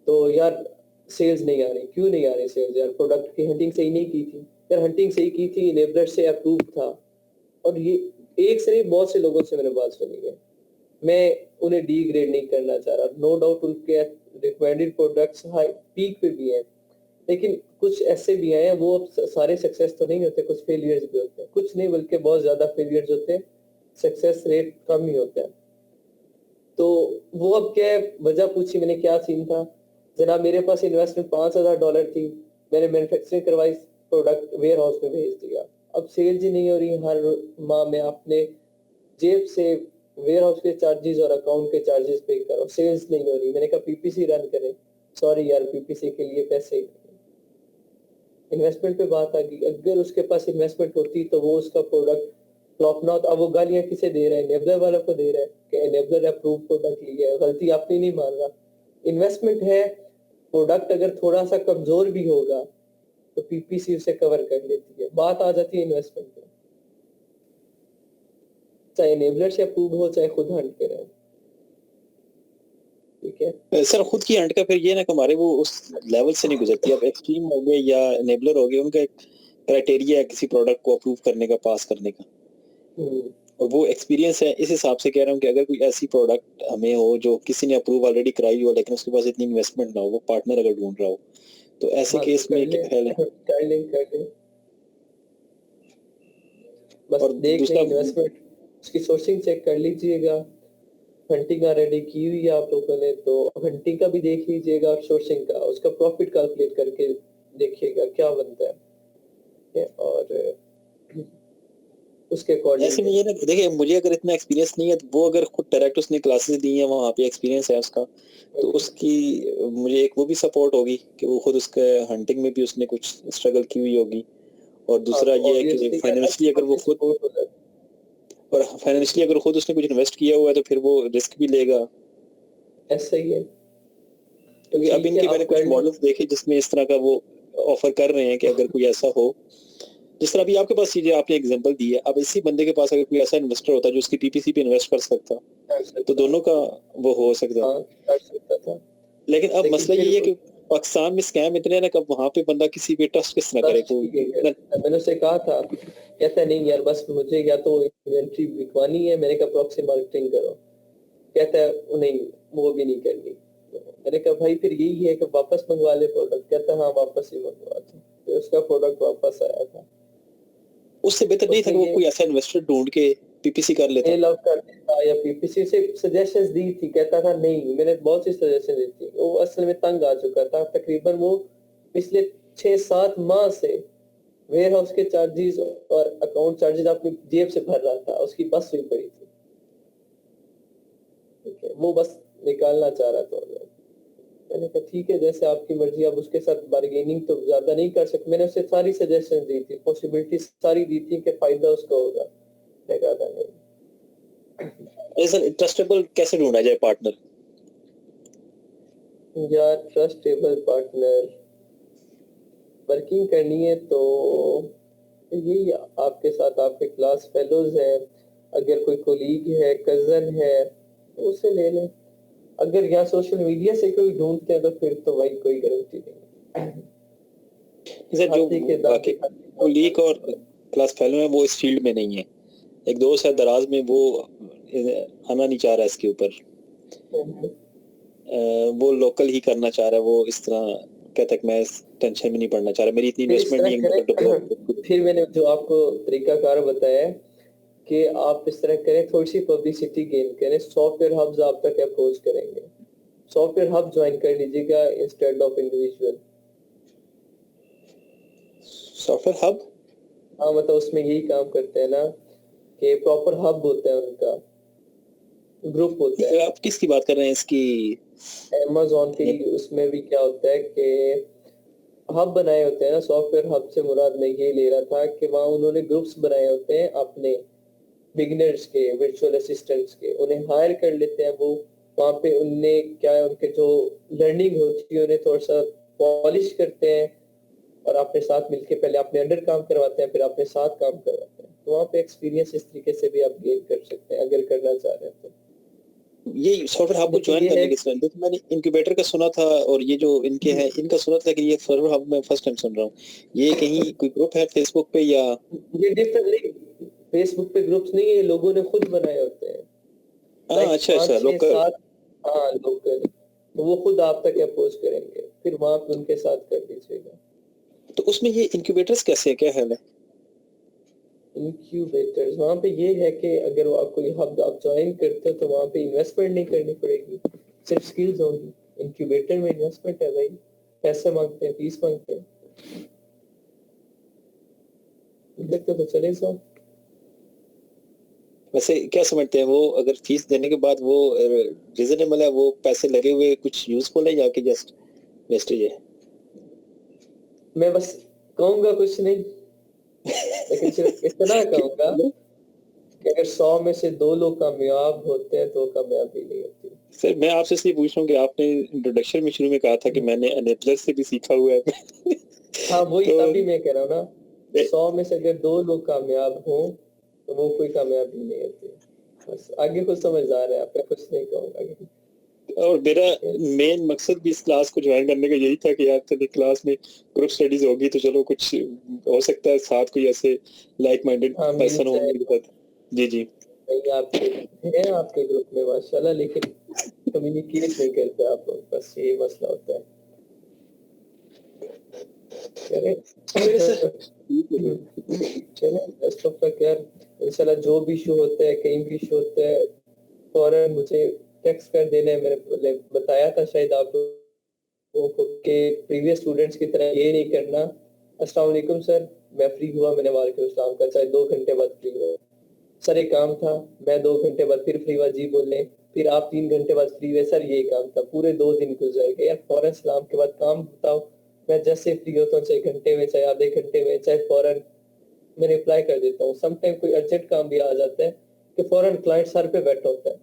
तो यार सेल्स नहीं आ रही। क्यों नहीं आ रही सेल्स? यार प्रोडक्ट की हंटिंग सही नहीं की थी। यार हंटिंग सही की थी, इनेबलर से अप्रूव था। और ये एक से नहीं, बहुत से लोगों से मैंने बात सुनी है। मैं उन्हें डीग्रेड नहीं करना चाह रहा, नो डाउट उनके रिकमेंडेड प्रोडक्ट्स हाई पीक पे भी हैं, लेकिन कुछ ऐसे भी आए हैं, वो अब सारे सक्सेस तो नहीं होते, कुछ फेलियर्स भी होते हैं। कुछ नहीं बल्कि बहुत ज्यादा फेलियर्स होते हैं, सक्सेस रेट कम ही होता है। तो वो अब क्या है, वजह पूछी मैंने, क्या सीन था जनाब? मेरे पास इन्वेस्टमेंट $5,000 थी, मैंने मैन्युफैक्चरिंग करवाई, प्रोडक्ट वेयर हाउस में भेज दिया। अब सेल्स ही नहीं हो रही। हर माह में अपने जेब से वेयर हाउस के चार्जेस और अकाउंट के चार्जेस पे करो, सेल्स नहीं हो रही। मैंने कहा पीपीसी रन करें। सॉरी यार, पीपीसी के लिए पैसे, इन्वेस्टमेंट पे बात आ गई। अगर उसके पास इन्वेस्टमेंट होती तो वो उसका प्रोडक्ट फ्लॉप ना होता। अब वो गालियां किसे दे रहा है? एनेबलर वालों को दे रहा है कि एनेबलर अप्रूव प्रोडक्ट लिया है, गलती आपने नहीं मान रहा। इन्वेस्टमेंट है, प्रोडक्ट अगर थोड़ा सा कमजोर भी होगा तो पीपीसी उसे कवर कर लेती है। बात आ जाती है इन्वेस्टमेंट पे, चाहे एनेबलर से अप्रूव हो चाहे खुद हंट करे। ठीक है सर खुद की हंट का फिर ये ना कि हमारे वो उस लेवल से नहीं गुजरती। अब एक्सट्रीम हो गए या एनेबलर हो गए, उनका एक क्राइटेरिया है किसी प्रोडक्ट को अप्रूव करने का, पास करने का, और वो एक्सपीरियंस है। इस हिसाब से कह रहा हूँ कि अगर कोई ऐसी प्रोडक्ट हमें हो जो किसी ने अप्रूव ऑलरेडी कराई हो लेकिन उसके पास इतनी इन्वेस्टमेंट ना हो, वो पार्टनर अगर ढूंढ रहा हो, तो ऐसे हाँ, केस तो में कर ले, क्या ख्याल है? कर ले, कर ले। बस और देख दूसरा, लें इन्वेस्टमेंट, उसकी सोर्सिंग चेक कर लीजिएगा। हंटिंग रेडी की हुई है आप लोगों ने तो हंटिंग का भी देख लीजिएगा और सोर्सिंग का, उसका प्रॉफिट कैलकुलेट करके देखिएगा क्या बनता है। और उसके ऐसे में अकॉर्डिंग ये ना देखिए, मुझे अगर इतना एक्सपीरियंस नहीं है तो वो अगर खुद डायरेक्ट उसने क्लासेस दी हैं, वहाँ पे एक्सपीरियंस है उसका, तो उसकी मुझे एक वो भी सपोर्ट होगी कि वो खुद उसके हंटिंग में भी उसने कुछ स्ट्रगल की हुई होगी। और दूसरा ये है कि फाइनेंशियली अगर वो खुद, और फाइनेंशियली अगर खुद उसने कुछ इन्वेस्ट किया हुआ है तो फिर वो रिस्क भी लेगा। ऐसा ही है। क्योंकि अब इनके मैंने कुछ मॉडल्स देखे जिसमें इस तरह का वो ऑफर कर रहे हैं कि अगर कोई ऐसा हो, जिस तरह अभी आपके पास चीजें आपने एग्जांपल दी है, अब इसी बंदे के पास अगर कोई ऐसा इन्वेस्टर होता जो उसकी पीपीसी पे इन्वेस्ट कर सकता, तो दोनों का वो हो सकता। कर सकता था। लेकिन अब मसला ये है कि पाकिस्तान में स्कैम इतने हैं ना कि वहाँ पे बंदा किसी पे ट्रस्ट किस तरह करे? मैंने उसे कहा था, कहता नहीं यार बस मुझे या तो इन्वेंट्री बिकवानी है, मैंने कहा प्रॉक्सी मार्केटिंग करो, कहता है नहीं वो भी नहीं करनी। मैंने कहा भाई फिर यही है कि वापस मंगवा ले प्रोडक्ट, कहता हाँ वापस ही मंगवा था, फिर उसका प्रोडक्ट वापस आया था। उससे बेहतर नहीं था कि वो कोई ऐसा इन्वेस्टर ढूंढ के पीपीसी कर लेता, लव कर देता या पीपीसी से सजेशंस दी थी, कहता था नहीं, मैंने बहुत सी सजेशन दी थी। वो असल में तंग आ चुका था, तकरीबन वो पिछले 6-7 माह से वेयर हाउस के चार्जेस और अकाउंट चार्जेस अपनी जेब से भर रहा था, उसकी बस हुई पड़ी थी। ठीक है, वो बस निकालना चाह रहा था। मैंने कहा ठीक है जैसे आपकी मर्जी। अब उसके साथ बार्गेनिंग तो ज्यादा नहीं कर सकते, मैंने उसे सारी सजेशन दी थी, पॉसिबिलिटी सारी दी थी कि फायदा उसका होगा। मैं कहा था नहीं। ऐसा ट्रस्टेबल कैसे ढूंढा जाए पार्टनर? यार ट्रस्टेबल पार्टनर वर्किंग करनी है तो यही आपके साथ आपके क्लास फेलोज हैं, अगर कोई कोलीग है, कजन है, तो उसे ले लें। अगर यहाँ सोशल मीडिया से कोई ढूंढते हैं तो फिर तो भाई कोई गारंटी नहीं। जो कोलीग और क्लास फेलो है वो इस फील्ड में नहीं है, एक दोस्त है दराज में, वो आना नहीं चाह रहा इसके ऊपर, वो लोकल ही करना चाह रहा है, वो इस तरह कहता है कि मैं इस टेंशन में नहीं पड़ना चाह रहा, मेरी इतनी इन्वेस्टमेंट नहीं है। फिर मैंने जो आपको तरीकाकार बताया कि आप इस तरह करें, थोड़ी सी पब्लिसिटी गेन करें, सॉफ्टवेयर हब्स आप तक अप्रोच करेंगे, सॉफ्टवेयर हब ज्वाइन कर लीजिएगा instead of individual. Software hub? हाँ मतलब उसमें यही काम करते हैं ना कि प्रॉपर हब होता है, उनका ग्रुप होता है। आप किसकी बात कर रहे हैं इसकी? Amazon के उसमें भी क्या होता है कि हब बनाए होते हैं ना, सॉफ्टवेयर हब से मुराद मैं ये ले रहा था कि वहाँ उन्होंने ग्रुप्स बनाए होते हैं अपने बिगिनर्स के, वर्चुअल असिस्टेंट्स के, उन्हें हायर कर लेते हैं वो। वहाँ पे उनने क्या है, उनके जो लर्निंग होती है उन्हें थोड़ा सा पॉलिश करते हैं और अपने साथ मिलके पहले अपने अंडर काम करवाते हैं, फिर अपने साथ काम करवाते हैं। तो वहाँ पे एक्सपीरियंस इस तरीके से भी आप गेन कर सकते हैं अगर करना चाह रहे हैं तो। ये सॉफ्टवेयर हब को ज्वाइन करने के समय देखो मैंने इंक्यूबेटर का सुना था और ये जो इनके हैं इनका सुना था, लेकिन ये सॉफ्टवेयर हब मैं फर्स्ट टाइम सुन रहा हूँ। ये कहीं कोई ग्रुप है फेसबुक पे या? ये डिफरेंट नहीं, फेसबुक पे ग्रुप्स नहीं है, लोगों ने खुद बनाए होते हैं। अच्छा अच्छा, लोकल। हाँ लोकल, तो वो खुद आप तक अप्रोच करेंगे, फिर वहाँ पे उनके साथ कर दीजिएगा। तो उसमें ये इंक्यूबेटर्स कैसे है, क्या हाल है? इंक्यूबेटर्स वहाँ पे ये है कि अगर वो आप कोई हब आप ज्वाइन करते हो तो वहाँ पे इन्वेस्टमेंट नहीं करनी पड़ेगी, सिर्फ स्किल्स होंगी। इंक्यूबेटर में इन्वेस्टमेंट है भाई, पैसे मांगते हैं, फीस मांगते हैं। देखते तो चले सो। वैसे क्या समझते हैं वो, अगर फीस देने के बाद वो रीजनेबल है, वो पैसे लगे हुए कुछ यूजफुल है या कि जस्ट वेस्टेज है? मैं बस कहूंगा कुछ नहीं, लेकिन सिर्फ इतना कहूंगा कि अगर 100 में से 2 लोग कामयाब होते हैं तो कामयाबी नहीं होती। सर मैं आपसे इसलिए पूछ रहा हूँ कि आपने इंट्रोडक्शन में शुरू में कहा था कि मैंने एनेबलर से भी सीखा हुआ है। हाँ वही तो तभी मैं कह रहा हूँ ना, 100 में से अगर 2 लोग कामयाब हों तो वो कोई कामयाबी नहीं होती। बस आगे कुछ समझदार है, आपका कुछ नहीं कहूंगा आगे। और मेरा मेन मकसद भी इस क्लास को ज्वाइन करने का यही था कि यार चलिए क्लास में ग्रुप स्टडीज होगी तो चलो कुछ हो सकता है, साथ कोई ऐसे लाइक माइंडेड हाँ पर्सन हो मेरे साथ। जी जी। नहीं आपके हैं आपके ग्रुप में माशाल्लाह, लेकिन कम्युनिकेट नहीं करते आप लोग, बस यही मसला होता है। चले बेस्ट ऑफ लक यार, इंशाल्लाह जो भी इशू होता है, कहीं भी इशू होता है फौरन मुझे टेक्स्ट कर देना है। मैंने बताया था शायद आप लोगों को कि प्रीवियस स्टूडेंट्स की तरह ये नहीं करना। अस्सलाम वालेकुम सर, मैं फ्री हुआ, मैंने वालेकुम अस्सलाम का, चाहे 2 घंटे बाद फ्री हुआ। सर एक काम था, मैं 2 घंटे बाद फिर फ्री हुआ, जी बोले, फिर आप 3 घंटे बाद फ्री हुए, सर ये काम था, पूरे 2 दिन गुजर गए यार। फौरन सलाम के बाद काम बताओ, मैं जैसे फ्री होता हूँ, चाहे घंटे में, चाहे आधे घंटे में, चाहे फौरन मैं रिप्लाई कर देता हूँ। समटाइम कोई अर्जेंट काम भी आ जाता है कि फौरन क्लाइंट सर पे बैठा होता है,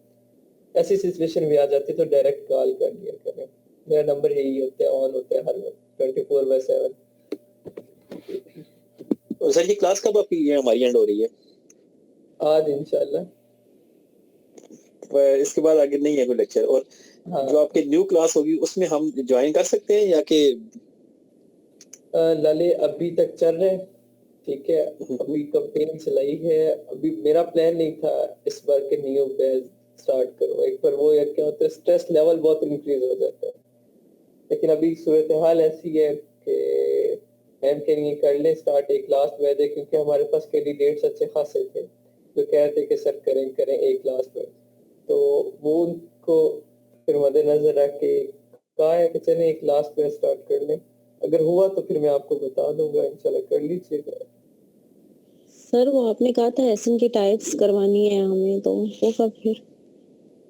ऐसी सिचुएशन भी आ जाती है तो डायरेक्ट कॉल कर लिया करें। मेरा नंबर यही होता है, ऑन होता है हर वक्त 24/7। और सर ये क्लास कब आपकी हमारी एंड हो रही है? आज इंशाल्लाह। इसके बाद आगे नहीं है कोई लेक्चर? और हाँ जो आपके न्यू क्लास होगी उसमें हम ज्वाइन कर सकते हैं या कि? लाले अभी तक चल रहे हैं, ठीक है, अभी कैंपेन चलाई है। अभी मेरा प्लान नहीं था इस बार के न्यू बैच स्टार्ट करो, एक बार वो यार क्या होता है, स्ट्रेस लेवल बहुत इंक्रीज हो जाता है। लेकिन अभी सूरत हाल ऐसी है कि हम कहेंगे कर लें स्टार्ट एक लास्ट बैच है, क्योंकि हमारे पास कैंडिडेट्स अच्छे खासे थे जो कह रहे थे कि सर करें करें एक लास्ट बैच, तो वो उनको फिर मद्देनजर रख के कहा है कि चलें एक लास्ट बैच स्टार्ट कर लें। अगर हुआ तो फिर मैं आपको बता दूंगा, इंशाल्लाह कर लीजिएगा। सर वो आपने कहा था एसन की टाइप्स करवानी है हमें, तो वो कब फिर?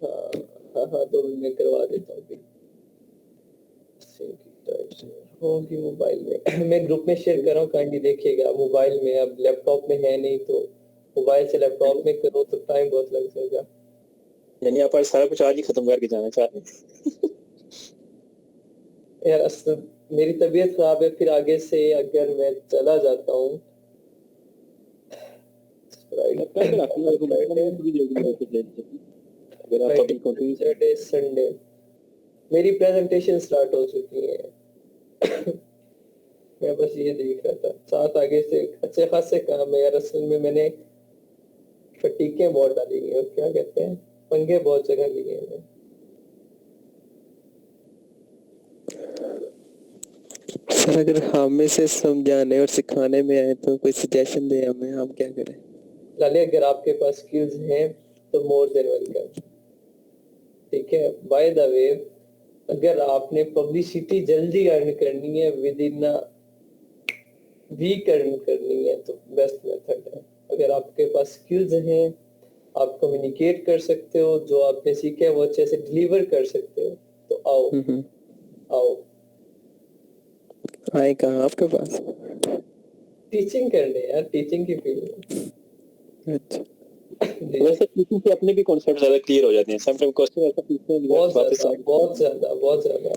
हाँ हाँ, तो मैं करवा देता हूँ फिर। होगी मोबाइल में मैं ग्रुप में शेयर कर रहा हूँ, काइंडली देखिएगा। मोबाइल में, अब लैपटॉप में है नहीं तो मोबाइल से लैपटॉप में करो तो टाइम बहुत लग जाएगा। यानी आप आज सारा कुछ आज ही खत्म करके जाना चाह रहे हैं? यार असल मेरी तबीयत खराब है, फिर आगे से अगर मैं चला जाता हूँ सैटरडे संडे मेरी प्रेजेंटेशन स्टार्ट हो चुकी है। मैं बस ये देख रहा था, साथ आगे से अच्छे खासे काम है यार। असल में मैंने फटीकें बहुत डाली हैं, और क्या कहते हैं, पंगे बहुत जगह लिए हैं। सर अगर हम में से समझाने और सिखाने में आए तो कोई सजेशन दे हमें, हम क्या करें? लाले अगर आपके पास स्किल्स हैं तो मोर देन वेलकम। ठीक है, बाय द वे अगर आपने पब्लिसिटी जल्दी अर्न करनी है, विद इन वीक अर्न करनी है, तो बेस्ट मेथड है, अगर आपके पास स्किल्स हैं, आप कम्युनिकेट कर सकते हो, जो आपने सीखा है वो अच्छे से डिलीवर कर सकते हो, तो आओ आओ आए कहाँ आपके पास? टीचिंग करने यार, टीचिंग की फील्ड में। अच्छा, वैसे किसी के अपने भी कॉन्सेप्ट ज्यादा क्लियर हो जाते हैं, समटाइम क्वेश्चन ऐसा पूछते हैं बहुत बातें ज्यादा बहुत ज्यादा बहुत ज्यादा।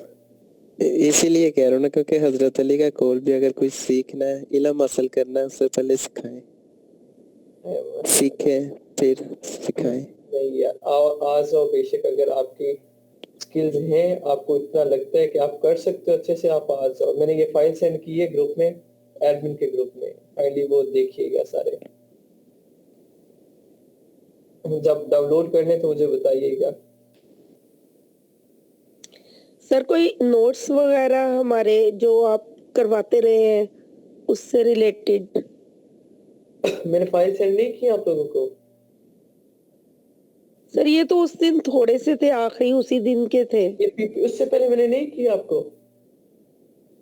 इसीलिए कह रहा हूँ ना, क्योंकि हजरत अली का कौल भी अगर कोई सीखना है, इल्म हासिल करना है, उससे पहले सिखाएं, सीखें फिर सिखाएं। नहीं यार, आओ आज आओ, बेशक अगर आपकी स्किल्स हैं, आपको इतना लगता है कि आप कर सकते हो अच्छे से, आप आ जाओ। मैंने ये फाइल सेंड की है ग्रुप में, एडमिन के ग्रुप में, काइंडली वो देखिएगा सारे। जब डाउनलोड करने तो मुझे बताइएगा। सर कोई नोट्स वगैरह हमारे जो आप करवाते रहे हैं उससे रिलेटेड? मैंने फाइल सेंड नहीं की आप लोगों को? सर ये तो उस दिन थोड़े से थे, आखिरी उसी दिन के थे। ये पीपी उससे पहले मैंने नहीं की आपको?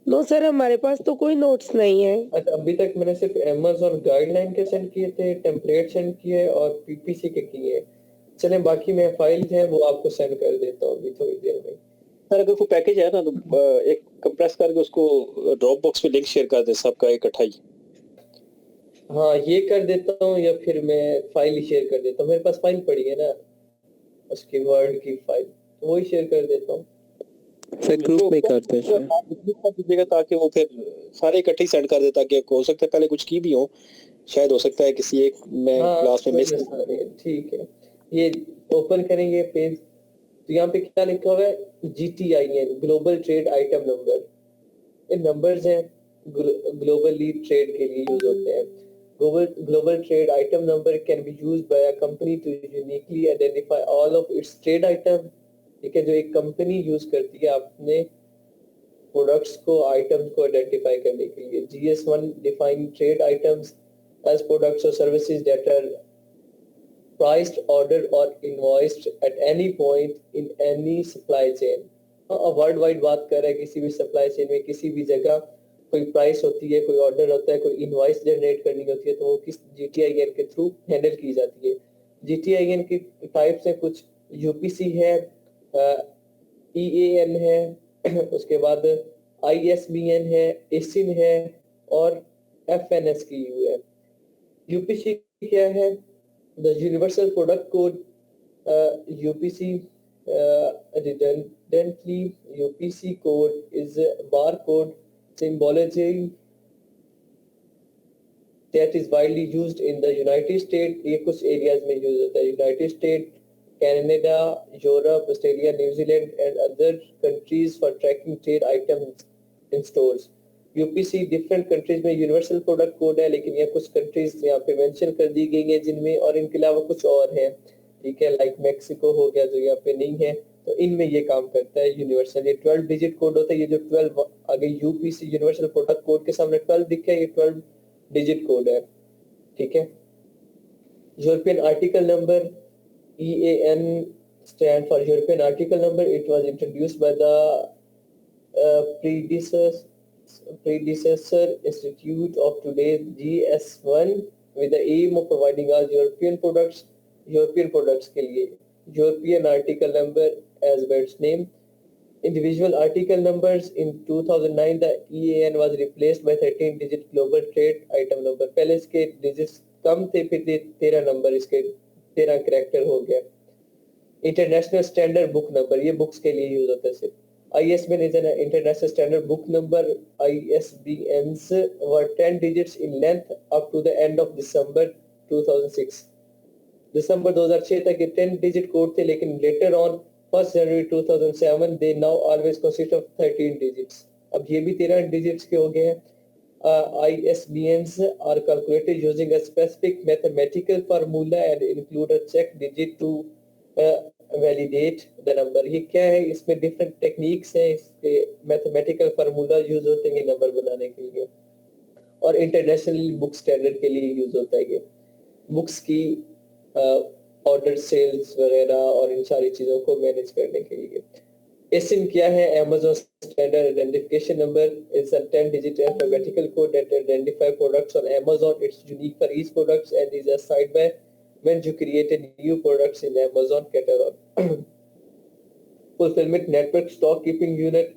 नो सर, हमारे पास तो कोई नोट्स नहीं है। अच्छा, अभी तक मैंने सिर्फ Amazon गाइडलाइन के सेंड किए थे, टेम्पलेट सेंड किए और पीपीसी के किए। चलें, बाकी मैं फाइल है वो आपको सेंड कर देता हूँ अभी थोड़ी देर में। सर अगर कोई पैकेज है ना तो एक कंप्रेस करके उसको ड्रॉप बॉक्स पे लिंक शेयर कर दे सबका इकट्ठा ही। हाँ, ये कर देता हूँ, या फिर मैं फाइल ही शेयर कर देता हूँ, मेरे पास फाइल पड़ी है ना उसकी, वर्ड की फाइल, तो वही शेयर कर देता हूँ। सर ग्रुप में करते हैं दीजिएगा ताकि वो फिर सारे इकट्ठे ही सेंड कर दे, ताकि हो सकता है पहले कुछ की भी हो, शायद हो सकता है किसी एक में हाँ, क्लास में कोई मिस। मसला नहीं है, ठीक है। ये ओपन करेंगे पेज, तो यहाँ पे क्या लिखा हुआ है? GTIN, global trade item number. ये नंबर्स हैं, ग्लोबली ट्रेड के लिए यूज होते हैं। global trade item number can be used by a company to uniquely identify all of its trade item। ठीक है, जो एक कंपनी यूज करती है अपने प्रोडक्ट्स को, आइटम्स को आइडेंटिफाई करने के लिए। GS1 define trade items as products or services that are priced, ordered or invoiced at any point in any supply chain। World wide बात कर रहे हैं, किसी भी सप्लाई चेन में किसी भी जगह कोई प्राइस होती है, कोई ऑर्डर होता है, कोई इनवॉइस जनरेट करनी होती है, तो वो किस GTIN के थ्रू हैंडल की जाती है। GTIN की टाइप्स है, कुछ UPC है, EAN है, उसके बाद ISBN है, ASIN है और FNSKU है। UPC क्या है? The Universal Product Code, UPC, redundantly UPC code is a barcode symbology that is widely used in the United States। ये कुछ एरियाज में यूज होता है, United State, Canada, Europe, Australia, New Zealand and other countries for tracking trade items in stores. UPC different countries में universal product code है, लेकिन ये कुछ कंट्रीज यहाँ पे मेंशन कर दी गई है जिनमें, और इनके अलावा कुछ और है। ठीक है, लाइक मैक्सिको हो गया जो यहाँ पे नहीं है, तो इनमें ये काम करता है यूनिवर्सल। ये 12 डिजिट कोड होता है, ये जो 12 आगे UPC यूनिवर्सल प्रोडक्ट कोड के सामने 12 दिखा है, ये 12 डिजिट कोड है। ठीक है, European article number, EAN stand for European Article Number। It was introduced by the predecessor institute of today's GS1 with the aim of providing all European products के लिए European Article Number as by its name। Individual article numbers in 2009 the EAN was replaced by 13 digit global trade item number। पहले इसके digits कम थे, फिर 13 number, इसके 13 character हो गया। International standard book number, ये बुक्स के लिए यूज होता है सिर्फ। ISBN is an international standard book number। ISBNs were 10 digits in length up to the end of December 2006। दिसंबर 2006 तक ये 10 डिजिट कोड थे, लेकिन later on 1 January 2007 they now always consist of 13 digits. अब ये भी 13 डिजिट्स के हो गए हैं। ISBNs are calculated using a specific mathematical formula and include a check digit to validate the number. ये क्या है? इसमें डिफरेंट टेक्निक्स हैं, इसके मैथमेटिकल फार्मूला यूज होते हैं नंबर बनाने के लिए, और इंटरनेशनल बुक स्टैंडर्ड के लिए यूज होता है ये। बुक्स की ऑर्डर सेल्स वगैरह और इन सारी चीज़ों को मैनेज करने के लिए। एसिन क्या है? Amazon Standard Identification Number is a 10-digit alphabetical code that identify products on Amazon. It's unique for each product and is assigned by when you create a new products in Amazon catalog. Fulfillment Network Stock Keeping Unit.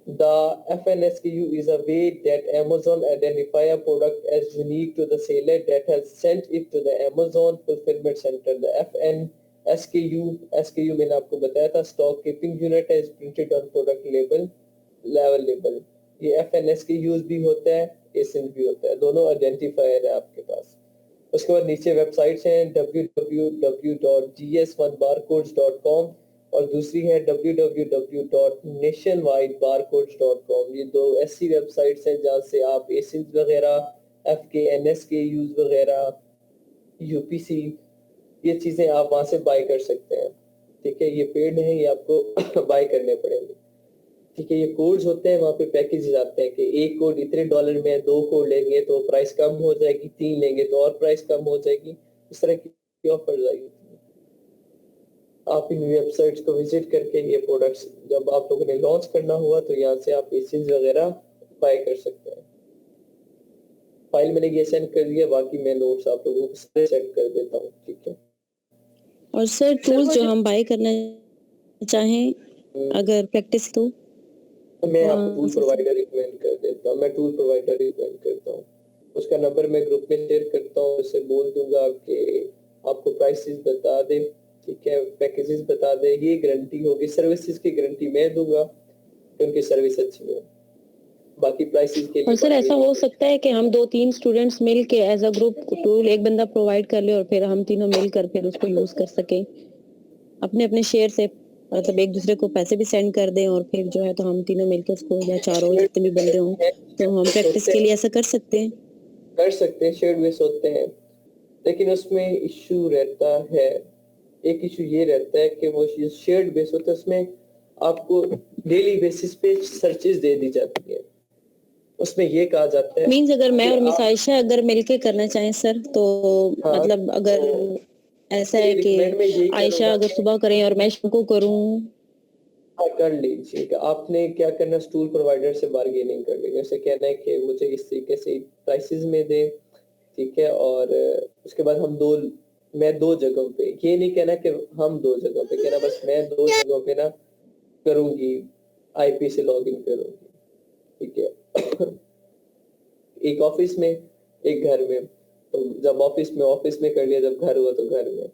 The FNSKU is a way that Amazon identify a product as unique to the seller that has sent it to the Amazon Fulfillment Center. The SKU मैंने आपको बताया था, Stock Keeping Unit is printed on product label. ये FNSKUs भी होता है, ASIN भी होता है, दोनों आइडेंटिफायर है आपके पास। उसके बाद नीचे वेबसाइट्स हैं www.gs1barcodes.com और दूसरी है www.nationwidebarcodes.com। ये दो ऐसी वेबसाइट्स हैं जहाँ से आप एसिन्स वगैरह, FKNSKUs वगैरह, UPC, ये चीज़ें आप वहाँ से बाय कर सकते हैं। ठीक है, ये पेड है, ये आपको बाय करने पड़ेंगे। ठीक है, ये कोड्स होते हैं, वहाँ पे पैकेजेस आते हैं कि एक कोड इतने डॉलर में है, 2 कोड लेंगे तो प्राइस कम हो जाएगी, 3 लेंगे तो और प्राइस कम हो जाएगी। इस तरह की ऑफर्स आई। आप इन वेबसाइट्स को विजिट करके ये प्रोडक्ट्स जब आप लोगों ने लॉन्च करना हुआ तो यहाँ से आप एसिन्स वगैरह बाय कर सकते हैं। फाइल मैंने ये सेंड कर दिया, बाकी मैं नोट्स आप लोगों को सेंड कर देता हूँ। ठीक है। और सर टूल्स जो हम बाय करना चाहें अगर प्रैक्टिस तो मैं आपको टूल प्रोवाइडर रिकमेंड कर देता हूँ, मैं टूल प्रोवाइडर रिकमेंड करता हूँ। उसका नंबर मैं ग्रुप में शेयर करता हूँ, उससे बोल दूंगा कि आपको प्राइसेस बता दे। ठीक है, पैकेजेस बता दे, ये गारंटी होगी, सर्विसेज की गारंटी मैं दूंगा कि उनकी सर्विस अच्छी है। बाकी प्राइसेस के लिए और सर ऐसा हो सकता है कि हम 2-3 स्टूडेंट्स मिल के एज अ ग्रुप टूल एक बंदा प्रोवाइड कर ले और फिर हम तीनों मिलकर फिर उसको यूज कर सकें अपने अपने शेयर से, मतलब एक दूसरे को पैसे भी सेंड कर दें और फिर जो है तो हम तीनों मिलकर उसको या चारों जितने भी बंदे हों तो हम प्रैक्टिस के लिए ऐसा कर सकते हैं। शेयर्ड बेस होते हैं, लेकिन उसमें इशू रहता है, एक इशू ये रहता है कि वो शेयर्ड बेस होता है, उसमें आपको डेली बेसिस पे सर्चेस दे दी जाती है। उसमें ये कहा जाता है मींस अगर मैं और मिस आयशा अगर मिलके करना चाहें सर तो मतलब अगर ऐसा है कि आयशा अगर सुबह करें और मैं शाम को करूं, कर लीजिएगा। आपने क्या करना, स्टूल प्रोवाइडर से बार्गेनिंग कर लेंगे, उसे कहना है कि मुझे इस तरीके से प्राइसेस में दे। ठीक है, और उसके बाद मैं 2 जगहों पे, ये नहीं कहना कि हम 2 जगहों पे, कहना बस मैं 2 जगहों पे ना करूंगी, आईपी से लॉगिन करूंगी। ठीक है, एक ऑफिस में, एक घर में। तो जब ऑफिस में कर लिया, जब घर हुआ तो घर में।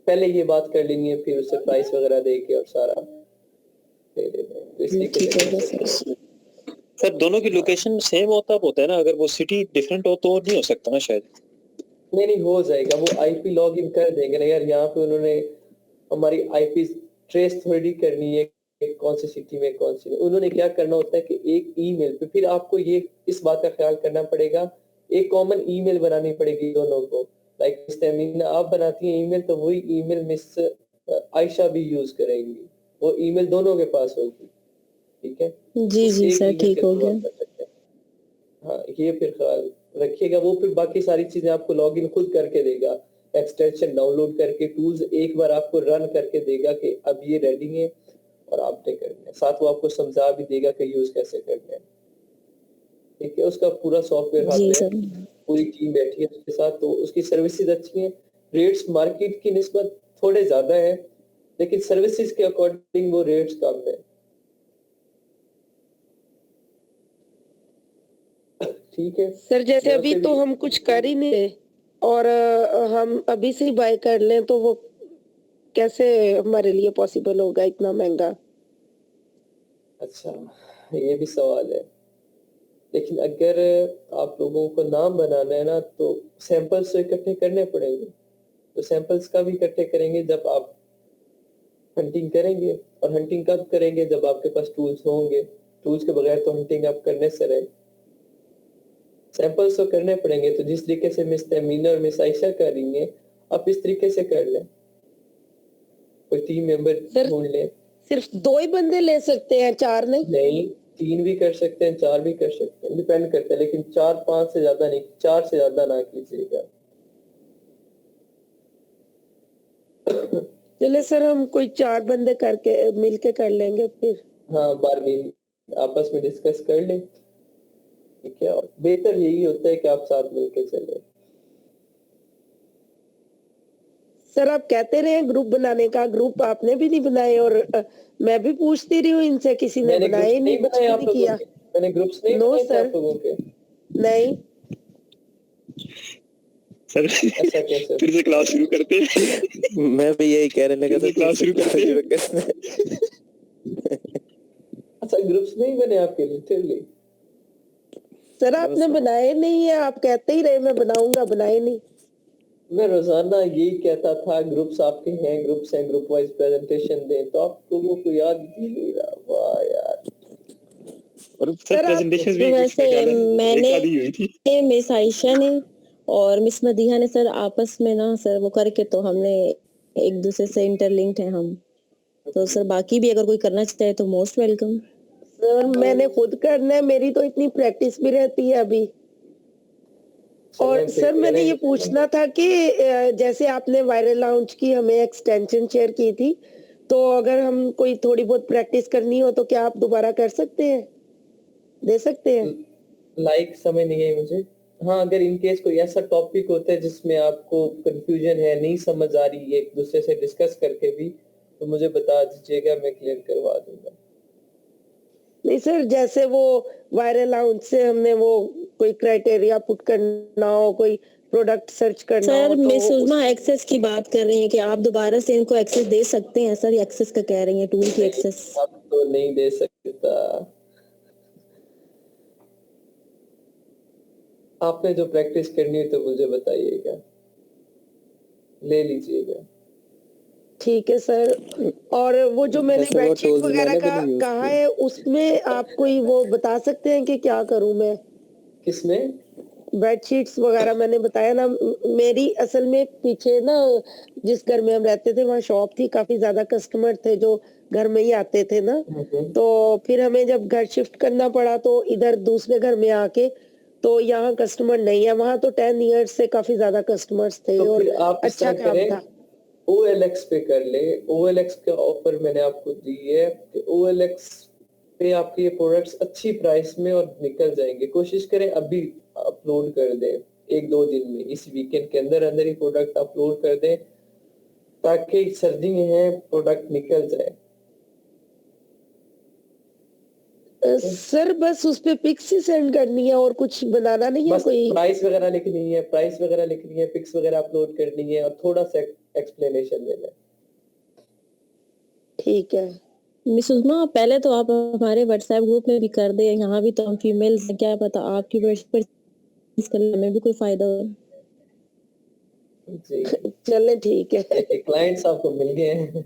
पहले ये बात कर लेनी है, फिर उससे प्राइस वगैरह दे के और सारा दे देना है। तो इस तरीके से सर दोनों की लोकेशन सेम होता है ना, अगर वो सिटी डिफरेंट हो तो नहीं हो सकता ना शायद? नहीं हो जाएगा, वो आईपी लॉगिन कर देंगे ना यार। यहाँ पे उन्होंने हमारी आईपी ट्रेस थोड़ी करनी है कि कौन सी सिटी में कौन सी नहीं। उन्होंने क्या करना होता है कि एक ईमेल पे, फिर आपको ये इस बात का ख्याल करना पड़ेगा, एक कॉमन ईमेल बनानी पड़ेगी दोनों को। लाइक मिस आप बनाती हैं ईमेल, तो वही ईमेल मिस आयशा भी यूज करेंगी, वो ईमेल दोनों के पास होगी। ठीक है जी सर, ठीक हो गया। हाँ, ये फिर ख्याल रखिएगा। वो फिर बाकी सारी चीजें आपको लॉगिन खुद करके देगा, एक्सटेंशन डाउनलोड करके टूल्स एक बार आपको रन करके देगा कि अब ये रेडी है और आपने करना है। साथ वो आपको समझा भी देगा कि यूज कैसे करना है। ठीक है, उसका पूरा सॉफ्टवेयर हाथ में, पूरी टीम बैठी है उसके साथ, तो उसकी सर्विसेज अच्छी है। रेट्स मार्केट की निस्बत थोड़े ज्यादा है, लेकिन सर्विसेज के अकॉर्डिंग वो रेट्स कम है। ठीक है सर, जैसे अभी तो हम कुछ कर ही नहीं रहे और हम अभी से ही बाय कर लें तो वो कैसे हमारे लिए पॉसिबल होगा इतना महंगा? अच्छा, ये भी सवाल है, लेकिन अगर आप लोगों को नाम बनाना है ना तो सैंपल्स तो इकट्ठे करने पड़ेंगे। तो सैंपल्स का भी इकट्ठे करेंगे जब आप हंटिंग करेंगे, और हंटिंग कब करेंगे, जब आपके पास टूल्स होंगे। टूल्स के बगैर तो हंटिंग आप करने से रहे, सैंपल्स तो करने पड़ेंगे। तो जिस तरीके से मिस तमीना और मिस आयशा कर रही हैं, आप इस तरीके से कर लें, कोई टीम मेंबर ढूंढ लें। सिर्फ 2 ही बंदे ले सकते हैं, 4 नहीं? 3 भी कर सकते हैं, 4 भी कर सकते हैं, डिपेंड करता है, लेकिन 4-5 से ज्यादा नहीं, 4 से ज्यादा ना कीजिएगा। चले सर, हम कोई 4 बंदे करके मिलके कर लेंगे फिर। हाँ, बारगेन आपस में डिस्कस कर लें, ठीक है। और बेहतर यही होता है कि आप साथ मिलके चले। सर आप कहते रहे ग्रुप बनाने का, ग्रुप आपने भी नहीं बनाए और मैं भी पूछती रही हूँ इनसे, किसी ने मैंने बनाए ग्रुप्स नहीं, नहीं कुछ बनाए भी आप नहीं लोगों किया। के, मैंने ग्रुप्स नहीं नो बनाए थे सर, आप लोगों के। नहीं। सर ऐसा कैसे? फिर से क्लास शुरू करते हैं। मैं भी यही कहने लगा फिर था, से क्लास शुरू करते हैं। करते हैं। अच्छा, ग्रुप्स नहीं बने आपके लिटरली? सर आपने बनाए नहीं है, आप कहते ही रहे मैं बनाऊंगा, बनाए नहीं। मैं रोजाना यही कहता था ग्रुप्स आपके हैं, ग्रुप्स हैं, ग्रुप वाइज प्रेजेंटेशन दें, तो आप लोगों को याद ही नहीं रहा। वाह यार। और सर, सर आप प्रेजेंटेशन भी वैसे मेरा ख्याल है एक मैंने आधी हुई थी। मिस आयशा ने और मिस मदीहा ने सर आपस में ना सर वो करके, तो हमने एक दूसरे से इंटरलिंक्ड हैं हम। तो सर बाकी भी अगर कोई करना चाहे तो मोस्ट वेलकम। सर मैंने खुद करना है, मेरी तो इतनी प्रैक्टिस भी रहती है अभी। और सर मैंने ये पूछना था कि जैसे आपने वायरल लॉन्च की, हमें एक्सटेंशन शेयर की थी, तो अगर हम कोई थोड़ी बहुत प्रैक्टिस करनी हो तो क्या आप दोबारा कर सकते हैं, दे सकते हैं? लाइक समझ नहीं आई मुझे। हाँ, अगर इन केस कोई ऐसा टॉपिक होता है जिसमें आपको कंफ्यूजन है, नहीं समझ आ रही है, एक दूसरे से डिस्कस करके भी, तो मुझे बता दीजिएगा, मैं क्लियर करवा दूंगा। नहीं सर, जैसे वो वायरल लॉन्च से हमने वो कोई क्राइटेरिया पुट करना हो, कोई प्रोडक्ट सर्च करना हो, सर तो मिस उजमा एक्सेस की बात कर रही है कि आप दोबारा से इनको एक्सेस दे सकते हैं। सर एक्सेस का कह रही हैं, टूल की एक्सेस। अब तो नहीं दे सकता। आपने जो प्रैक्टिस करनी है तो मुझे बताइएगा, ले लीजिएगा। ठीक है सर। और वो जो मैंने वैसे वो बेडशीट tools वगैरह मैंने भी का नहीं use कहा किए। है, उसमें आप कोई वो बता सकते हैं कि क्या करूं मैं? किसमें? बेडशीट्स वगैरह मैंने बताया ना, मेरी असल में पीछे ना जिस घर में हम रहते थे वहाँ शॉप थी, काफी ज्यादा कस्टमर थे जो घर में ही आते थे ना, तो फिर हमें जब घर शिफ्ट करना पड़ा तो इधर दूसरे घर में आके, तो यहाँ कस्टमर नहीं है, वहाँ तो 10 इयर्स से काफी ज्यादा कस्टमर्स थे तो और फिर आप इस अच्छा तरह काम करें, था। OLX पे कर ले। OLX का ऑफर मैंने आपको दी है कि OLX पे आपके ये प्रोडक्ट्स अच्छी प्राइस में और निकल जाएंगे। कोशिश करें अभी अपलोड कर दें, 1-2 दिन में, इस वीकेंड के अंदर अंदर ही प्रोडक्ट अपलोड कर दें, ताकि सर्दी में है प्रोडक्ट निकल जाए। सर बस उस पे पिक्स ही सेंड करनी है और कुछ बनाना नहीं है बस कोई? प्राइस वगैरह लिखनी है, पिक्स वगैरह अपलोड करनी है और थोड़ा सा एक्सप्लेनेशन देना है। ठीक है। मिस उजमा पहले तो आप हमारे व्हाट्सएप ग्रुप में भी कर दें, यहाँ भी तो हम फीमेल्स हैं, क्या पता आपकी पर करने में भी कोई फायदा हो। जी चले ठीक है। देखिए, क्लाइंट्स आपको मिल गए हैं।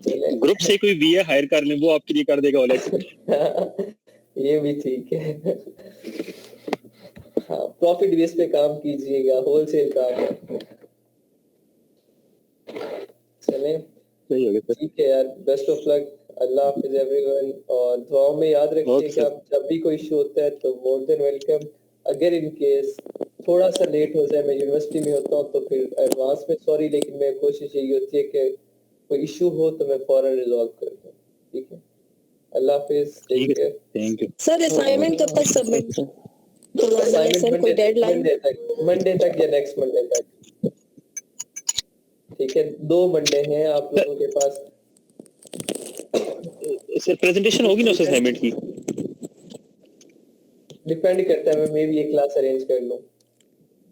चले। ग्रुप से कोई बीए हायर कर ले, वो आपके लिए कर देगा OLX पे। ये भी ठीक है। हाँ, प्रॉफिट बेस पे काम कीजिएगा, होलसेल काम है। चलें, सही हो गया सर। ठीक है यार, best of luck, Allah Hafiz everyone. और दुआओं में याद रखिए ओके कि सर। आप जब भी कोई इशू होता है तो मोर देन वेलकम। अगर इन केस थोड़ा सा लेट हो जाए, मैं यूनिवर्सिटी में होता हूँ, तो फिर एडवांस में सॉरी, लेकिन मेरी कोशिश यही होती है कि कोई इशू हो तो मैं फौरन रिजॉल्व कर दूँ। ठीक है, अल्लाह हाफिज, ठीक टेक है, care. Thank you. Sir assignment कब तक सबमिट करवानी है असाइनमेंट सर, कोई डेडलाइन? मंडे तक या नेक्स्ट मंडे तक। ठीक है, 2 मंडे हैं आप लोगों के पास। सर प्रेजेंटेशन होगी ना उस असाइनमेंट की? डिपेंड करता है, मैं मे भी एक क्लास अरेंज कर लूं।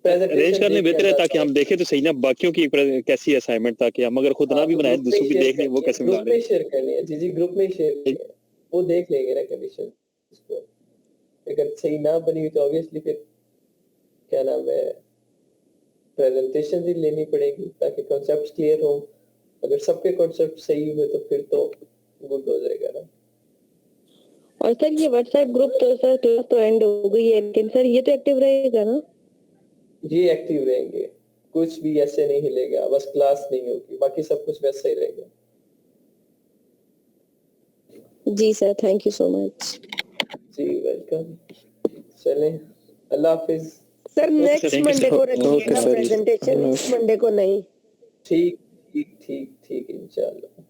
अरेंज करने देख के बेहतर है, बताता ताकि हूं। हम देखें तो सही ना बाकियों की कैसी असाइनमेंट, ताकि हम अगर खुद ना भी तो बनाए ग्रुप में दूसरों की शेयर देख लें वो करनी है, कैसे बना ग्रुप रहे में शेयर करनी है। जी जी, ग्रुप में शेयर करनी है, वो देख लेंगे ना कंडीशन को। अगर सही ना बनी हुई तो ऑब्वियसली फिर क्या नाम है, प्रेजेंटेशन ही लेनी पड़ेगी ताकि कॉन्सेप्ट क्लियर हो। अगर सबके कॉन्सेप्ट सही हुए तो फिर तो गुड हो जाएगा ना। और सर ये व्हाट्सएप ग्रुप तो सर क्लास तो एंड हो गई है, लेकिन सर ये तो एक्टिव रहेगा ना? ये एक्टिव रहेंगे, कुछ भी ऐसे नहीं हिलेगा, बस क्लास नहीं होगी, बाकी सब कुछ वैसा ही रहेगा। जी sir, thank you so much. जी वेलकम। चलें, अल्लाह हाफिज। Sir okay sir, next thank you Monday sir. को रखिए ओके ना सर। प्रेजेंटेशन, इस मंडे को नहीं। ठीक ठीक ठीक ठीक इंशाल्लाह